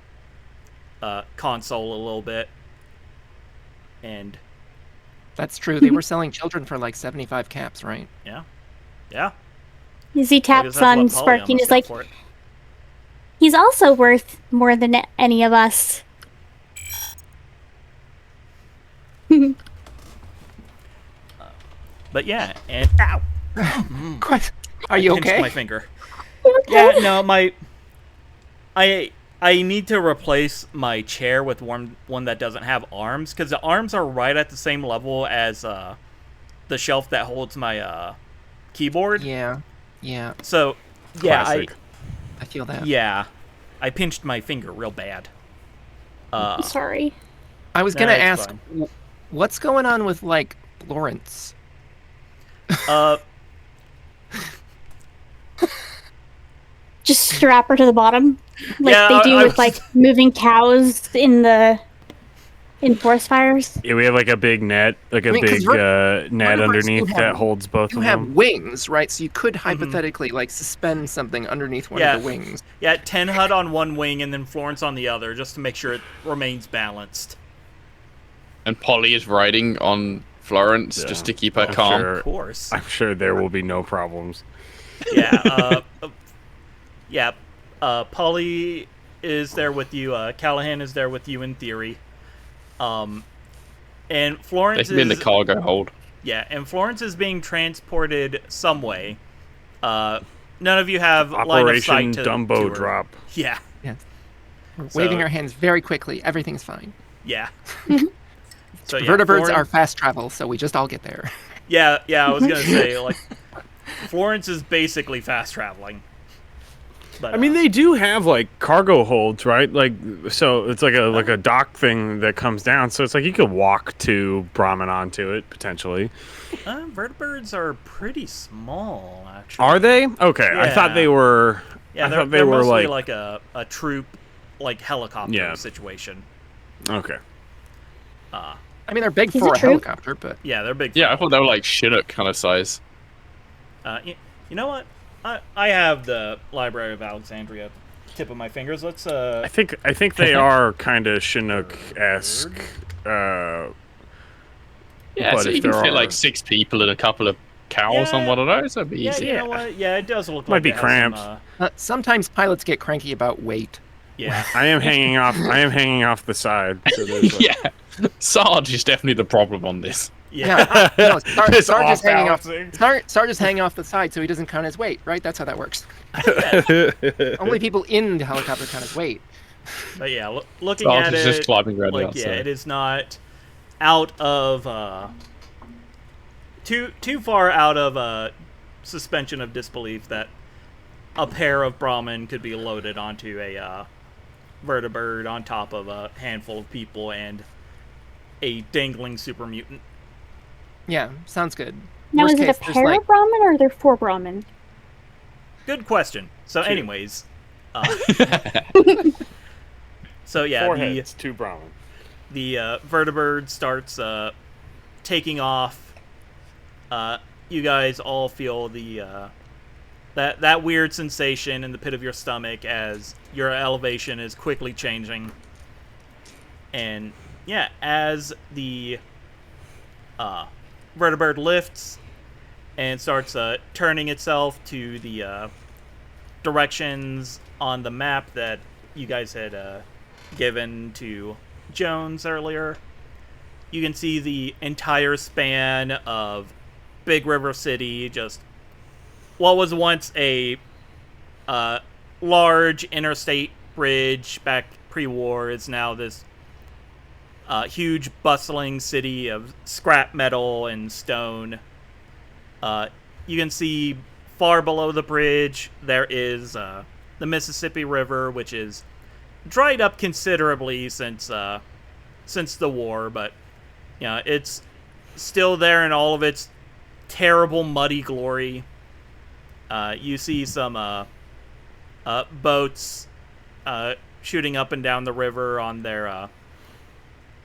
[SPEAKER 2] console a little bit. And
[SPEAKER 4] That's true. They were selling children for like 75 caps, right?
[SPEAKER 2] yeah.
[SPEAKER 3] As he
[SPEAKER 2] I guess
[SPEAKER 3] taps
[SPEAKER 2] that's
[SPEAKER 3] on
[SPEAKER 2] what
[SPEAKER 3] Sparky and
[SPEAKER 2] Polyamorous
[SPEAKER 3] is like,
[SPEAKER 2] got for it.
[SPEAKER 3] he's also worth more than any of us.
[SPEAKER 2] But yeah, and ow,
[SPEAKER 4] Quite. Are you
[SPEAKER 2] pinched
[SPEAKER 4] okay?
[SPEAKER 2] my finger. Yeah, no, I need to replace my chair with one that doesn't have arms, because the arms are right at the same level as the shelf that holds my keyboard.
[SPEAKER 4] Yeah.
[SPEAKER 2] So yeah,
[SPEAKER 5] Classic.
[SPEAKER 4] I feel that.
[SPEAKER 2] I pinched my finger real bad.
[SPEAKER 3] Sorry.
[SPEAKER 4] I was gonna
[SPEAKER 2] it's
[SPEAKER 4] ask,
[SPEAKER 2] fine.
[SPEAKER 4] what's going on with like Lawrence?
[SPEAKER 3] Just strap her to the bottom, like
[SPEAKER 2] Yeah,
[SPEAKER 3] they do
[SPEAKER 2] I
[SPEAKER 3] with
[SPEAKER 2] was-
[SPEAKER 3] like moving cows in forest fires.
[SPEAKER 5] Yeah, we have like a big net, like a
[SPEAKER 4] I mean, 'cause
[SPEAKER 5] big
[SPEAKER 4] vertebrates
[SPEAKER 5] net
[SPEAKER 4] do
[SPEAKER 5] underneath
[SPEAKER 4] have-
[SPEAKER 5] that holds both
[SPEAKER 4] You
[SPEAKER 5] of
[SPEAKER 4] have
[SPEAKER 5] them.
[SPEAKER 4] wings, right? So you could hypothetically like suspend something underneath one
[SPEAKER 2] Yeah.
[SPEAKER 4] of the wings.
[SPEAKER 2] Yeah, Ten Hut on one wing and then Florence on the other, just to make sure it remains balanced.
[SPEAKER 6] And Polly is riding on Florence
[SPEAKER 5] Yeah.
[SPEAKER 6] just to keep her
[SPEAKER 5] I'm
[SPEAKER 6] calm.
[SPEAKER 5] sure-
[SPEAKER 2] Of course.
[SPEAKER 5] I'm sure there will be no problems.
[SPEAKER 2] Yeah, Polly is there with you. Callahan is there with you in theory. And
[SPEAKER 6] They
[SPEAKER 2] Florence
[SPEAKER 6] can be in the
[SPEAKER 2] is
[SPEAKER 6] cargo hold.
[SPEAKER 2] yeah, and Florence is being transported some way. None of you have line of
[SPEAKER 5] Operation
[SPEAKER 2] sight to
[SPEAKER 5] Dumbo
[SPEAKER 2] her.
[SPEAKER 5] Drop.
[SPEAKER 2] Yeah,
[SPEAKER 4] Yes. We're
[SPEAKER 2] So-
[SPEAKER 4] waving our hands very quickly. Everything's fine.
[SPEAKER 2] yeah. So yeah,
[SPEAKER 4] Vertibirds
[SPEAKER 2] Florence-
[SPEAKER 4] are fast travel, so we just all get there.
[SPEAKER 2] Yeah. I was gonna say like Florence is basically fast traveling. But
[SPEAKER 5] I mean, they do have like cargo holds, right? Like, so it's like a dock thing that comes down. So it's like you could walk to Brahmin onto it potentially.
[SPEAKER 2] vertibirds are pretty small, actually.
[SPEAKER 5] Are they? Okay, I thought
[SPEAKER 2] Yeah.
[SPEAKER 5] they were.
[SPEAKER 2] Yeah,
[SPEAKER 5] I
[SPEAKER 2] they're,
[SPEAKER 5] thought they
[SPEAKER 2] they're
[SPEAKER 5] were
[SPEAKER 2] mostly
[SPEAKER 5] like
[SPEAKER 2] a troop, like helicopter
[SPEAKER 5] Yeah.
[SPEAKER 2] situation.
[SPEAKER 5] okay.
[SPEAKER 4] I mean, they're big
[SPEAKER 3] Is
[SPEAKER 4] for
[SPEAKER 3] it
[SPEAKER 4] a
[SPEAKER 3] true?
[SPEAKER 4] helicopter, but
[SPEAKER 2] Yeah, they're big.
[SPEAKER 6] Yeah, I thought they were like Chinook kind of size.
[SPEAKER 2] You know what? I have the Library of Alexandria tip of my fingers. Let's
[SPEAKER 5] I think they are kind of Chinook-esque.
[SPEAKER 6] Yeah,
[SPEAKER 5] But
[SPEAKER 6] so
[SPEAKER 5] if
[SPEAKER 6] you can
[SPEAKER 5] there
[SPEAKER 6] fit
[SPEAKER 5] are-
[SPEAKER 6] like 6 people and a couple of cows on
[SPEAKER 2] Yeah.
[SPEAKER 6] one of those. That'd be
[SPEAKER 2] yeah,
[SPEAKER 6] easy.
[SPEAKER 2] you know what? Yeah, it does look
[SPEAKER 5] Might
[SPEAKER 2] like
[SPEAKER 5] be
[SPEAKER 2] it has
[SPEAKER 5] cramped.
[SPEAKER 2] Some,
[SPEAKER 4] sometimes pilots get cranky about weight.
[SPEAKER 2] yeah,
[SPEAKER 5] I am hanging off. I am hanging off the side. So there's like,
[SPEAKER 6] Yeah, Sarge is definitely the problem on this.
[SPEAKER 2] yeah.
[SPEAKER 4] Yeah, no,
[SPEAKER 5] Just
[SPEAKER 4] Sarge is hanging off.
[SPEAKER 5] off-balancing.
[SPEAKER 4] Sarge is hanging off the side, so he doesn't count his weight, right? That's how that works. Only people in the helicopter count as weight.
[SPEAKER 2] But yeah, looking
[SPEAKER 6] Sarge
[SPEAKER 2] at
[SPEAKER 6] is
[SPEAKER 2] it,
[SPEAKER 6] just climbing around the
[SPEAKER 2] like
[SPEAKER 6] outside.
[SPEAKER 2] yeah, it is not out of too far out of suspension of disbelief that a pair of Brahmin could be loaded onto a vertibird on top of a handful of people and a dangling super mutant.
[SPEAKER 4] Yeah, sounds good.
[SPEAKER 3] Now,
[SPEAKER 4] Worst
[SPEAKER 3] is it
[SPEAKER 4] case,
[SPEAKER 3] a
[SPEAKER 4] there's,
[SPEAKER 3] pair
[SPEAKER 4] like-
[SPEAKER 3] of Brahmin or are there 4 Brahmin?
[SPEAKER 2] Good question. So, anyways, so yeah,
[SPEAKER 5] Four
[SPEAKER 2] the
[SPEAKER 5] heads, 2 Brahmin.
[SPEAKER 2] vertibird starts taking off. You guys all feel the that weird sensation in the pit of your stomach as your elevation is quickly changing. And yeah, as the vertibird lifts and starts turning itself to the directions on the map that you guys had given to Jones earlier, you can see the entire span of Big River City, just what was once a large interstate bridge back pre-war is now this huge bustling city of scrap metal and stone. You can see far below the bridge there is the Mississippi River, which is dried up considerably since the war, but you know, it's still there in all of its terrible muddy glory. You see some boats shooting up and down the river on their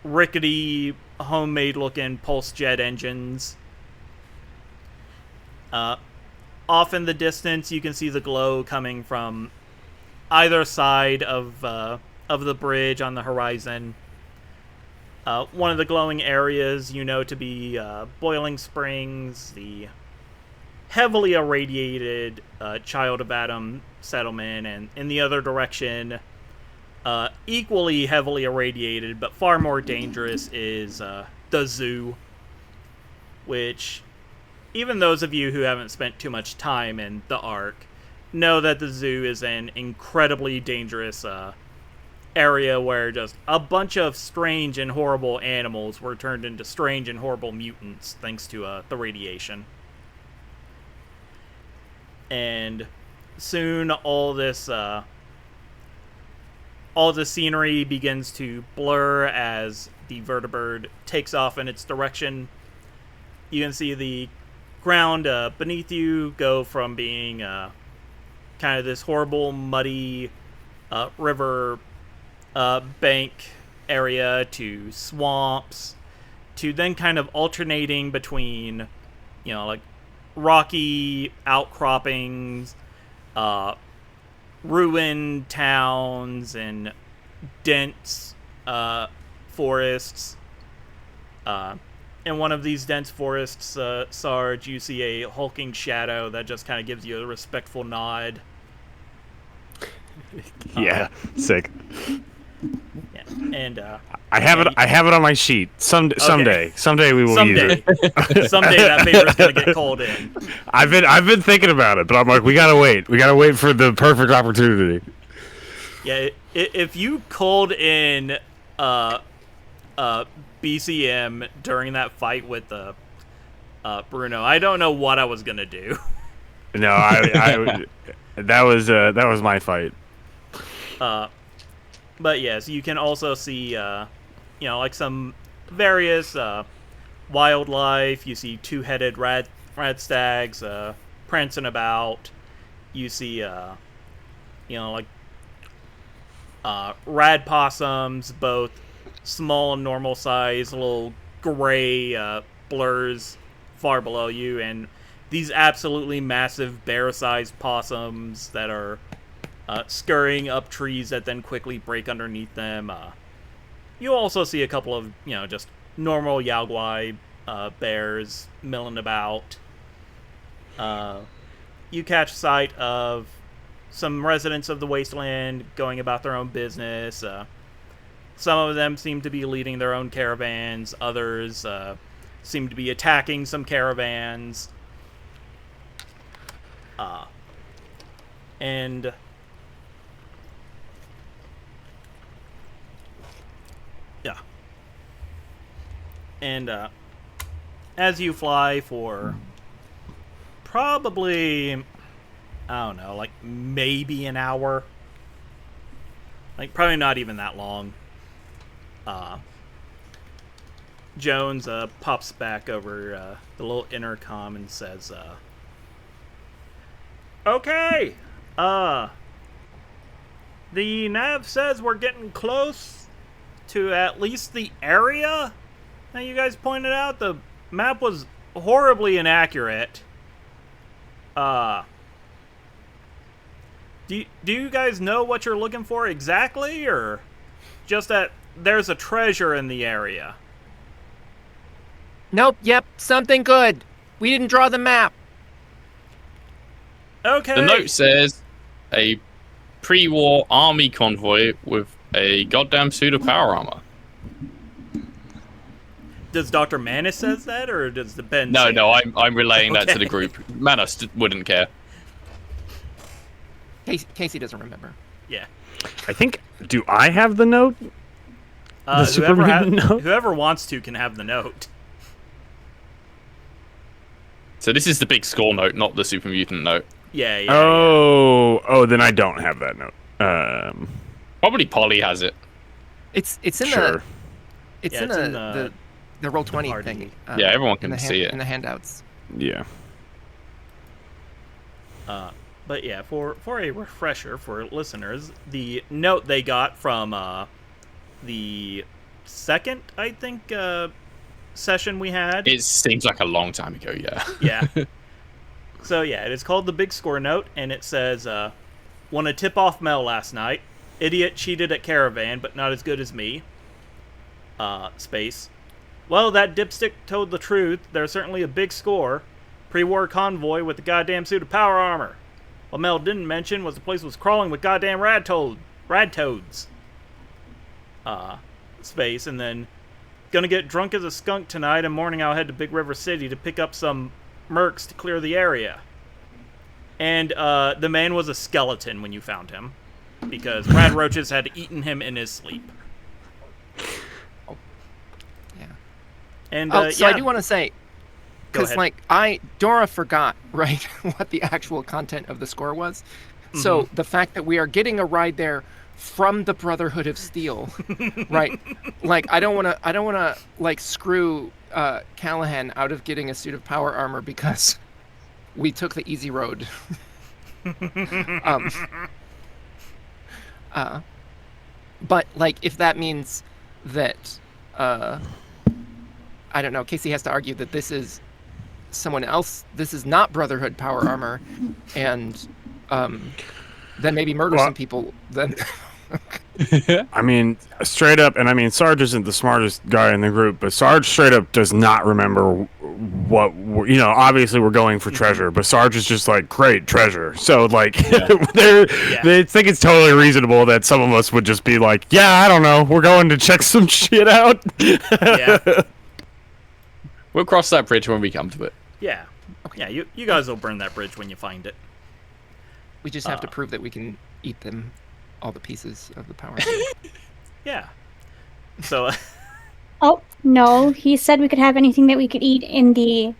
[SPEAKER 2] rickety, homemade-looking pulse jet engines. Off in the distance, you can see the glow coming from either side of the bridge on the horizon. One of the glowing areas you know to be Boiling Springs, the heavily irradiated Child of Adam settlement, and in the other direction, equally heavily irradiated but far more dangerous is the zoo, which even those of you who haven't spent too much time in the Ark know that the zoo is an incredibly dangerous area where just a bunch of strange and horrible animals were turned into strange and horrible mutants thanks to the radiation. And soon all this scenery begins to blur as the vertibird takes off in its direction. You can see the ground beneath you go from being kind of this horrible, muddy river bank area to swamps, to then kind of alternating between, you know, like rocky outcroppings, ruined towns, and dense forests. In one of these dense forests, Sarge, you see a hulking shadow that just kind of gives you a respectful nod.
[SPEAKER 5] Yeah, sick.
[SPEAKER 2] Yeah, and
[SPEAKER 5] I have it. I have it on my sheet. Someday we will use
[SPEAKER 2] someday,
[SPEAKER 5] it.
[SPEAKER 2] someday that paper's gonna get called in.
[SPEAKER 5] I've been thinking about it, but I'm like, we gotta wait. We gotta wait for the perfect opportunity.
[SPEAKER 2] Yeah, if you called in BCM during that fight with Bruno, I don't know what I was gonna do.
[SPEAKER 5] No, I that was my fight.
[SPEAKER 2] But yes, you can also see, like some various wildlife. You see two-headed rat stags prancing about. You see, like rad possums, both small and normal size, little gray blurs far below you, and these absolutely massive bear-sized possums that are scurrying up trees that then quickly break underneath them. You also see a couple of, just normal Yaogwai bears milling about. You catch sight of some residents of the wasteland going about their own business. Some of them seem to be leading their own caravans. Others seem to be attacking some caravans. And yeah. And as you fly for probably, I don't know, like maybe an hour, like probably not even that long, Jones pops back over the little intercom and says, okay, the nav says we're getting close to at least the area that you guys pointed out. The map was horribly inaccurate. Do you guys know what you're looking for exactly, or just that there's a treasure in the area?
[SPEAKER 4] Nope, yep, something good. We didn't draw the map.
[SPEAKER 2] Okay.
[SPEAKER 6] The note says a pre-war army convoy with a goddamn suit of power armor.
[SPEAKER 2] Does Dr. Manis says that, or does the Ben?
[SPEAKER 6] No,
[SPEAKER 2] say
[SPEAKER 6] no,
[SPEAKER 2] that?
[SPEAKER 6] I'm relaying that to
[SPEAKER 2] Okay.
[SPEAKER 6] the group. Manos wouldn't care.
[SPEAKER 4] Casey doesn't remember.
[SPEAKER 2] Yeah.
[SPEAKER 5] I think. Do I have the note? The Superman note?
[SPEAKER 2] Whoever wants to can have the note.
[SPEAKER 6] So this is the big score note, not the super mutant note.
[SPEAKER 2] Yeah.
[SPEAKER 5] Oh, then I don't have that note.
[SPEAKER 6] Probably Polly has it.
[SPEAKER 4] It's in
[SPEAKER 5] Sure.
[SPEAKER 4] the
[SPEAKER 2] Yeah, it's in the
[SPEAKER 4] roll 20
[SPEAKER 2] party.
[SPEAKER 4] thing.
[SPEAKER 6] Yeah, everyone can
[SPEAKER 4] in the
[SPEAKER 6] see it.
[SPEAKER 4] in the handouts.
[SPEAKER 5] Yeah.
[SPEAKER 2] But yeah, for a refresher for listeners, the note they got from the second, I think, session we had.
[SPEAKER 6] It seems like a long time ago, yeah.
[SPEAKER 2] Yeah. So yeah, it is called the Big Score Note, and it says, won a tip-off Mel last night. Idiot cheated at Caravan, but not as good as me. Space. Well, that dipstick told the truth. There's certainly a big score. Pre-war convoy with the goddamn suit of power armor. What Mel didn't mention was the place was crawling with goddamn rad toads. Space, and then gonna get drunk as a skunk tonight, and morning I'll head to Big River City to pick up some mercs to clear the area. And the man was a skeleton when you found him, because rad roaches had eaten him in his sleep.
[SPEAKER 4] Yeah.
[SPEAKER 2] And
[SPEAKER 4] So
[SPEAKER 2] yeah.
[SPEAKER 4] I do want to say,
[SPEAKER 2] Go
[SPEAKER 4] because
[SPEAKER 2] ahead.
[SPEAKER 4] Dora forgot, right, what the actual content of the score was. So the fact that we are getting a ride there from the Brotherhood of Steel, right? Like I don't want to like screw Callahan out of getting a suit of power armor because we took the easy road. But like if that means that I don't know, Casey has to argue that this is someone else, this is not Brotherhood power armor, and then maybe murder some people, then
[SPEAKER 5] I mean, straight up, and I mean, Sarge isn't the smartest guy in the group, but Sarge straight up does not remember what you know. Obviously, we're going for treasure, but Sarge is just like, great treasure. So like, they think it's totally reasonable that some of us would just be like, yeah, I don't know, we're going to check some shit out.
[SPEAKER 2] Yeah.
[SPEAKER 6] We'll cross that bridge when we come to it.
[SPEAKER 2] Yeah. Yeah, you guys will burn that bridge when you find it.
[SPEAKER 4] We just have to prove that we can eat them, all the pieces of the power.
[SPEAKER 2] Yeah. So...
[SPEAKER 3] Oh, no. He said we could have anything that we could eat in the...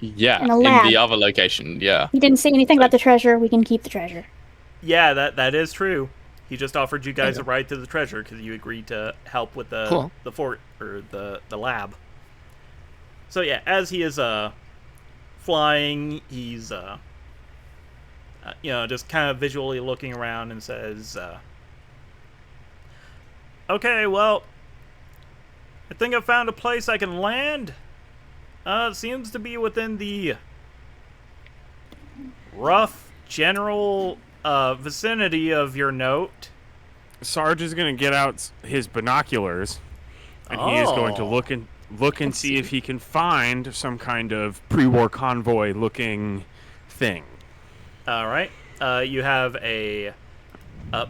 [SPEAKER 6] Yeah,
[SPEAKER 3] In a lab.
[SPEAKER 6] the other location, yeah.
[SPEAKER 3] He didn't say anything about the treasure. We can keep the treasure.
[SPEAKER 2] Yeah, that is true. He just offered you guys a ride to the treasure because you agreed to help with the fort or the lab. So yeah, as he is flying, he's just kind of visually looking around and says, "Okay, well, I think I found a place I can land. It seems to be within the rough general vicinity of your note."
[SPEAKER 5] Sarge is going to get out his binoculars, and he is going to look and see if he can find some kind of pre-war convoy-looking thing.
[SPEAKER 2] All right. You have a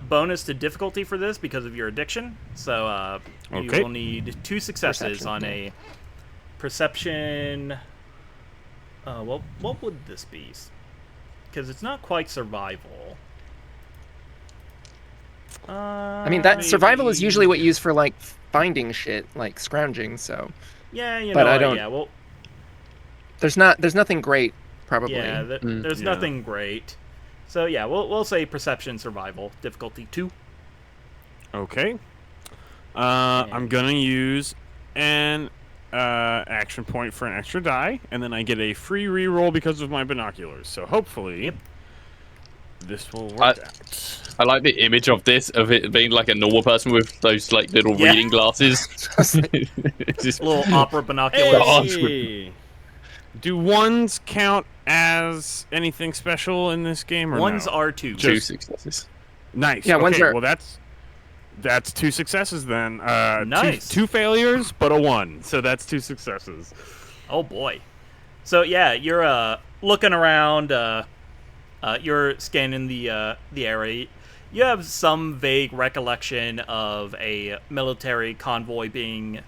[SPEAKER 2] bonus to difficulty for this because of your addiction. So you will need 2 successes on a perception. What would this be? Because it's not quite survival.
[SPEAKER 4] I mean, that survival is usually what you use for like finding shit, like scrounging. So
[SPEAKER 2] yeah,
[SPEAKER 4] but I don't.
[SPEAKER 2] Yeah, well,
[SPEAKER 4] there's nothing great, probably.
[SPEAKER 2] Yeah, there's nothing great. So yeah, we'll say perception survival difficulty 2.
[SPEAKER 5] Okay. I'm gonna use an action point for an extra die, and then I get a free reroll because of my binoculars. So hopefully, this will work out.
[SPEAKER 6] I like the image of this, of it being like a normal person with those like little reading glasses.
[SPEAKER 2] Just little opera binoculars.
[SPEAKER 5] Hey! Do ones count as anything special in this game, or
[SPEAKER 2] ones
[SPEAKER 5] no?
[SPEAKER 2] are 2.
[SPEAKER 6] 2 successes.
[SPEAKER 5] Nice.
[SPEAKER 4] Yeah,
[SPEAKER 5] okay,
[SPEAKER 4] ones are...
[SPEAKER 5] well that's 2 successes then.
[SPEAKER 2] Nice.
[SPEAKER 5] Two failures, but a 1. So that's 2 successes.
[SPEAKER 2] Oh boy. So yeah, you're looking around. You're scanning the area. You have some vague recollection of a military convoy being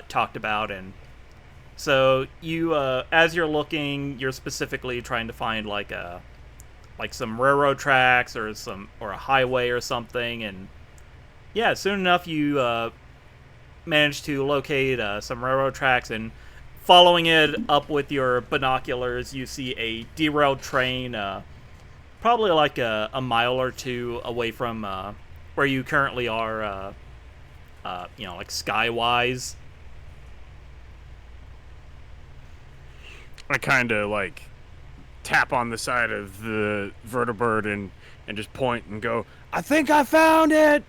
[SPEAKER 2] talked about, and so you, as you're looking, you're specifically trying to find like some railroad tracks or a highway or something, and yeah, soon enough you manage to locate some railroad tracks, and following it up with your binoculars, you see a derailed train. Probably like a mile or 2 away from where you currently are, like skywise.
[SPEAKER 5] I kind of like tap on the side of the vertibird and just point and go, I think I found it!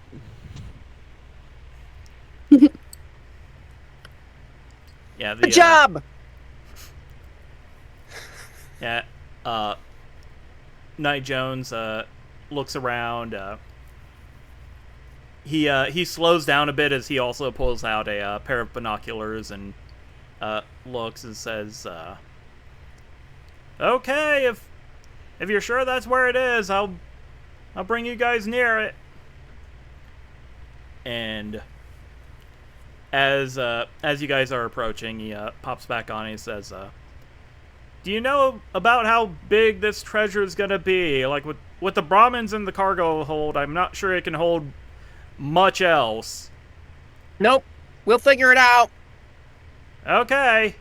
[SPEAKER 2] Yeah,
[SPEAKER 4] Good job!
[SPEAKER 2] Yeah, Knight Jones looks around. He slows down a bit as he also pulls out a pair of binoculars and looks and says, "Okay, if you're sure that's where it is, I'll bring you guys near it." And as you guys are approaching, he pops back on and he says, "Do you know about how big this treasure is gonna be? Like with the Brahmins in the cargo hold, I'm not sure it can hold much else."
[SPEAKER 4] Nope. We'll figure it out.
[SPEAKER 2] Okay.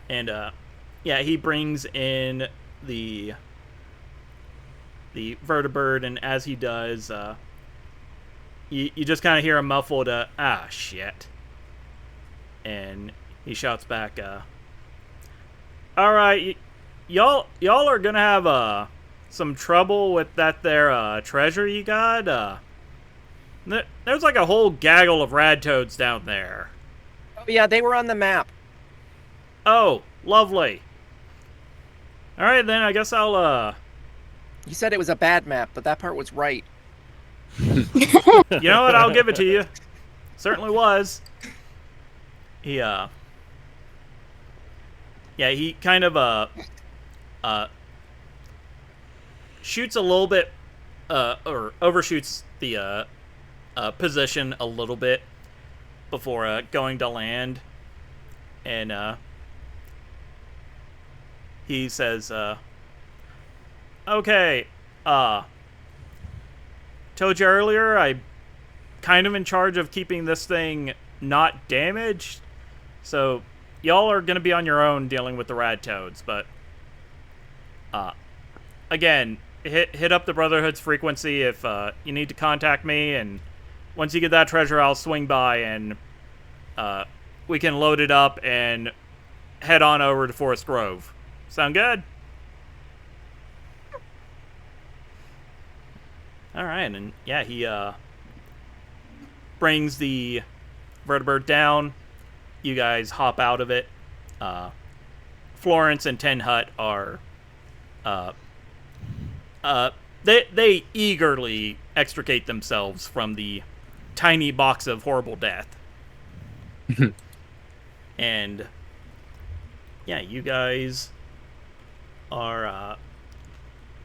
[SPEAKER 2] And yeah, he brings in the vertibird, and as he does, you just kind of hear a muffled shit. And he shouts back, "All right, y'all are gonna have some trouble with that there treasure you got. There's like a whole gaggle of rad toads down there."
[SPEAKER 4] Oh yeah, they were on the map.
[SPEAKER 2] "Oh, lovely. All right then, I guess I'll
[SPEAKER 4] You said it was a bad map, but that part was right.
[SPEAKER 2] You know what? I'll give it to you. Certainly was." He Yeah, he kind of shoots a little bit, or overshoots the position a little bit before going to land, and he says, "Okay, told you earlier, I'm kind of in charge of keeping this thing not damaged, so y'all are gonna be on your own dealing with the rad toads, but again, hit up the Brotherhood's frequency if you need to contact me, and once you get that treasure, I'll swing by and we can load it up and head on over to Forest Grove. Sound good?" All right, and yeah, he brings the vertebrate down. You guys hop out of it. Florence and Ten Hut are they eagerly extricate themselves from the tiny box of horrible death. And yeah, you guys are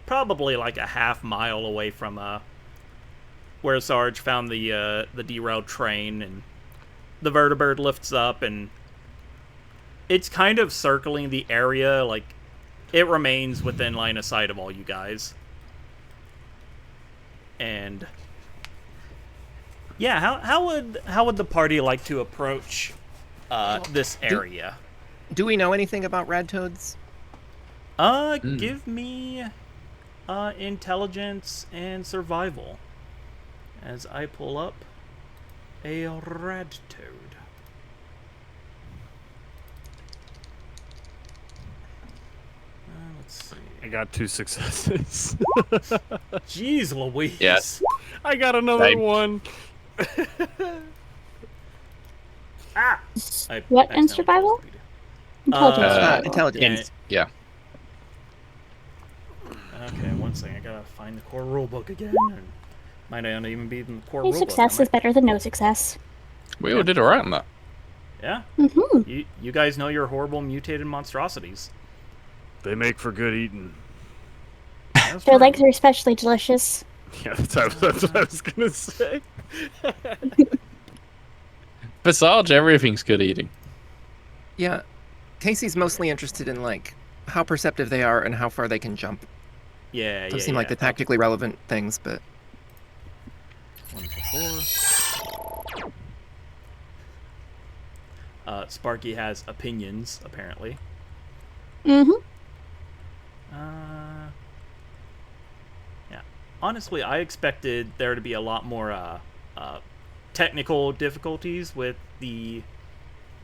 [SPEAKER 2] probably like a half mile away from where Sarge found the derailed train, and the vertibird lifts up and it's kind of circling the area, like it remains within line of sight of all you guys. And yeah, how would the party like to approach this area?
[SPEAKER 4] Do we know anything about rad toads?
[SPEAKER 2] Give me intelligence and survival as I pull up a rad toad. Let's see.
[SPEAKER 5] I got 2 successes.
[SPEAKER 2] Jeez Louise.
[SPEAKER 6] Yes.
[SPEAKER 5] I got another
[SPEAKER 6] Same.
[SPEAKER 5] one.
[SPEAKER 2] I
[SPEAKER 3] What in
[SPEAKER 2] accidentally
[SPEAKER 3] survival?
[SPEAKER 2] pressed
[SPEAKER 3] Intelligence.
[SPEAKER 4] Intelligence.
[SPEAKER 6] Yeah.
[SPEAKER 2] Okay, one second. I gotta find the core rulebook again. And might not even be in the core
[SPEAKER 3] A
[SPEAKER 2] rulebook.
[SPEAKER 3] success is better than no success.
[SPEAKER 6] We all did alright on that.
[SPEAKER 2] Yeah.
[SPEAKER 3] Mm-hmm.
[SPEAKER 2] You guys know your horrible mutated monstrosities.
[SPEAKER 5] They make for good eating.
[SPEAKER 2] That's
[SPEAKER 3] Their
[SPEAKER 2] true.
[SPEAKER 3] legs are especially delicious.
[SPEAKER 5] Yeah, that's what I was gonna say.
[SPEAKER 6] For Sarge, everything's good eating.
[SPEAKER 4] Yeah. Casey's mostly interested in like how perceptive they are and how far they can jump.
[SPEAKER 2] Yeah,
[SPEAKER 4] Those seem like the tactically relevant things, but
[SPEAKER 2] 1 for 4. Sparky has opinions, apparently.
[SPEAKER 3] Mm-hmm.
[SPEAKER 2] Yeah. Honestly, I expected there to be a lot more technical difficulties with the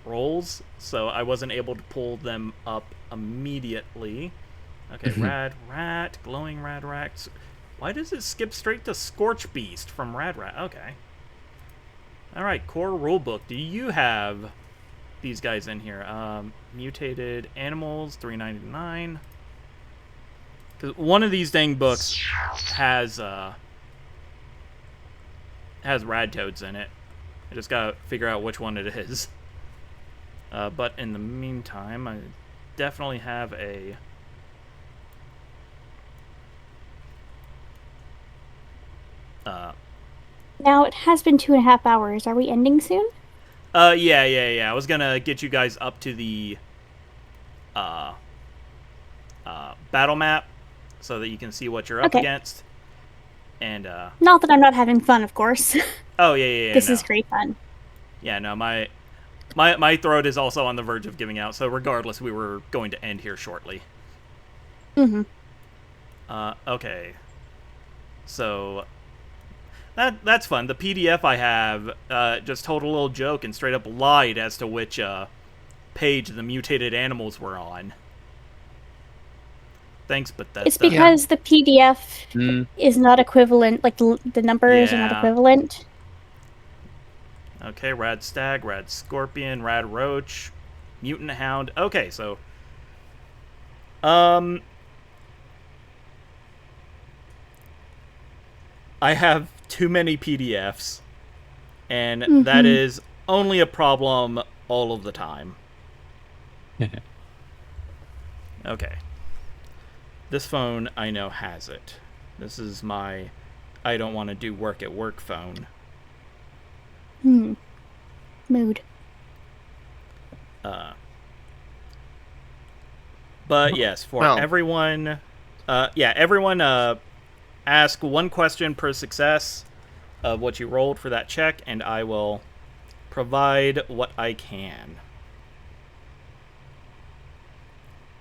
[SPEAKER 2] rolls, so I wasn't able to pull them up immediately. Okay, Rad Rat, Glowing Rad Rat. Why does it skip straight to Scorch Beast from Rad Rat? Okay. Alright, core rulebook. Do you have these guys in here? Mutated Animals, $3.99. Because one of these dang books has rad toads in it. I just gotta figure out which one it is. But in the meantime, I definitely have a...
[SPEAKER 3] Now it has been 2.5 hours. Are we ending soon?
[SPEAKER 2] Yeah. I was gonna get you guys up to the battle map so that you can see what you're up
[SPEAKER 3] Okay.
[SPEAKER 2] against. And
[SPEAKER 3] Not that I'm not having fun, of course.
[SPEAKER 2] oh yeah.
[SPEAKER 3] This
[SPEAKER 2] no.
[SPEAKER 3] is great fun.
[SPEAKER 2] Yeah, no, my throat is also on the verge of giving out. So regardless, we were going to end here shortly.
[SPEAKER 3] Mm-hmm.
[SPEAKER 2] Okay. So that's fun. The PDF I have just told a little joke and straight up lied as to which page the mutated animals were on. Thanks, but that's
[SPEAKER 3] It's because the PDF is not equivalent, like the numbers are not
[SPEAKER 2] Yeah.
[SPEAKER 3] equivalent.
[SPEAKER 2] Okay, Rad Stag, Rad Scorpion, Rad Roach, Mutant Hound. Okay, so I have too many PDFs, and that is only a problem all of the time. Okay. This phone, I know, has it. This is my I don't want to do work at work phone.
[SPEAKER 3] Mood.
[SPEAKER 2] But yes, for
[SPEAKER 4] Well-
[SPEAKER 2] everyone, everyone ask one question per success of what you rolled for that check, and I will provide what I can.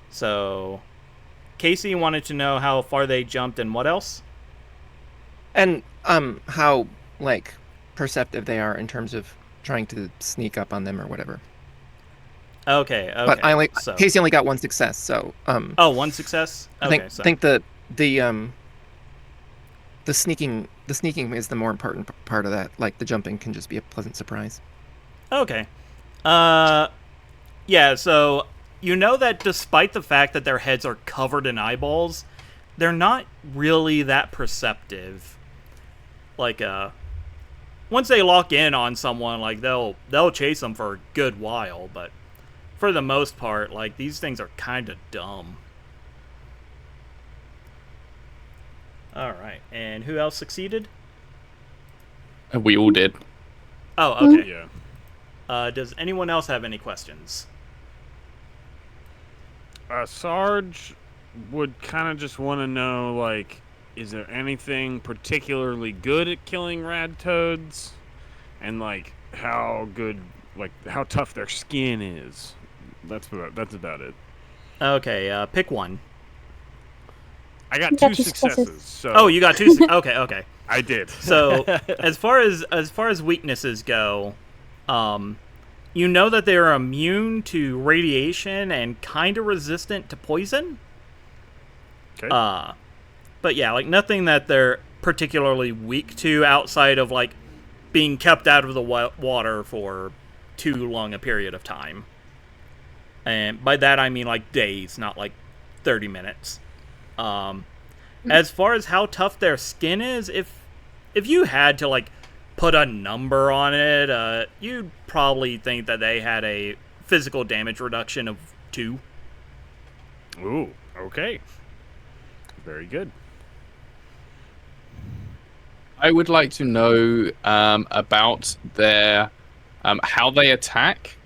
[SPEAKER 2] So, Casey wanted to know how far they jumped and what else?
[SPEAKER 4] And how like perceptive they are in terms of trying to sneak up on them or whatever.
[SPEAKER 2] Okay.
[SPEAKER 4] But
[SPEAKER 2] so,
[SPEAKER 4] Casey only got one success, so
[SPEAKER 2] oh, one success. Okay,
[SPEAKER 4] I think the sneaking is the more important part of that. Like the jumping can just be a pleasant surprise.
[SPEAKER 2] Okay. Yeah, so you know that despite the fact that their heads are covered in eyeballs, they're not really that perceptive. Like, once they lock in on someone, like, they'll chase them for a good while, but for the most part, like, these things are kind of dumb. Alright, and who else succeeded?
[SPEAKER 6] We all did.
[SPEAKER 2] Oh, okay.
[SPEAKER 5] Yeah.
[SPEAKER 2] Does anyone else have any questions?
[SPEAKER 5] Sarge would kind of just want to know, like, is there anything particularly good at killing rad toads? And, like, how tough their skin is. That's about it.
[SPEAKER 2] Okay, pick one.
[SPEAKER 5] I got
[SPEAKER 3] You
[SPEAKER 5] two
[SPEAKER 3] got two
[SPEAKER 5] successes.
[SPEAKER 3] successes.
[SPEAKER 5] So
[SPEAKER 2] Oh, you got two. Okay.
[SPEAKER 5] I did.
[SPEAKER 2] So, as far as weaknesses go, you know that they're immune to radiation and kind of resistant to poison.
[SPEAKER 5] Okay.
[SPEAKER 2] But yeah, like nothing that they're particularly weak to outside of like being kept out of the water for too long a period of time. And by that I mean like days, not like 30 minutes. As far as how tough their skin is, if you had to like put a number on it, you'd probably think that they had a physical damage reduction of 2.
[SPEAKER 5] Ooh. Okay. Very good.
[SPEAKER 6] I would like to know about their how they attack,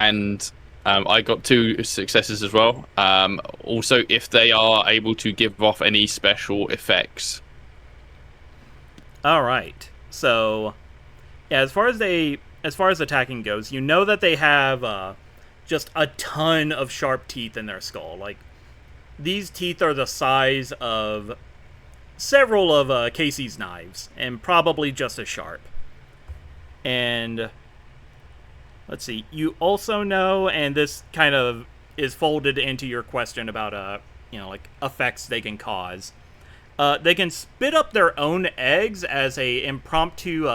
[SPEAKER 6] and I got 2 successes as well. Also, if they are able to give off any special effects.
[SPEAKER 2] All right. So, yeah, as far as attacking goes, you know that they have just a ton of sharp teeth in their skull. Like these teeth are the size of several of Casey's knives, and probably just as sharp. And let's see. You also know, and this kind of is folded into your question about like effects they can cause. They can spit up their own eggs as a impromptu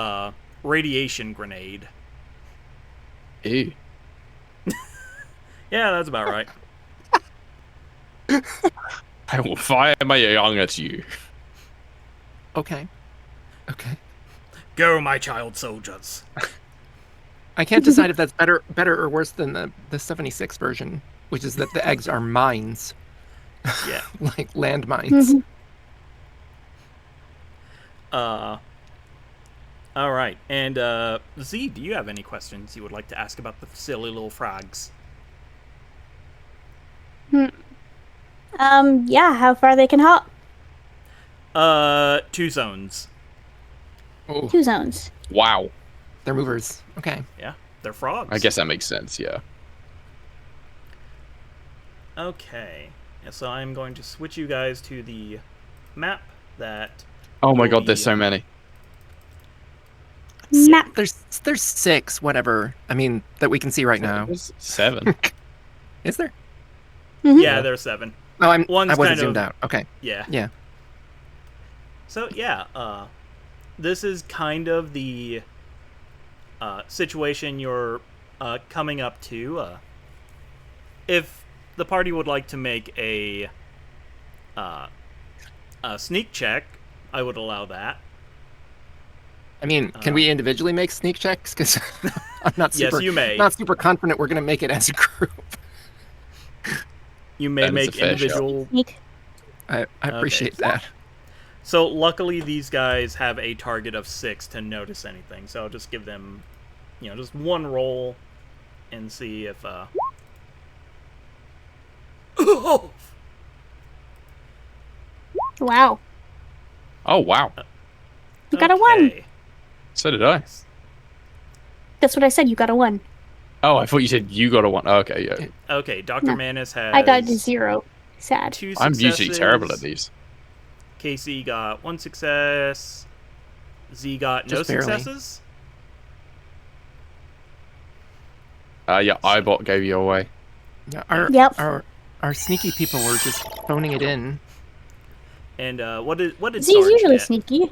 [SPEAKER 2] radiation grenade.
[SPEAKER 6] Ew.
[SPEAKER 2] Yeah, that's about right.
[SPEAKER 6] I will fire my young at you.
[SPEAKER 4] Okay.
[SPEAKER 2] Go, my child soldiers.
[SPEAKER 4] I can't decide if that's better or worse than the 76 version, which is that the eggs are mines,
[SPEAKER 2] Yeah.
[SPEAKER 4] like landmines.
[SPEAKER 2] All right. And Z, do you have any questions you would like to ask about the silly little frogs?
[SPEAKER 3] Yeah, how far they can hop?
[SPEAKER 2] 2 zones.
[SPEAKER 4] Oh,
[SPEAKER 3] 2 zones.
[SPEAKER 6] Wow.
[SPEAKER 4] they're movers. Okay.
[SPEAKER 2] Yeah, they're frogs.
[SPEAKER 6] I guess that makes sense, yeah.
[SPEAKER 2] Okay. Yeah, so I'm going to switch you guys to the map that.
[SPEAKER 6] Oh my
[SPEAKER 2] will
[SPEAKER 6] god,
[SPEAKER 2] be,
[SPEAKER 6] there's so many.
[SPEAKER 3] Map.
[SPEAKER 4] There's 6, whatever. I mean, that we can see right now.
[SPEAKER 6] There's 7.
[SPEAKER 4] Is there?
[SPEAKER 2] Yeah, there's 7.
[SPEAKER 4] Oh, I
[SPEAKER 2] One's
[SPEAKER 4] wasn't
[SPEAKER 2] kind
[SPEAKER 4] zoomed
[SPEAKER 2] of-
[SPEAKER 4] out. Okay.
[SPEAKER 2] Yeah.
[SPEAKER 4] Yeah.
[SPEAKER 2] So yeah, this is kind of the situation you're coming up to. If the party would like to make a sneak check, I would allow that.
[SPEAKER 4] I mean, can we individually make sneak checks? Because I'm not super.
[SPEAKER 2] Yes, you may.
[SPEAKER 4] Not super confident we're gonna make it as a group.
[SPEAKER 2] You may
[SPEAKER 6] That is a
[SPEAKER 2] make
[SPEAKER 6] fair shout.
[SPEAKER 2] individual.
[SPEAKER 3] Sneak.
[SPEAKER 4] I appreciate that.
[SPEAKER 2] So luckily, these guys have a target of 6 to notice anything. So I'll just give them, just one roll, and see if. Oh!
[SPEAKER 3] Wow.
[SPEAKER 6] Oh wow.
[SPEAKER 3] You got a 1.
[SPEAKER 2] Okay.
[SPEAKER 6] So did I.
[SPEAKER 3] That's what I said. You got a 1.
[SPEAKER 6] Oh, I thought you said you got a 1. Oh, okay, yeah.
[SPEAKER 2] Okay, Dr.
[SPEAKER 3] No.
[SPEAKER 2] Manus has.
[SPEAKER 3] I got a 0. Sad.
[SPEAKER 2] 2
[SPEAKER 6] I'm
[SPEAKER 2] successes.
[SPEAKER 6] usually terrible at these.
[SPEAKER 2] Casey got 1 success. Z got no
[SPEAKER 4] Just barely.
[SPEAKER 2] successes.
[SPEAKER 6] Yeah, iBot gave you away.
[SPEAKER 4] Yeah,
[SPEAKER 3] Yep.
[SPEAKER 4] our sneaky people were just phoning it in.
[SPEAKER 2] And what did
[SPEAKER 3] Z's
[SPEAKER 2] Sarge
[SPEAKER 3] usually
[SPEAKER 2] get?
[SPEAKER 3] sneaky.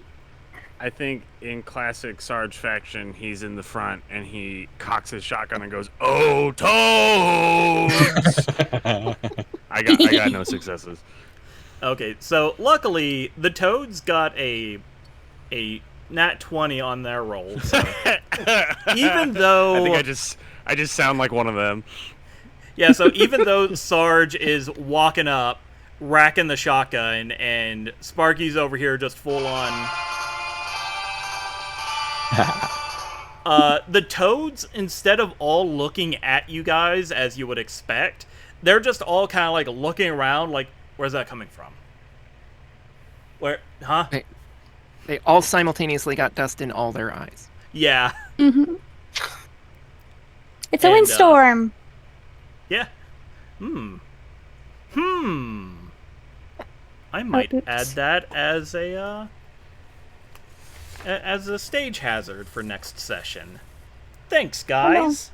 [SPEAKER 5] I think in classic Sarge faction, he's in the front and he cocks his shotgun and goes, "Oh, toads!" I got no successes.
[SPEAKER 2] Okay, so luckily the Toads got a nat 20 on their roll. So even though
[SPEAKER 5] I think I just sound like one of them.
[SPEAKER 2] yeah, so even though Sarge is walking up, racking the shotgun, and Sparky's over here just full on. The Toads, instead of all looking at you guys as you would expect, they're just all kind of like looking around, like, where's that coming from? Where, huh?
[SPEAKER 4] They all simultaneously got dust in all their eyes.
[SPEAKER 2] Yeah,
[SPEAKER 3] Mm-hmm. It's a
[SPEAKER 2] And,
[SPEAKER 3] windstorm.
[SPEAKER 2] yeah. I might
[SPEAKER 3] oops.
[SPEAKER 2] add that as a stage hazard for next session. Thanks, guys.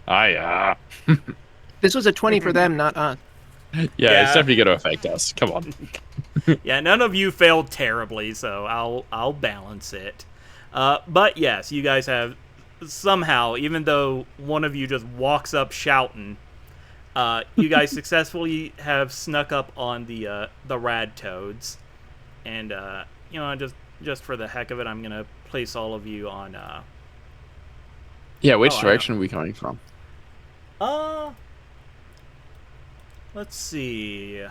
[SPEAKER 6] Yeah,
[SPEAKER 4] This was a 20 for them, not us.
[SPEAKER 6] it's
[SPEAKER 2] Yeah.
[SPEAKER 6] definitely going to affect us. Come on.
[SPEAKER 2] Yeah, none of you failed terribly, so I'll balance it. But yes, you guys have somehow, even though one of you just walks up shouting, you guys successfully have snuck up on the rad toads, and just for the heck of it, I'm gonna place all of you on.
[SPEAKER 6] Yeah, which
[SPEAKER 2] Oh, I
[SPEAKER 6] direction are we coming from?
[SPEAKER 2] Let's see.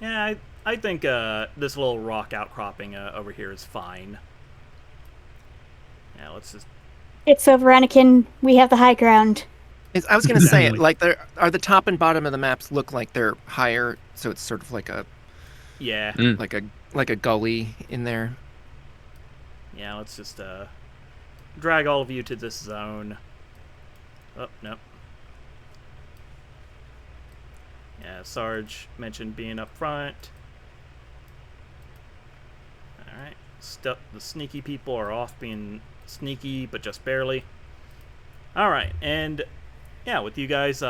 [SPEAKER 2] Yeah, I think this little rock outcropping over here is fine. Yeah, let's just.
[SPEAKER 3] It's over, Anakin. We have the high ground.
[SPEAKER 4] I was going to say,
[SPEAKER 2] Exactly.
[SPEAKER 4] like, are the top and bottom of the maps look like they're higher, so it's sort of like a
[SPEAKER 2] Yeah.
[SPEAKER 4] like a gully in there.
[SPEAKER 2] Yeah, let's just drag all of you to this zone. Oh, no. Yeah, Sarge mentioned being up front. Alright. The sneaky people are off being sneaky, but just barely. Alright, and yeah, with you guys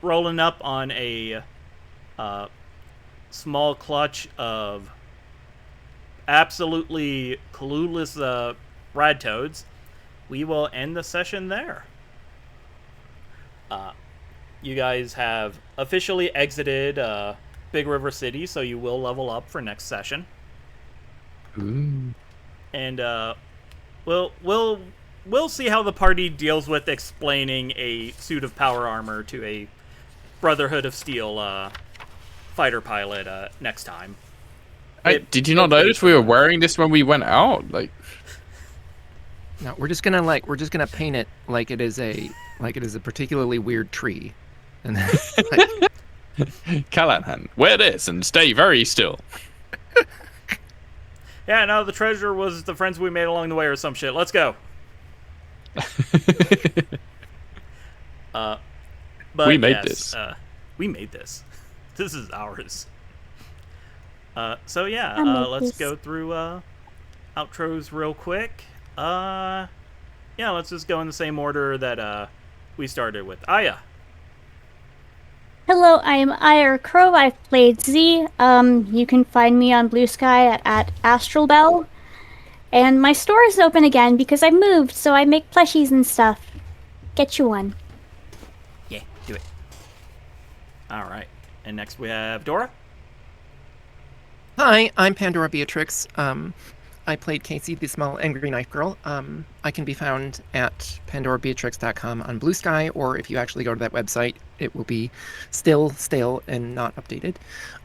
[SPEAKER 2] rolling up on a small clutch of absolutely clueless rad toads, we will end the session there. You guys have officially exited Big River City, so you will level up for next session.
[SPEAKER 6] Ooh.
[SPEAKER 2] And we'll see how the party deals with explaining a suit of power armor to a Brotherhood of Steel fighter pilot next time.
[SPEAKER 6] Did you not notice we were wearing this when we went out? Like,
[SPEAKER 4] No, we're just gonna paint it like it is a particularly weird tree, and then,
[SPEAKER 6] Callahan, wear this and stay very still.
[SPEAKER 2] Yeah, no, the treasure was the friends we made along the way or some shit. Let's go. But
[SPEAKER 6] We made
[SPEAKER 2] yes,
[SPEAKER 6] this.
[SPEAKER 2] We made this. This is ours. So yeah,
[SPEAKER 3] I made
[SPEAKER 2] let's
[SPEAKER 3] this.
[SPEAKER 2] go through outros real quick. Yeah, let's just go in the same order that we started with. Aya.
[SPEAKER 3] Hello, I am Ira Crow. I've played Z. You can find me on Blue Sky at Astral Bell. And my store is open again because I moved, so I make plushies and stuff. Get you one.
[SPEAKER 2] Yeah, do it. All right, and next we have Dora.
[SPEAKER 4] Hi, I'm Pandora Beatrix. I played Casey, the small angry knife girl. I can be found at pandorabeatrix.com on Blue Sky, or if you actually go to that website, it will be still stale and not updated.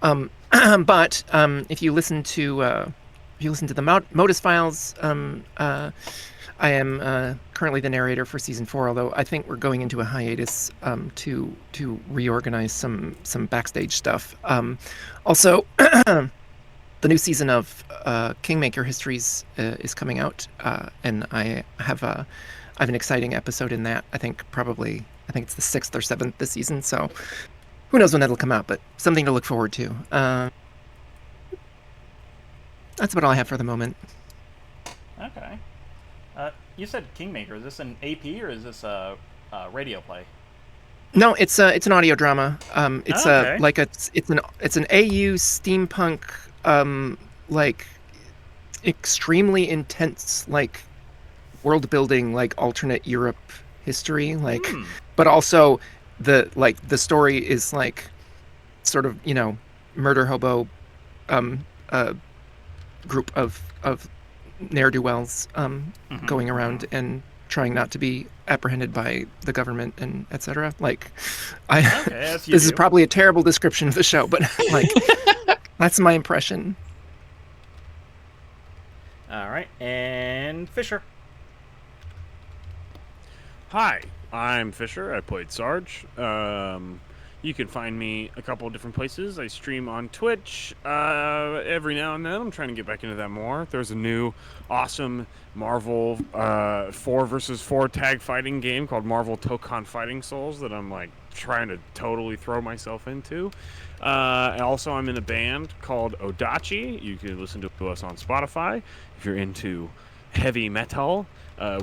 [SPEAKER 4] But if you listen to the Modus Files, I am currently the narrator for season 4. Although I think we're going into a hiatus to reorganize some backstage stuff. Also. The new season of Kingmaker Histories is coming out, and I have an exciting episode in that. I think it's the 6th or 7th this season. So who knows when that'll come out? But something to look forward to. That's about all I have for the moment.
[SPEAKER 2] Okay. You said Kingmaker. Is this an AP or is this a radio play?
[SPEAKER 4] No, it's an audio drama. It's
[SPEAKER 2] okay.
[SPEAKER 4] It's an AU steampunk. Like extremely intense, like world building, like alternate Europe history, like, but also the story is like sort of, murder hobo, group of ne'er-do-wells, going around and trying not to be apprehended by the government and etc. Like, this is probably a terrible description of the show, but like. That's my impression.
[SPEAKER 2] All right, and Fisher.
[SPEAKER 5] Hi, I'm Fisher. I played Sarge. You can find me a couple of different places. I stream on Twitch every now and then. I'm trying to get back into that more. There's a new awesome Marvel 4 versus 4 tag fighting game called Marvel Tokon Fighting Souls that I'm like trying to totally throw myself into. Also, I'm in a band called Odachi. You can listen to us on Spotify if you're into heavy metal.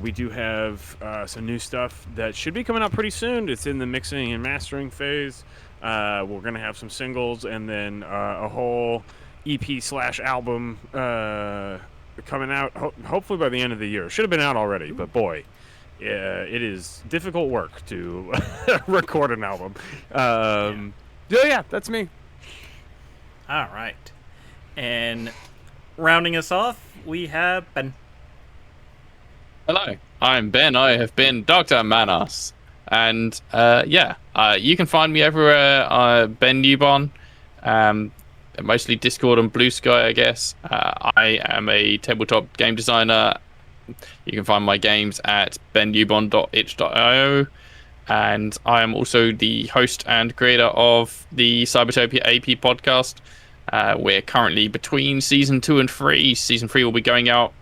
[SPEAKER 5] We do have some new stuff that should be coming out pretty soon. It's in the mixing and mastering phase. We're going to have some singles and then a whole EP/album coming out hopefully by the end of the year. Should have been out already, but boy, it is difficult work to record an album. Yeah, that's me.
[SPEAKER 2] All right. And rounding us off, we have Ben.
[SPEAKER 6] Hello, I'm Ben. I have been Dr. Manos. And you can find me everywhere, Ben Newbon. Mostly Discord and Blue Sky, I guess. I am a tabletop game designer. You can find my games at bennewbon.itch.io. And I am also the host and creator of the Cybertopia AP podcast. We're currently between season 2 and 3. Season 3 will be going out,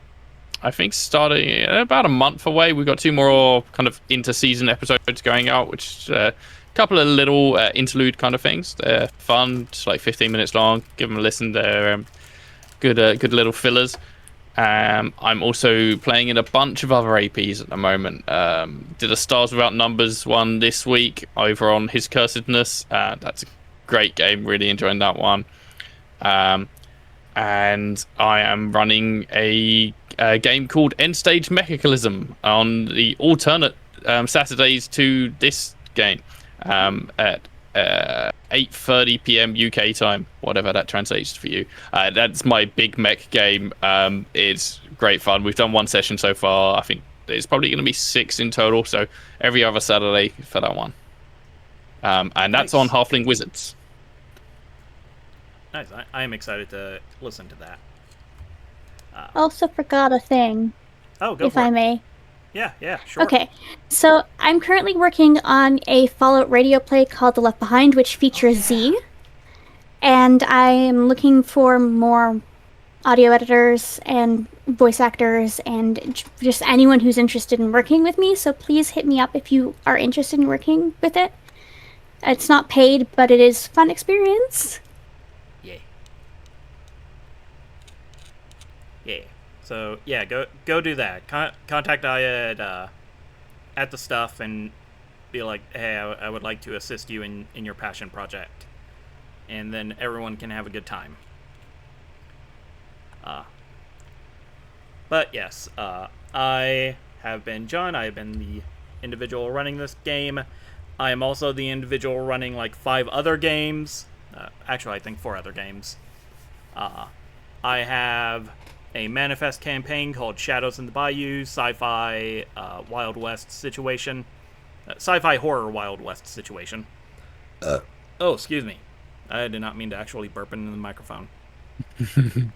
[SPEAKER 6] I think, starting about a month away. We've got 2 more kind of inter-season episodes going out, which a couple of little interlude kind of things. They're fun, just like 15 minutes long. Give them a listen. They're good little fillers. I'm also playing in a bunch of other APs at the moment. Did a Stars Without Numbers one this week over on His Cursedness. That's a great game. Really enjoying that one. And I am running a game called End Stage Mechacalism on the alternate Saturdays to this game at 8:30 p.m. UK time, whatever that translates for you. That's my big mech game. It's great fun. We've done 1 session so far. I think it's probably going to be 6 in total, so every other Saturday for that one. And that's on Halfling Wizards.
[SPEAKER 2] Nice. I am excited to listen to that.
[SPEAKER 3] Also forgot a thing,
[SPEAKER 2] Oh, go
[SPEAKER 3] if
[SPEAKER 2] for
[SPEAKER 3] I
[SPEAKER 2] it.
[SPEAKER 3] may.
[SPEAKER 2] Yeah, sure.
[SPEAKER 3] Okay, so I'm currently working on a Fallout radio play called The Left Behind, which features Z. And I am looking for more audio editors and voice actors and just anyone who's interested in working with me. So please hit me up if you are interested in working with it. It's not paid, but it is fun experience.
[SPEAKER 2] Yeah. So yeah, go do that. Contact Aya at the stuff and be like, hey, I would like to assist you in your passion project, and then everyone can have a good time. But yes, I have been John. I have been the individual running this game. I am also the individual running like 5 other games. Actually, I think 4 other games. I have a Manifest campaign called Shadows in the Bayou, sci-fi Wild West situation. Sci-fi horror Wild West situation. Oh, excuse me. I did not mean to actually burp into the microphone.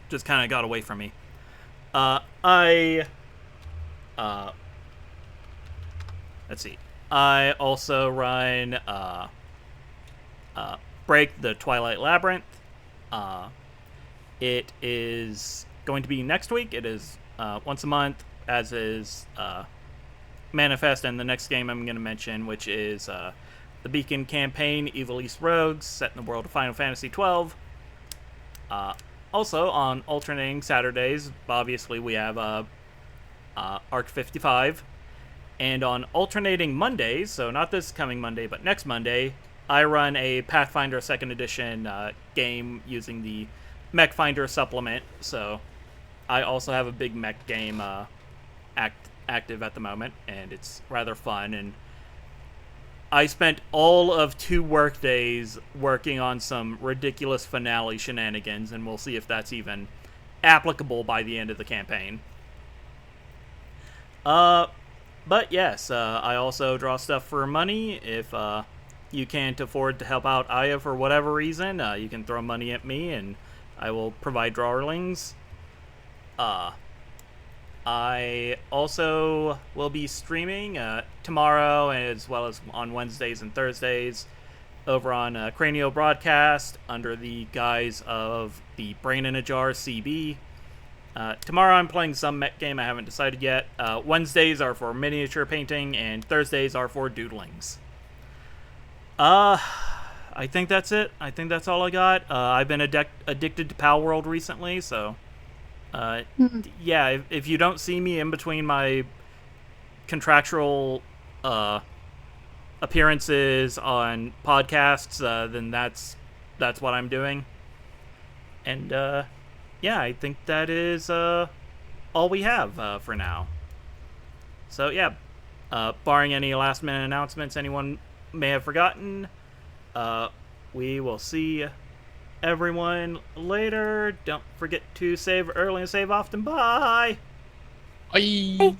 [SPEAKER 2] Just kind of got away from me. Let's see. I also run Break the Twilight Labyrinth. It is going to be next week. It is once a month, as is Manifest, and the next game I'm going to mention, which is the Beacon campaign, Evil East Rogues, set in the world of Final Fantasy XII. Also, on alternating Saturdays, obviously we have Arc 55. And on alternating Mondays, so not this coming Monday, but next Monday, I run a Pathfinder 2nd Edition game using the Mech Finder supplement. So I also have a big mech game active at the moment, and it's rather fun. And I spent all of 2 work days working on some ridiculous finale shenanigans, and we'll see if that's even applicable by the end of the campaign. But yes, I also draw stuff for money. If you can't afford to help out Aya for whatever reason, you can throw money at me, and I will provide drawings. I also will be streaming tomorrow, as well as on Wednesdays and Thursdays, over on Cranio Broadcast under the guise of the Brain in a Jar CB. Tomorrow I'm playing some mech game, I haven't decided yet. Wednesdays are for miniature painting, and Thursdays are for doodlings. I think that's it. I think that's all I got. I've been addicted to Pal World recently, so yeah, if you don't see me in between my contractual appearances on podcasts, then that's what I'm doing. And yeah, I think that is all we have for now. So yeah, barring any last minute announcements anyone may have forgotten, we will see everyone later. Don't forget to save early and save often. Bye!
[SPEAKER 6] Bye.